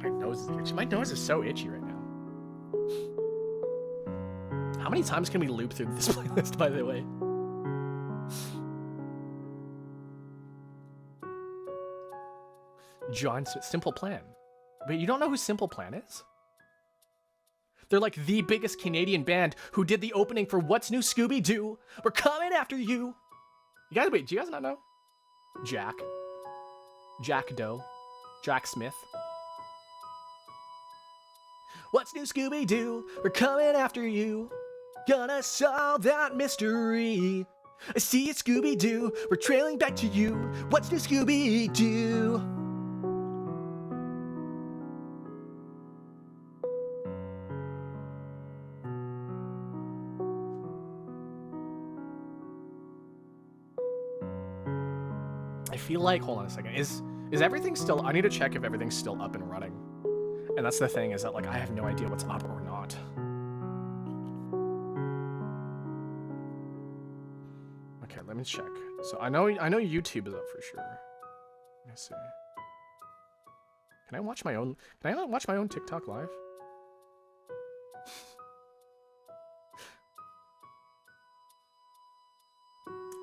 My nose is itchy. My nose is so itchy right now. How many times can we loop through this playlist, by the way? John Smith, Simple Plan. Wait, you don't know who Simple Plan is? They're like the biggest Canadian band who did the opening for What's New Scooby-Doo. We're coming after you. You guys, wait, do you guys not know? Jack Doe. Jack Smith. What's new, Scooby-Doo? We're coming after you. Gonna solve that mystery. I see it, Scooby-Doo. We're trailing back to you. What's new, Scooby-Doo? I feel like, hold on a second. Is everything still, I need to check if everything's still up and running. And that's the thing, is that like I have no idea what's up or not. Okay, let me check. So I know YouTube is up for sure. Let me see. Can I watch my own TikTok live?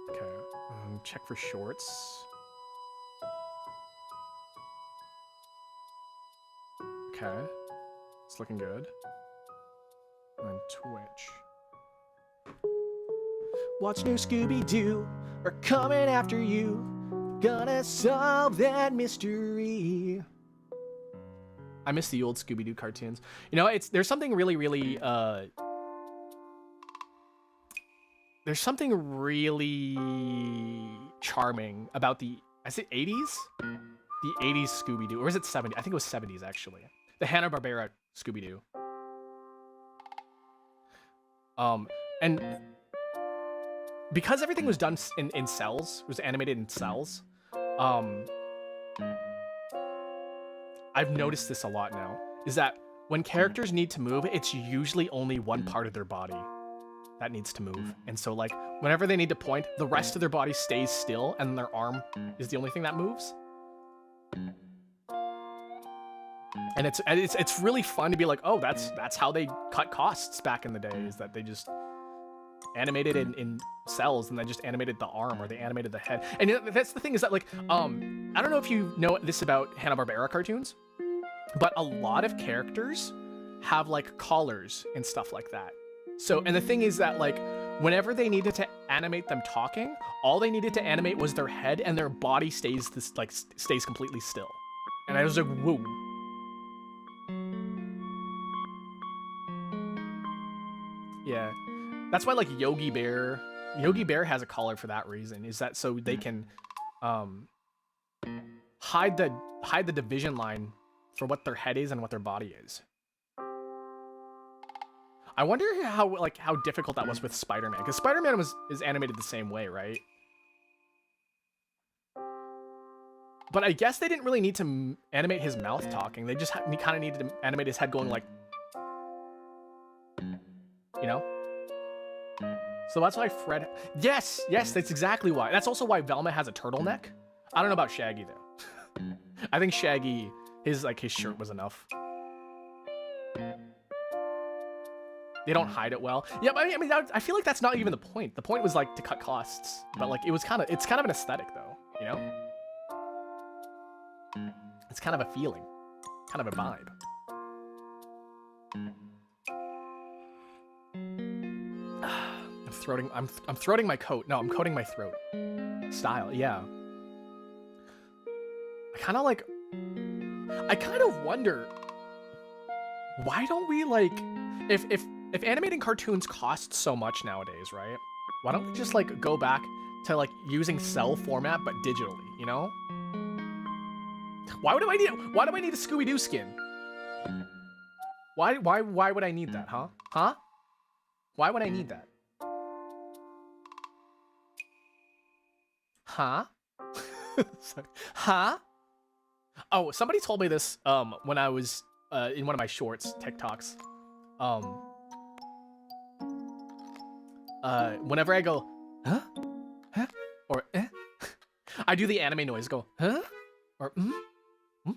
Okay, check for shorts. Okay, it's looking good. And Twitch. What's new, Scooby-Doo? We're coming after you. Gonna solve that mystery. I miss the old Scooby-Doo cartoons. You know, there's something really, really there's something really charming about the, is it 80s? The 80s Scooby-Doo, or is it 70s? I think it was 70s actually. The Hanna-Barbera Scooby-Doo. And because everything was done in cells, was animated in cells, I've noticed this a lot now, is that when characters need to move, it's usually only one part of their body that needs to move. And so like, whenever they need to point, the rest of their body stays still and their arm is the only thing that moves. And it's really fun to be like, oh, that's how they cut costs back in the day, is that they just animated in cells and then just animated the arm or they animated the head. And that's the thing, is that like, I don't know if you know this about Hanna-Barbera cartoons, but a lot of characters have like collars and stuff like that. So, and the thing is that like, whenever they needed to animate them talking, all they needed to animate was their head and their body stays completely still. And I was like, whoa. Yeah, that's why like Yogi Bear has a collar for that reason, is that so they can hide the division line for what their head is and what their body is. I wonder how difficult that was with Spider-Man, because Spider-Man is animated the same way, right? But I guess they didn't really need to animate his mouth talking. They just kind of needed to animate his head going like, you know? So that's why Fred... Yes, that's exactly why. That's also why Velma has a turtleneck. I don't know about Shaggy, though. I think Shaggy, his shirt was enough. They don't hide it well. Yeah, but I mean, I feel like that's not even the point. The point was, like, to cut costs. But, like, it's kind of an aesthetic, though, you know? It's kind of a feeling. Kind of a vibe. I'm throating my coat. No, I'm coating my throat. Style, yeah. I kind of wonder, why don't we like, if animating cartoons costs so much nowadays, right? Why don't we just like go back to like using cell format but digitally, you know? Why do I need a Scooby-Doo skin? Why would I need that, huh? Huh? Why would I need that? Huh? Huh? Oh, somebody told me this when I was in one of my shorts, TikToks. Whenever I go, huh? huh, or eh. I do the anime noise, go, huh, or huh.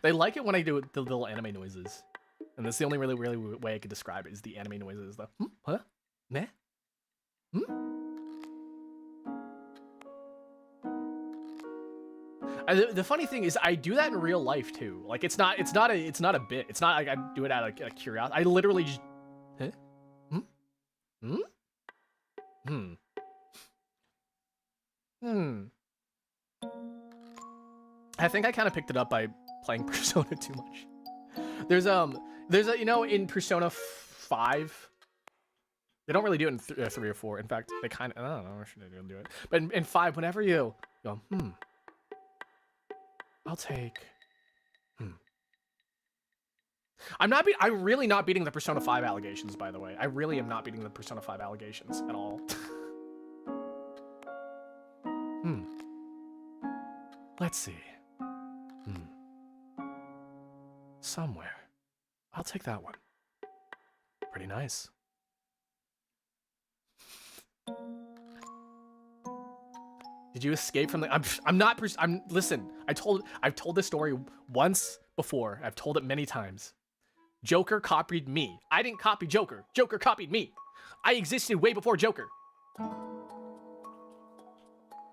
They like it when I do the little anime noises, and that's the only really way I could describe it is the anime noises. The huh, meh, the funny thing is, I do that in real life too. Like it's not a bit. It's not like I do it out of like, curiosity. I literally just, huh, hmm, hmm, hmm. I think I kind of picked it up by playing Persona too much. There's a in Persona 5, they don't really do it in 3 or 4. In fact, they kind of, I don't know, should they do it? But in 5, whenever you go, I'll take, I'm really not beating the Persona 5 allegations, by the way. I really am not beating the Persona 5 allegations at all. Let's see. Somewhere. I'll take that one. Pretty nice. Did you escape from the? Listen. I've told this story once before. I've told it many times. Joker copied me. I didn't copy Joker. Joker copied me. I existed way before Joker.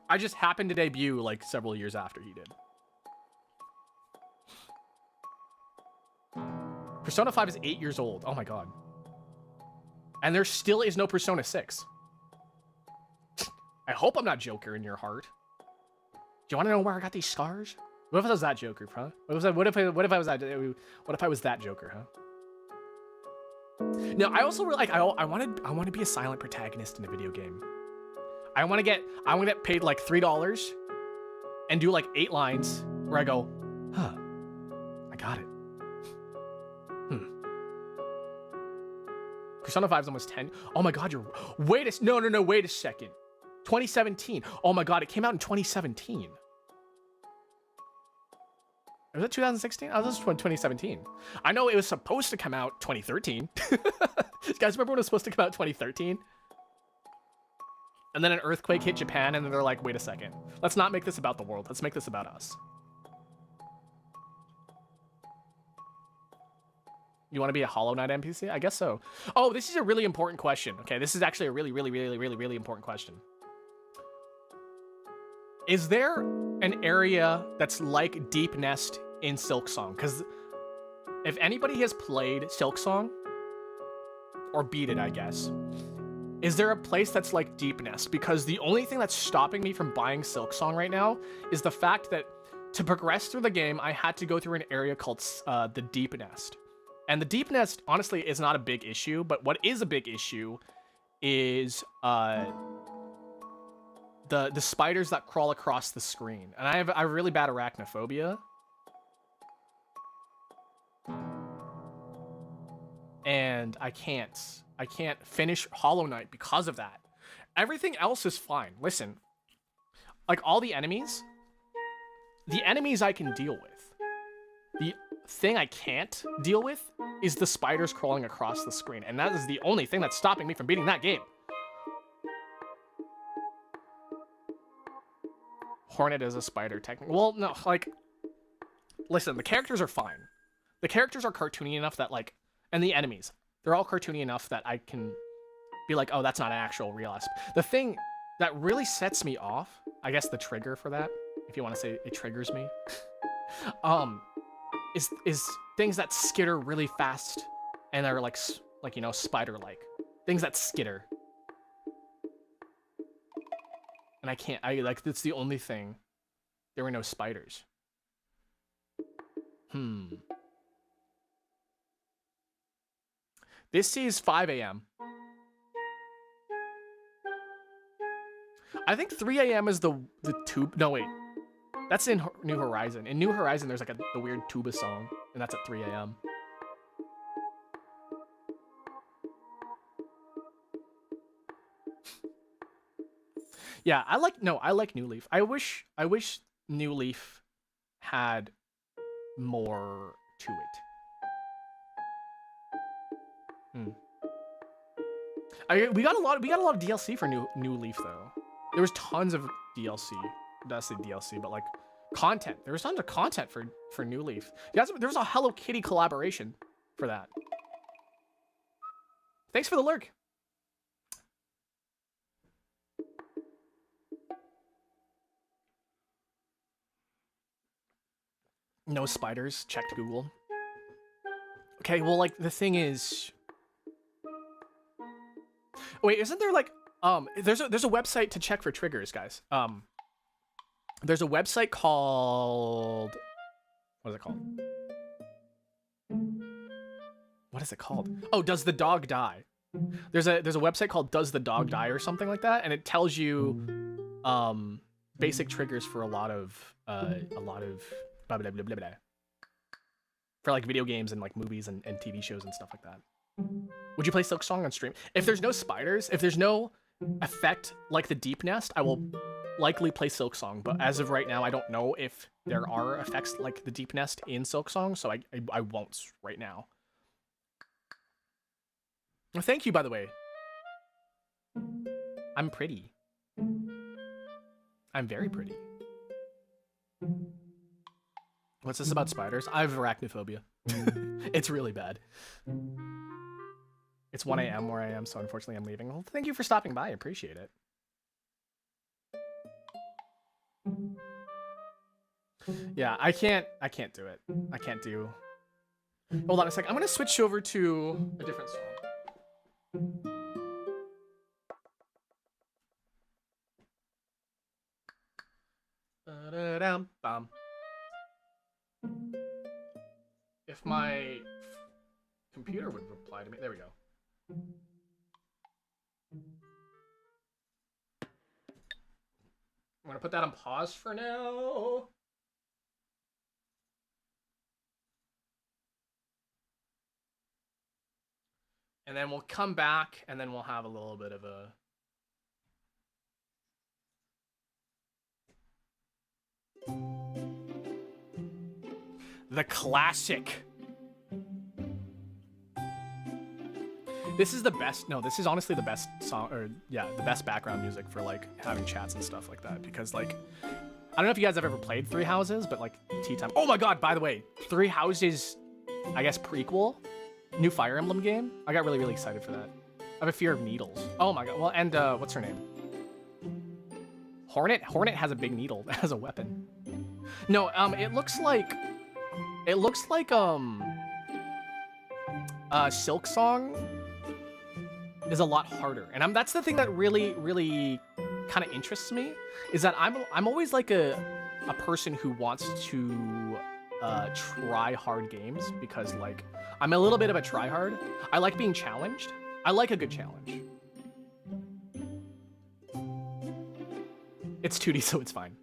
I just happened to debut like several years after he did. Persona 5 is 8 years old. Oh my god. And there still is no Persona 6. I hope I'm not Joker in your heart. Do you want to know where I got these scars? What if I was that Joker, huh? What if I was that Joker, huh? No, I also really like. I want to be a silent protagonist in a video game. I want to get paid like $3 and do like 8 lines where I go, huh? I got it. Persona 5 is almost 10. Oh my god, wait a second. 2017. Oh my god, it came out in 2017. Was it 2016? Oh, this is 2017. I know it was supposed to come out 2013. You guys remember when it was supposed to come out 2013? And then an earthquake hit Japan, and then they're like, wait a second. Let's not make this about the world. Let's make this about us. You want to be a Hollow Knight NPC? I guess so. Oh, this is a really important question. Okay, this is actually a really important question. Is there an area that's like Deep Nest in Silksong? Because if anybody has played Silksong, or beat it, I guess, is there a place that's like Deep Nest? Because the only thing that's stopping me from buying Silksong right now is the fact that to progress through the game, I had to go through an area called the Deep Nest. And the Deep Nest, honestly, is not a big issue, but what is a big issue is the spiders that crawl across the screen. And I have really bad arachnophobia. And I can't finish Hollow Knight because of that. Everything else is fine. Listen, like all the enemies I can deal with. The thing I can't deal with is the spiders crawling across the screen. And that is the only thing that's stopping me from beating that game. Hornet is a spider, technically. Well, no, like, listen, the characters are fine. The characters are cartoony enough that, like, and the enemies, they're all cartoony enough that I can be like, oh, that's not an actual real asp. The thing that really sets me off, I guess the trigger for that, if you want to say it triggers me, is things that skitter really fast and are like you know, spider-like. Things that skitter. And that's the only thing. There were no spiders. This sees 5 a.m. I think 3 a.m. is the tube. No, wait. That's in New Horizon. In New Horizon, there's like the weird tuba song, and that's at 3 a.m. Yeah, I like New Leaf. I wish New Leaf had more to it. We got a lot of DLC for New Leaf though. There was tons of DLC. Not say DLC, but like content. There was tons of content for New Leaf. Yeah, there was a Hello Kitty collaboration for that. Thanks for the lurk. No spiders. Checked Google. Okay, well, like the thing is, wait, isn't there like there's a website to check for triggers, guys. There's a website called, what is it called? What is it called? Oh, Does the Dog Die? There's a website called Does the Dog Die or something like that, and it tells you basic triggers for a lot of blah, blah, blah, blah, blah. For like video games and like movies and TV shows and stuff like that. Would you play Silk Song on stream? If there's no spiders, if there's no effect like the Deep Nest, I will likely play Silk Song. But as of right now, I don't know if there are effects like the Deep Nest in Silk Song, so I won't right now. Well, thank you, by the way. I'm pretty. I'm very pretty. What's this about spiders? I have arachnophobia. It's really bad. It's 1 a.m. where I am, so unfortunately I'm leaving. Well, thank you for stopping by. I appreciate it. Yeah, I can't do it. I can't do... Hold on a sec. I'm going to switch over to a different song. Ba-da-dum-bum. If my computer would reply to me. There we go. I'm going to put that on pause for now. And then we'll come back, and then we'll have a little bit of a... The classic. This is the best. No, this is honestly the best song, or yeah, the best background music for like having chats and stuff like that. Because like, I don't know if you guys have ever played Three Houses, but like Tea Time. Oh my god! By the way, Three Houses, I guess prequel, new Fire Emblem game. I got really excited for that. I have a fear of needles. Oh my god. Well, and what's her name? Hornet. Hornet has a big needle as a weapon. No, it looks like Silk Song is a lot harder, and that's the thing that really kind of interests me, is that I'm always like a person who wants to try hard games, because like I'm a little bit of a tryhard. I like being challenged. I like a good challenge. It's 2D, so it's fine.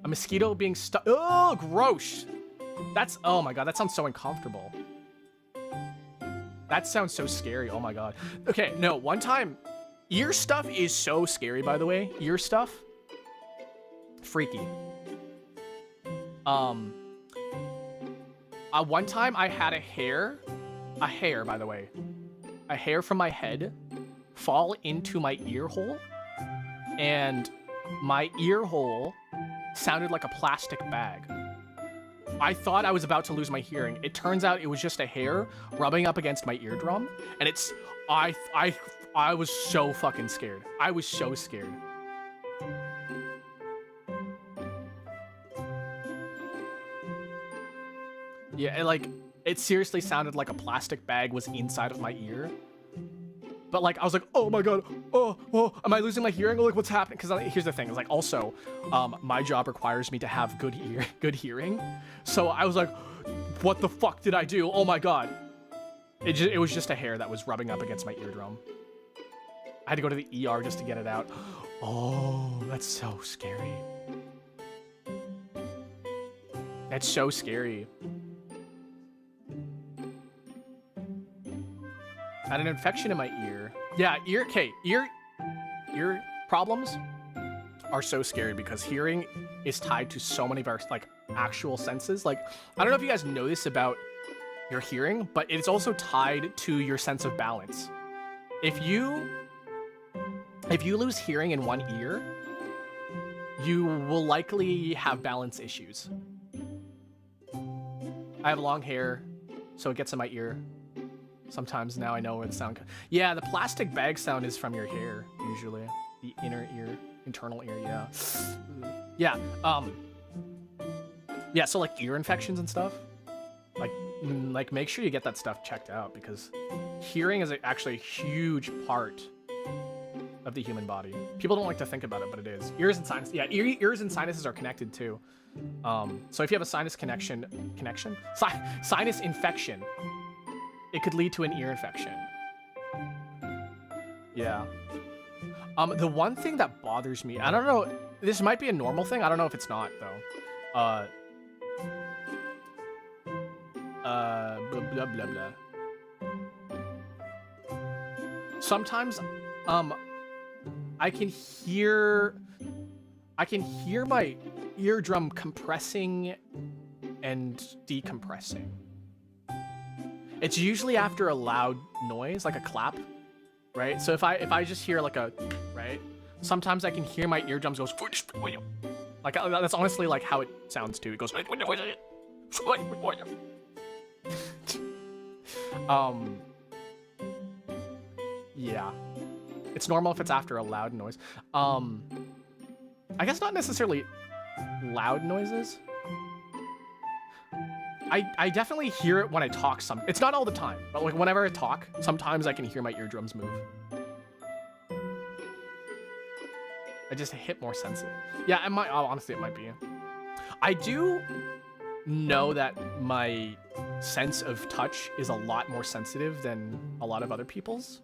A mosquito being stuck. Oh, gross. That's, oh my god, that sounds so uncomfortable. That sounds so scary. Oh my god. Okay, no, one time, ear stuff is so scary, by the way. Ear stuff. Freaky. One time I had a hair, by the way, a hair from my head fall into my ear hole, and my ear hole sounded like a plastic bag. I thought I was about to lose my hearing. It turns out it was just a hair rubbing up against my eardrum, and it's, I was so fucking scared. I was so scared. Yeah, it seriously sounded like a plastic bag was inside of my ear. But like, I was like, oh my god, oh, am I losing my hearing? Like, what's happening? Because here's the thing, it's like, also, my job requires me to have good hearing. So I was like, what the fuck did I do? Oh my god. It was just a hair that was rubbing up against my eardrum. I had to go to the ER just to get it out. Oh, that's so scary. That's so scary. I had an infection in my ear. Yeah, ear problems are so scary because hearing is tied to so many of our like actual senses. Like, I don't know if you guys know this about your hearing, but it's also tied to your sense of balance. If you lose hearing in one ear, you will likely have balance issues. I have long hair, so it gets in my ear. Sometimes now I know where the sound comes. Yeah, the plastic bag sound is from your hair, usually. The inner ear, internal ear, yeah. Yeah, yeah, so like ear infections and stuff, like make sure you get that stuff checked out, because hearing is actually a huge part of the human body. People don't like to think about it, but it is. Ears and sinuses, yeah, ears and sinuses are connected too. So if you have a sinus sinus infection, it could lead to an ear infection. Yeah. The one thing that bothers me, I don't know, this might be a normal thing. I don't know if it's not though. Blah, blah, blah, blah. Sometimes, I can hear my eardrum compressing and decompressing. It's usually after a loud noise, like a clap, right? So if I just hear like a, right? Sometimes I can hear my eardrums goes, like that's honestly like how it sounds too. It goes, yeah. It's normal if it's after a loud noise. I guess not necessarily loud noises. I definitely hear it when I talk it's not all the time, but like whenever I talk, sometimes I can hear my eardrums move. I just hit more sensitive. Yeah, it might, honestly, it might be. I do know that my sense of touch is a lot more sensitive than a lot of other people's,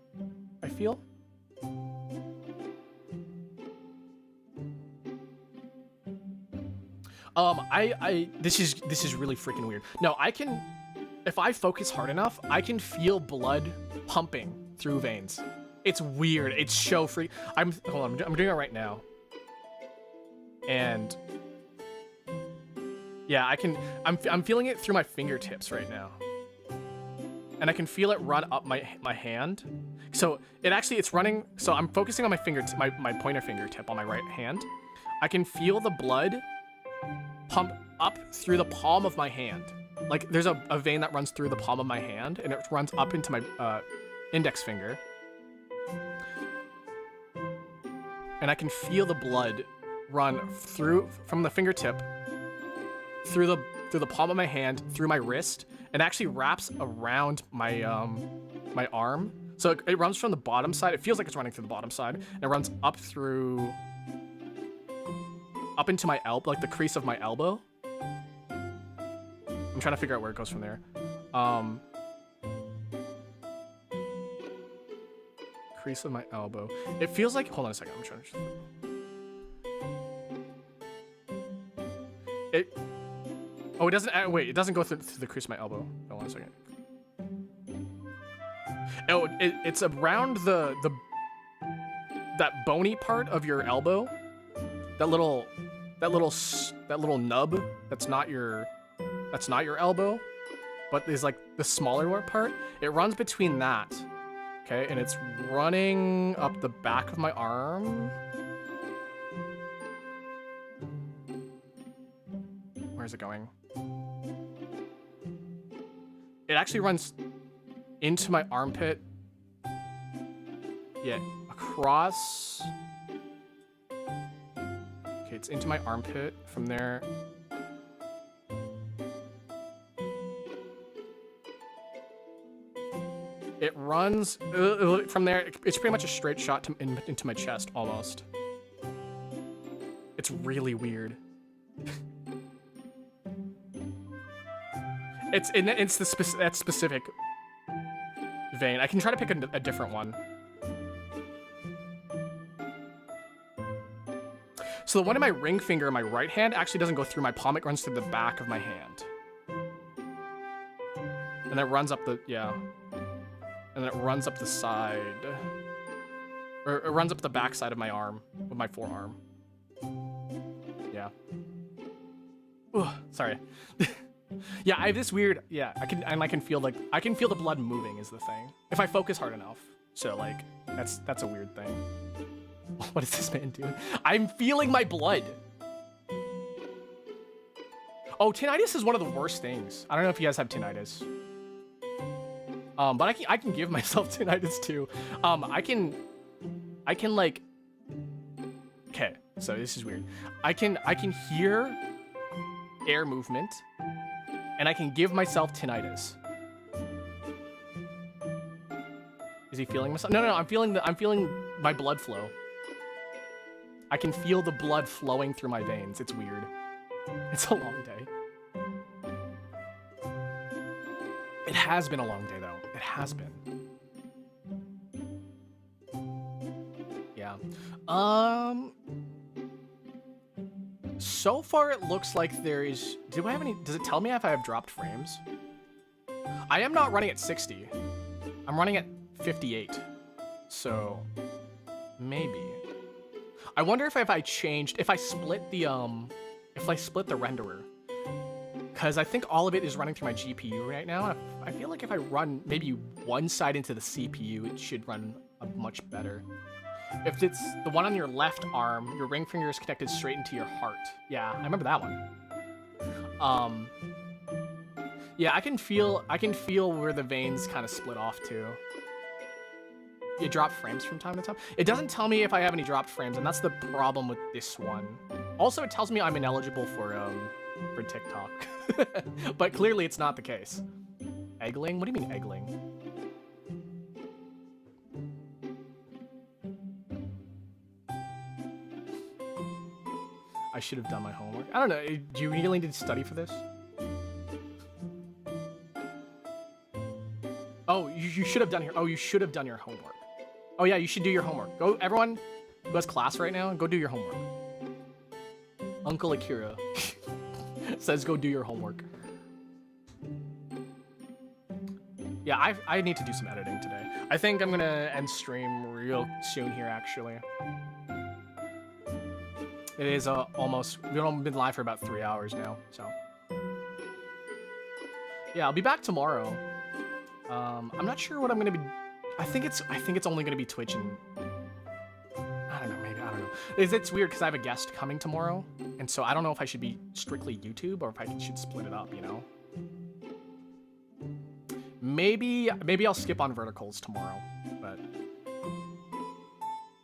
I feel. This is really freaking weird. No, if I focus hard enough, I can feel blood pumping through veins. It's weird. It's so free. Hold on, I'm doing it right now. And yeah, I'm feeling it through my fingertips right now. And I can feel it run up my hand. So it's running, so I'm focusing on my fingertip, my pointer fingertip on my right hand. I can feel the blood pump up through the palm of my hand. Like there's a vein that runs through the palm of my hand and it runs up into my index finger. And I can feel the blood run from the fingertip through the palm of my hand, through my wrist, and actually wraps around my my arm. So it runs from the bottom side. It feels like it's running through the bottom side, and it runs up into my elbow, like the crease of my elbow. I'm trying to figure out where it goes from there. Crease of my elbow. It feels like, hold on a second, I'm trying to... Oh, it doesn't, wait, it doesn't go through the crease of my elbow. Hold on a second. Oh, it's around that bony part of your elbow. That little nub that's not your elbow, but is like the smaller part. It runs between that. Okay, and it's running up the back of my arm. Where's it going? It actually runs into my armpit. Yeah, across. Okay, it's into my armpit. From there. It runs from there. It's pretty much a straight shot into my chest, almost. It's really weird. It's that specific vein. I can try to pick a different one. So the one in my ring finger in my right hand actually doesn't go through my palm. It runs through the back of my hand. And it runs up the, yeah. And then it runs up the side. Or it runs up the back side of my arm, with my forearm. Yeah. Ooh, sorry. Yeah, I have this weird, yeah, I can feel the blood moving is the thing. If I focus hard enough. So like, that's a weird thing. What is this man doing? I'm feeling my blood. Oh, tinnitus is one of the worst things. I don't know if you guys have tinnitus. But I can give myself tinnitus too. I can like, okay, so this is weird. I can hear air movement, and I can give myself tinnitus. Is he feeling myself? No, I'm feeling my blood flow. I can feel the blood flowing through my veins. It's weird. It's a long day. It has been a long day though. It has been. Yeah. So far it looks like there is, do I have any, does it tell me if I have dropped frames? I am not running at 60. I'm running at 58. So maybe. I wonder if I changed, if I split the renderer, because I think all of it is running through my GPU right now. I feel like if I run maybe one side into the CPU, it should run much better. If it's the one on your left arm, your ring finger is connected straight into your heart. Yeah, I remember that one. Yeah, I can feel where the veins kind of split off too. You drop frames from time to time. It doesn't tell me if I have any dropped frames, and that's the problem with this one. Also, it tells me I'm ineligible for TikTok. But clearly it's not the case. Eggling? What do you mean eggling? I should have done my homework. I don't know. Do you really need to study for this? Oh, you should have done your. Oh, you should have done your homework. Oh yeah, you should do your homework. Go, everyone who has class right now, go do your homework. Uncle Akira says go do your homework. Yeah, I need to do some editing today. I think I'm gonna end stream real soon here, actually. It is almost, we've only been live for about 3 hours now, so. Yeah, I'll be back tomorrow. I'm not sure what I'm gonna be. I think it's only gonna be Twitch and I don't know, maybe, I don't know. It's weird because I have a guest coming tomorrow, and so I don't know if I should be strictly YouTube or if I should split it up, you know? Maybe I'll skip on verticals tomorrow, but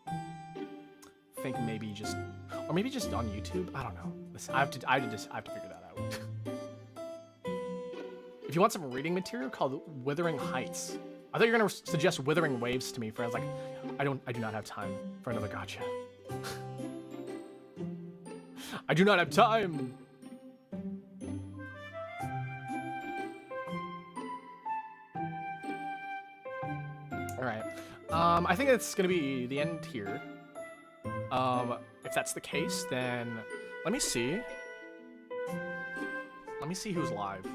I think maybe just, or maybe just on YouTube. I don't know. Listen, I have to figure that out. If you want some reading material called Withering Heights, I thought you were gonna suggest Withering Waves to me. For I was like, I do not have time for another gotcha. I do not have time. All right. I think that's gonna be the end here. If that's the case, then let me see. Let me see who's live.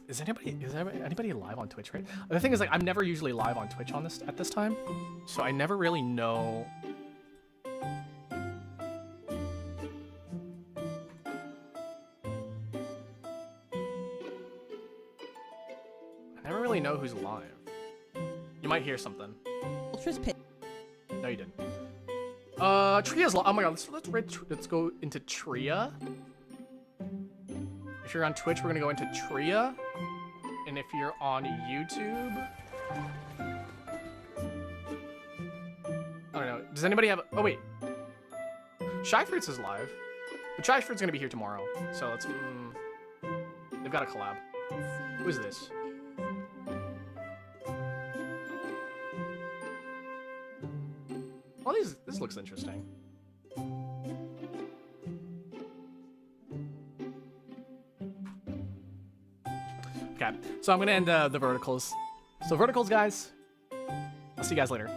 Is anybody live on Twitch, right? The thing is, like, I'm never usually live on Twitch at this time, so I never really know. Know who's live. You might hear something. Ultra's pit. No, you didn't. Tria's live. Oh my god, let's go into Tria. If you're on Twitch, we're gonna go into Tria. And if you're on YouTube, I don't know. Does anybody have? Oh wait, Shy Fruits is live. But Shy Fruits is gonna be here tomorrow. So let's. They've got a collab. Who is this? Oh, this looks interesting. Okay, so I'm gonna end the verticals. So verticals, guys. I'll see you guys later.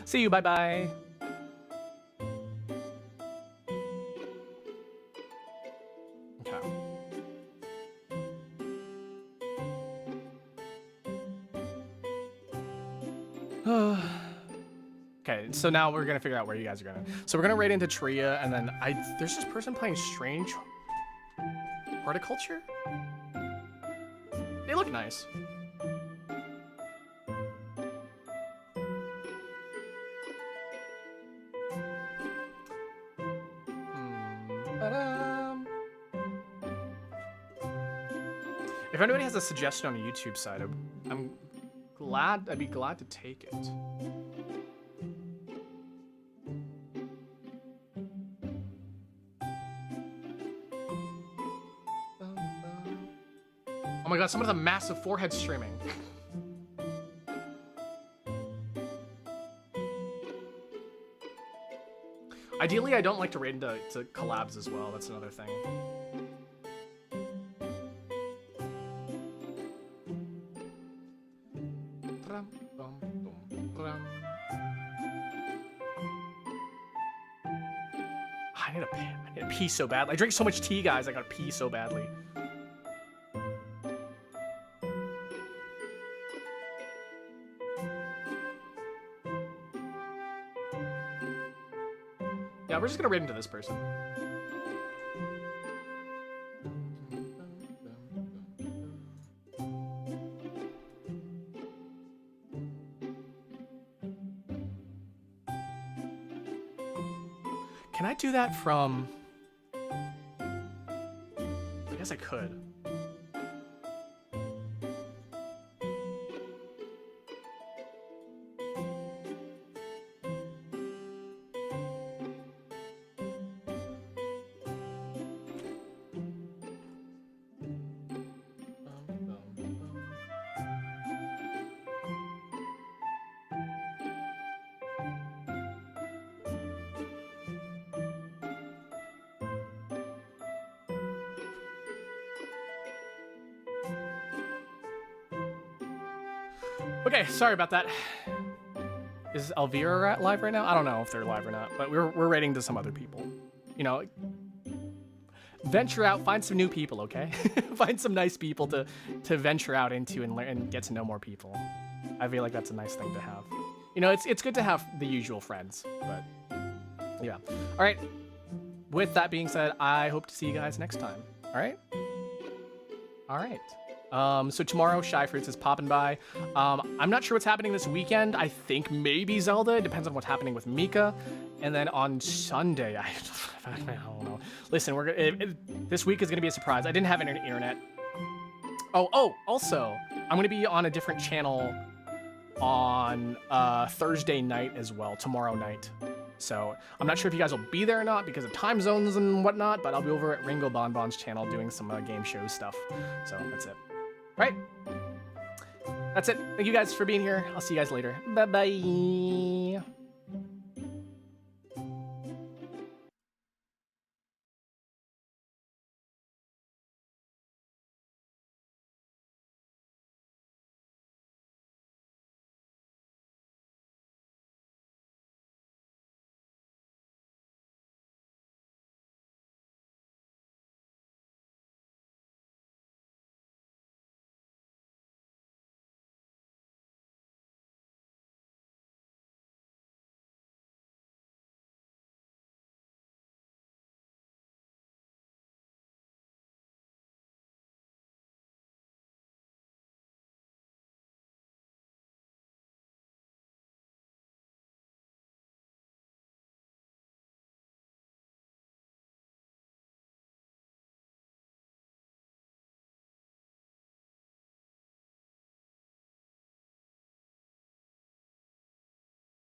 See you. Bye bye. Okay, Okay, so now we're gonna figure out where you guys are gonna. So we're gonna raid into Tria, and then there's this person playing Strange Horticulture. They look nice. If anybody has a suggestion on the YouTube side, I'd be glad to take it. Oh my god, someone has a massive forehead streaming. Ideally, I don't like to raid into collabs as well. That's another thing. I need to pee so badly. I drink so much tea, guys. I gotta pee so badly. Yeah, we're just gonna raid into this person. Can I do that from... I guess I could. Okay, sorry about that. Is Elvira live right now? I don't know if they're live or not, but we're raiding to some other people. You know, venture out, find some new people, okay? Find some nice people to venture out into and learn and get to know more people. I feel like that's a nice thing to have. You know, it's good to have the usual friends, but yeah. All right. With that being said, I hope to see you guys next time. All right? All right. So tomorrow, Shy Fruits is popping by. I'm not sure what's happening this weekend. I think maybe Zelda. It depends on what's happening with Mika. And then on Sunday, I don't know. Listen, this week is gonna be a surprise. I didn't have internet. Oh, also, I'm gonna be on a different channel on Thursday night as well, tomorrow night. So I'm not sure if you guys will be there or not because of time zones and whatnot, but I'll be over at Ringo Bonbon's channel doing some game show stuff. So that's it. Right? That's it. Thank you guys for being here. I'll see you guys later. Bye-bye.